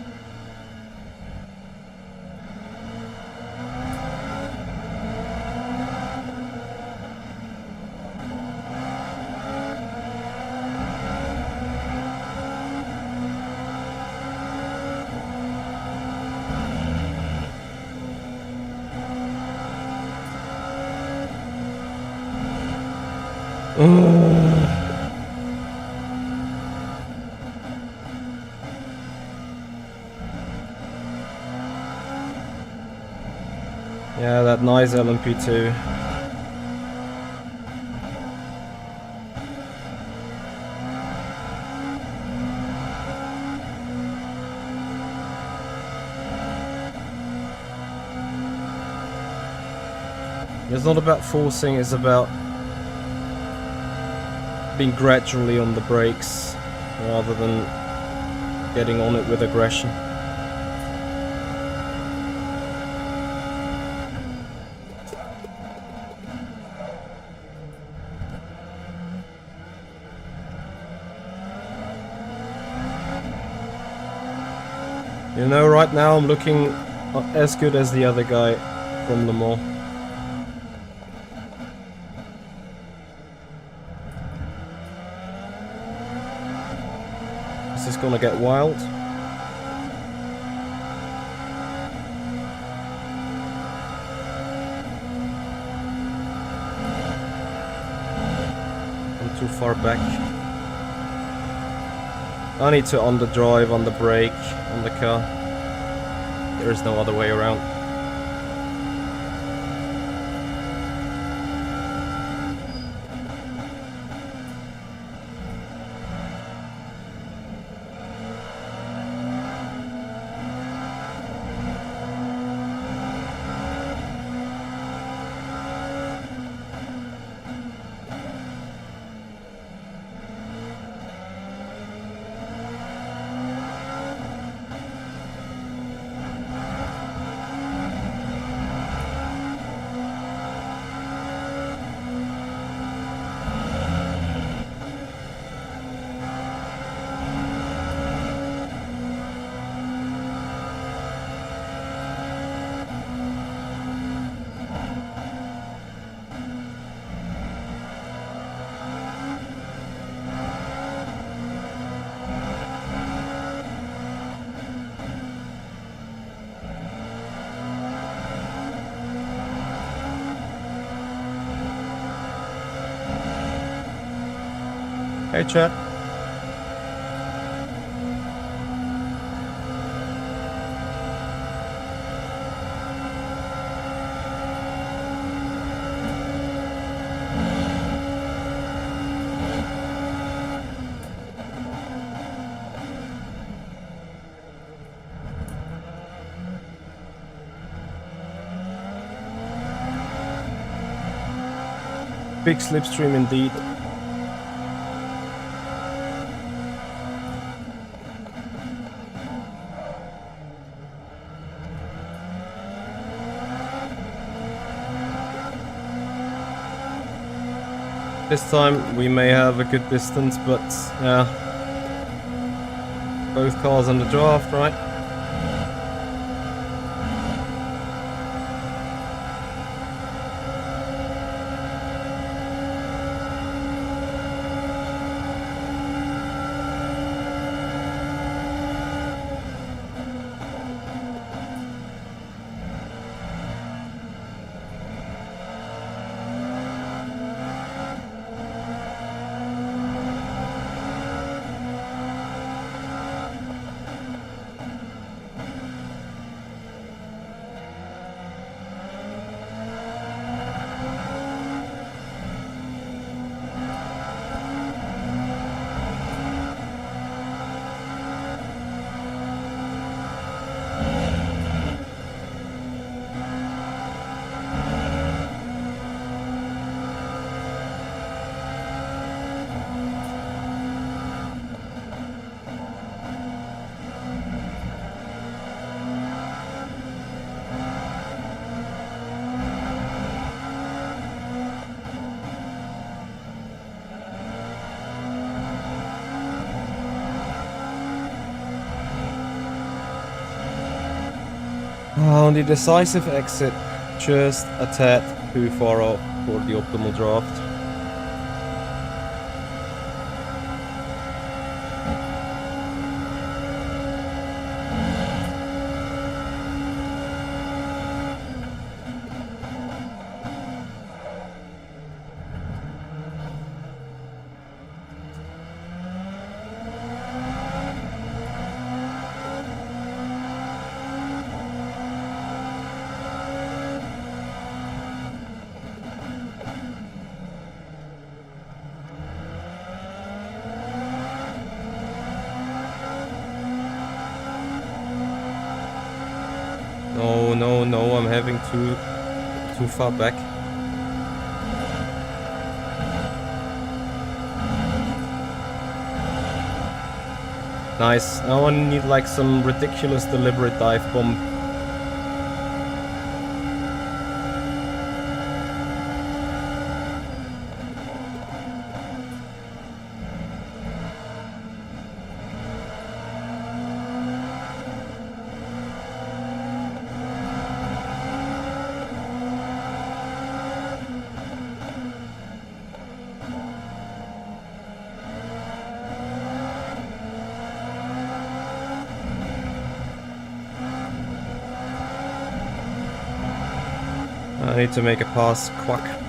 Yeah, that nice LMP2. It's not about forcing, it's about being gradually on the brakes rather than getting on it with aggression. You know, right now I'm looking as good as the other guy from Le Mans. This is gonna get wild. I'm too far back. I need to underdrive on the brake on the car. There is no other way around. Hey, chat. Big slipstream indeed. This time we may have a good distance, but yeah, both cars on the draft, right? On the decisive exit, just a tad too far off for the optimal draft. No, I'm having too far back. Nice. Now I need like some ridiculous deliberate dive bomb. need to make a pass. Quack.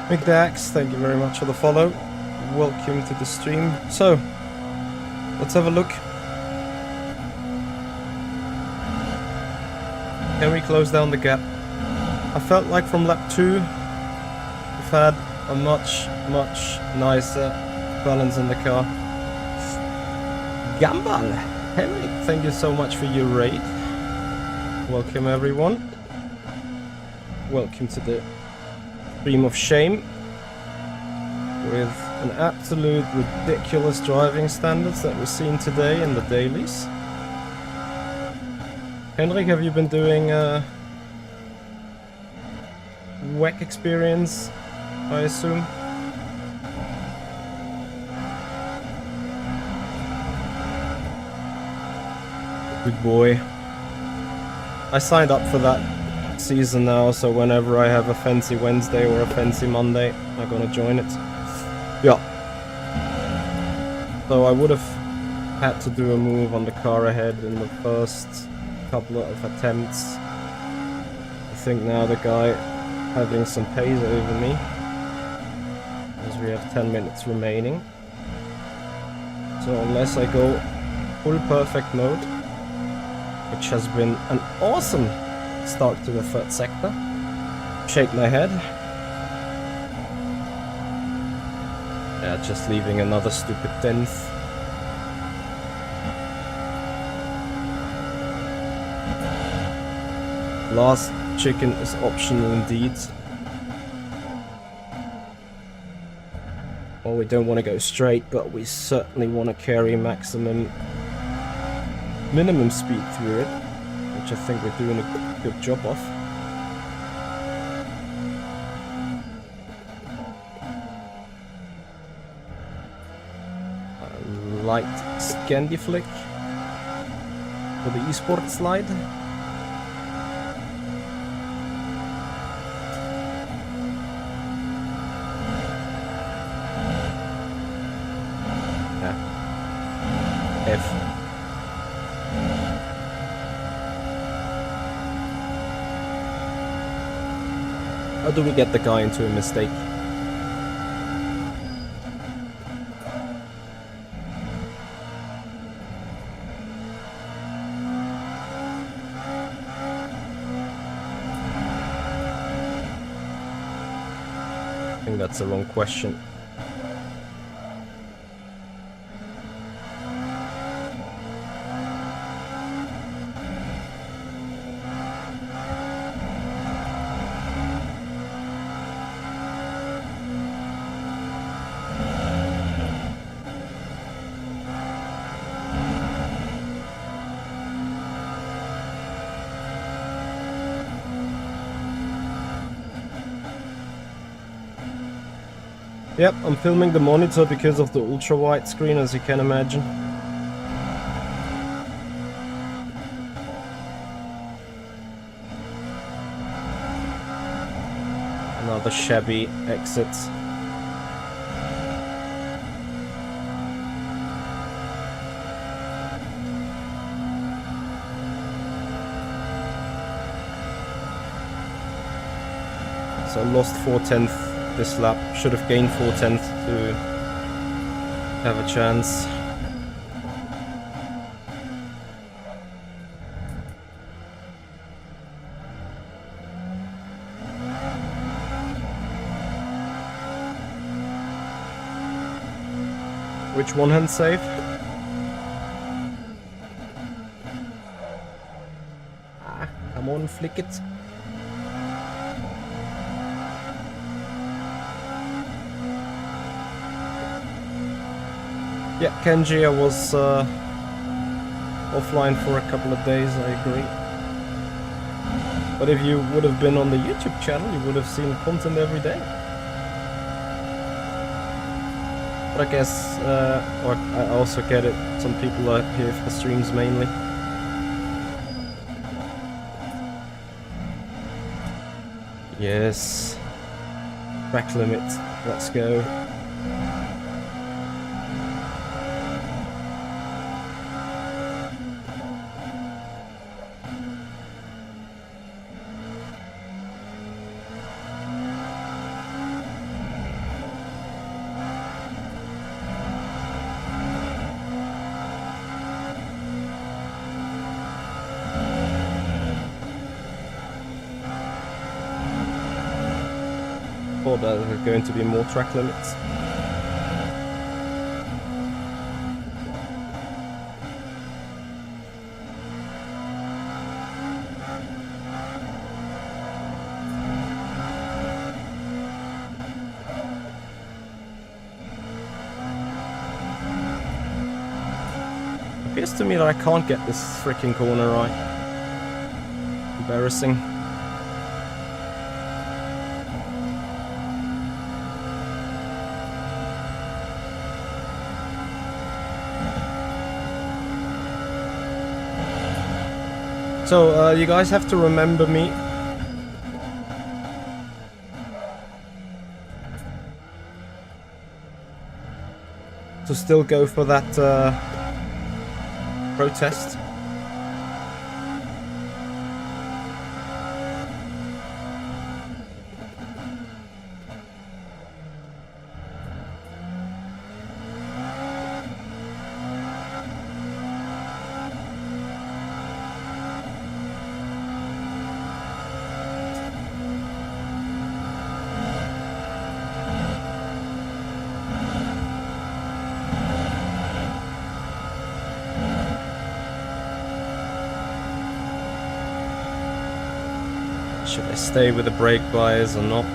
McDax, thank you very much for the follow. Welcome to the stream. So, let's have a look. Can we close down the gap? I felt like from lap 2, we've had a much nicer balance in the car. Gambal, Henrik, thank you so much for your raid. Welcome everyone. Welcome to the stream of shame with an absolute ridiculous driving standards that we're seeing today in the dailies. Henrik, have you been doing WEC experience, I assume? Good boy. I signed up for that season now, so whenever I have a fancy Wednesday or a fancy Monday, I'm gonna join it. Yeah. So I would have had to do a move on the car ahead in the first couple of attempts. I think now the guy having some pace over me, as we have 10 minutes remaining. So unless I go full perfect mode, which has been an awesome start to the third sector. Shake my head. Yeah, just leaving another stupid 10th. Last chicken is optional indeed. Well, we don't want to go straight, but we certainly want to carry minimum speed through it, which I think we're doing a good job of. A light Scandi flick for the eSport slide. Yeah. F. How do we get the guy into a mistake? I think that's the wrong question. Yep, I'm filming the monitor because of the ultra wide screen, as you can imagine. Another shabby exit. So I lost 4/10 this lap. Should have gained 4/10 to have a chance. Which one hand save? Ah, come on, flick it. Yeah, Kenji, I was offline for a couple of days, I agree. But if you would have been on the YouTube channel, you would have seen content every day. But I guess, or I also get it, some people are here for the streams mainly. Yes. Track limit, let's go. Or there are going to be more track limits. Appears to me that I can't get this freaking corner right. Embarrassing. So, you guys have to remember me. To still go for that protest. Should I stay with the brake bias or not?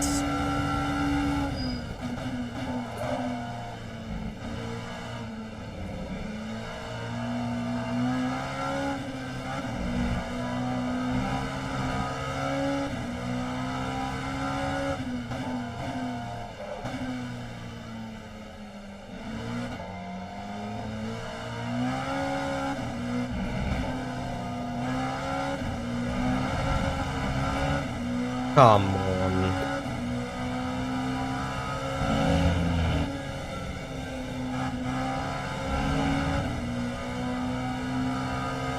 Come on.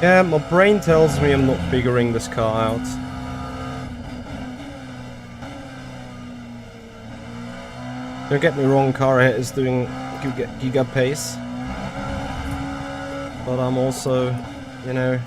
Yeah, my brain tells me I'm not figuring this car out. Don't get me wrong, car ahead is doing giga pace. But I'm also, you know...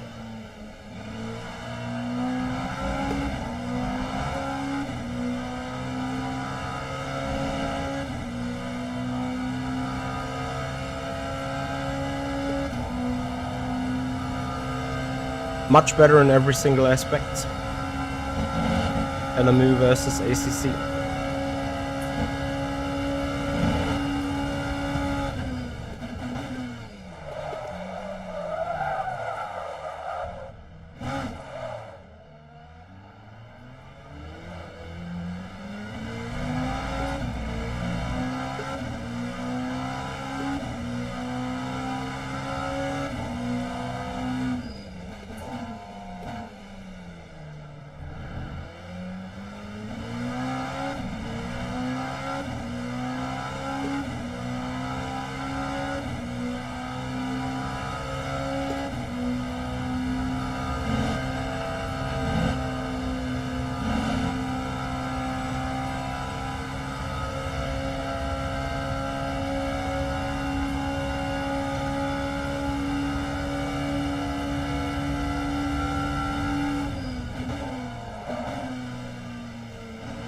much better in every single aspect. LMU versus ACC.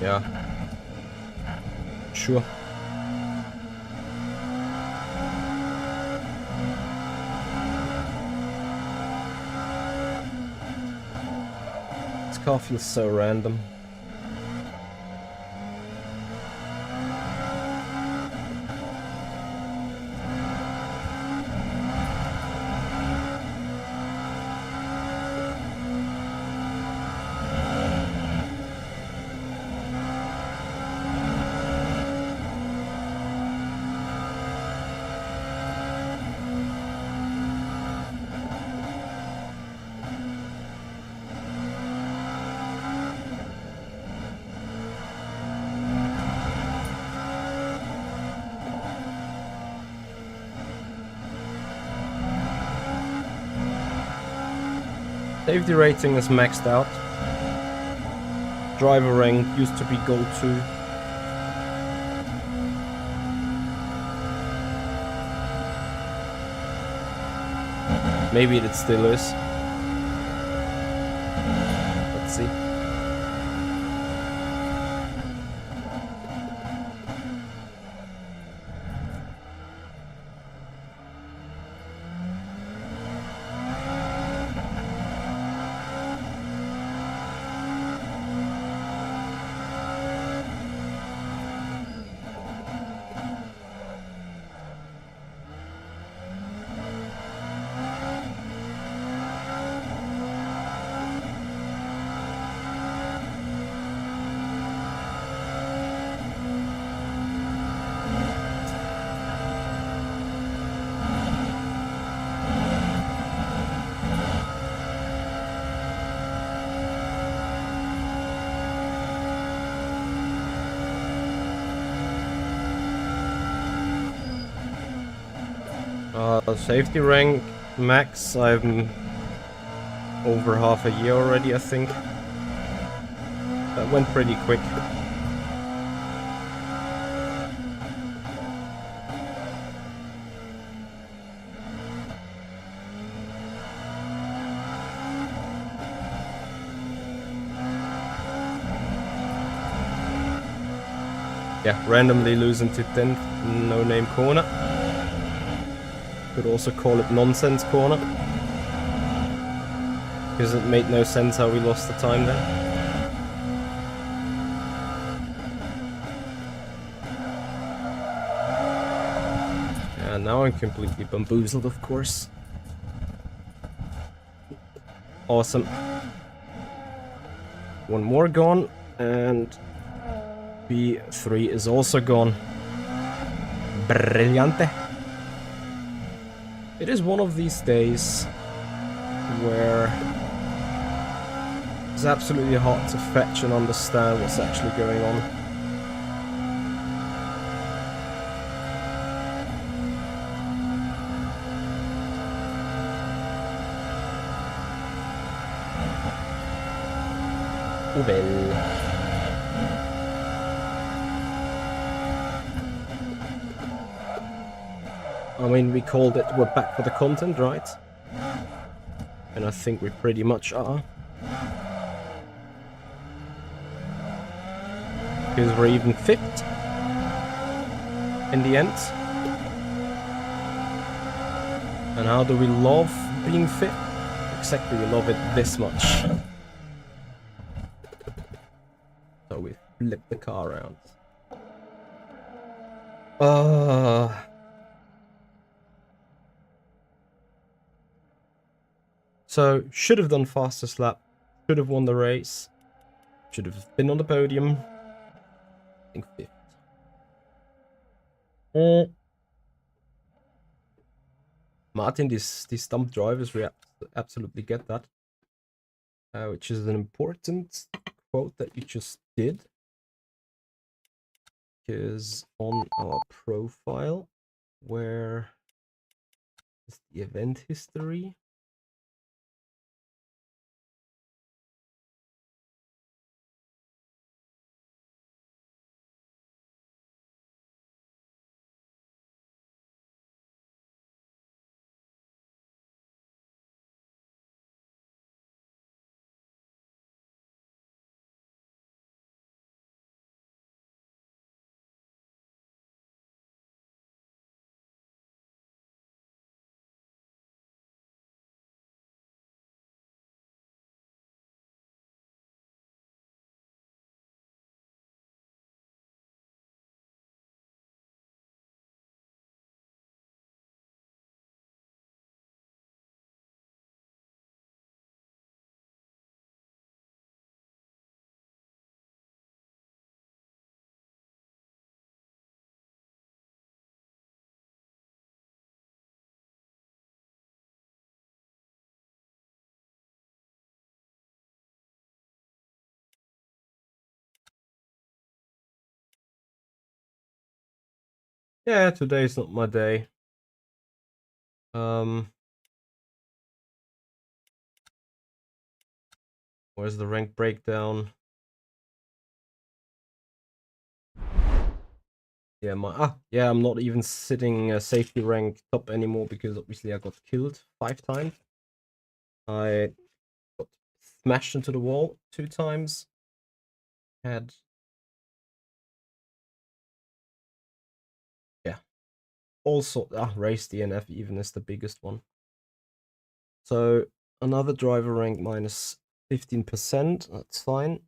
Yeah. Sure. This car feels so random. Safety rating is maxed out. Driver rank used to be gold 2. Maybe it still is. Let's see. Safety rank max, I'm over half a year already, I think. That went pretty quick. Yeah, randomly losing to 10th, no name corner. Could also call it nonsense corner. Because it made no sense how we lost the time there. Yeah, now I'm completely bamboozled, of course. Awesome. One more gone, and B3 is also gone. Brillante. It is one of these days where it's absolutely hard to fetch and understand what's actually going on. Oh well. I mean, we called it, we're back for the content, right? And I think we pretty much are. Because we're even fifth in the end. And how do we love being fit? Exactly, we love it this much. So we flip the car around. So, should have done fastest lap. Should have won the race. Should have been on the podium. I think fifth. Martin, these dumb drivers, we absolutely get that. Which is an important quote that you just did. Because on our profile, where is the event history? Yeah, today's not my day. Where's the rank breakdown? Yeah, I'm not even sitting safety rank top anymore because obviously I got killed 5 times. I got smashed into the wall 2 times. Had yeah, also race DNF even is the biggest one. So another driver rank minus 15%. That's fine.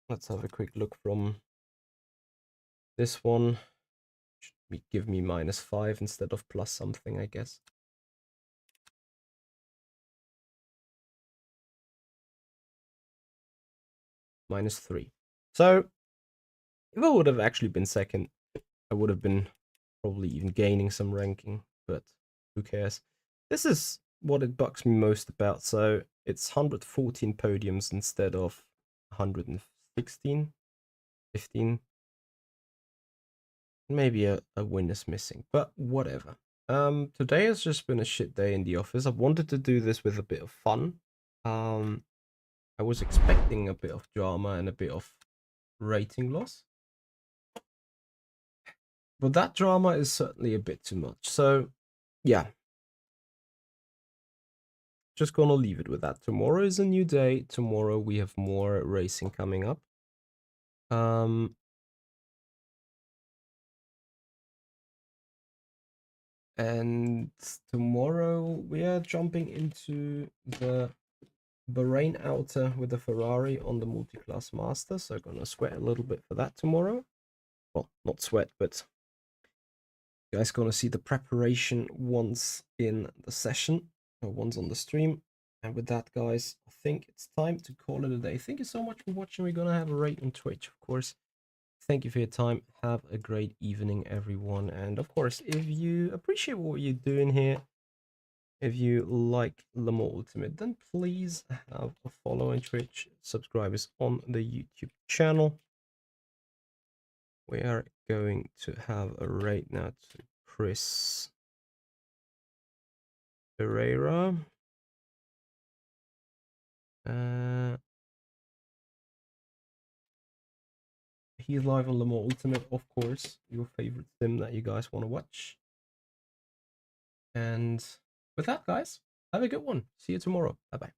Let's have a quick look from this one. Should give me -5 instead of plus something, I guess. -3. So if I would have actually been second, I would have been probably even gaining some ranking, but who cares? This is what it bugs me most about. So it's 114 podiums instead of 116, 15. Maybe a win is missing, but whatever. Today has just been a shit day in the office. I wanted to do this with a bit of fun. I was expecting a bit of drama and a bit of rating loss, but that drama is certainly a bit too much. So, yeah, just gonna leave it with that. Tomorrow is a new day. Tomorrow we have more racing coming up. And tomorrow we are jumping into the Bahrain outer with the Ferrari on the multi-class master, so gonna sweat a little bit for that tomorrow. Well, not sweat, but you guys gonna see the preparation once in the session, or once on the stream. And with that, guys, I think it's time to call it a day. Thank you so much for watching. We're gonna have a rate on Twitch, of course. Thank you for your time. Have a great evening, everyone. And of course, if you appreciate what you're doing here, if you like Le Mans Ultimate, then please have a follow on Twitch, subscribers on the YouTube channel. We are going to have a rate now to Chris Pereira. He's live on Le Mans Ultimate, of course, your favorite sim that you guys want to watch. And with that, guys, have a good one. See you tomorrow. Bye bye.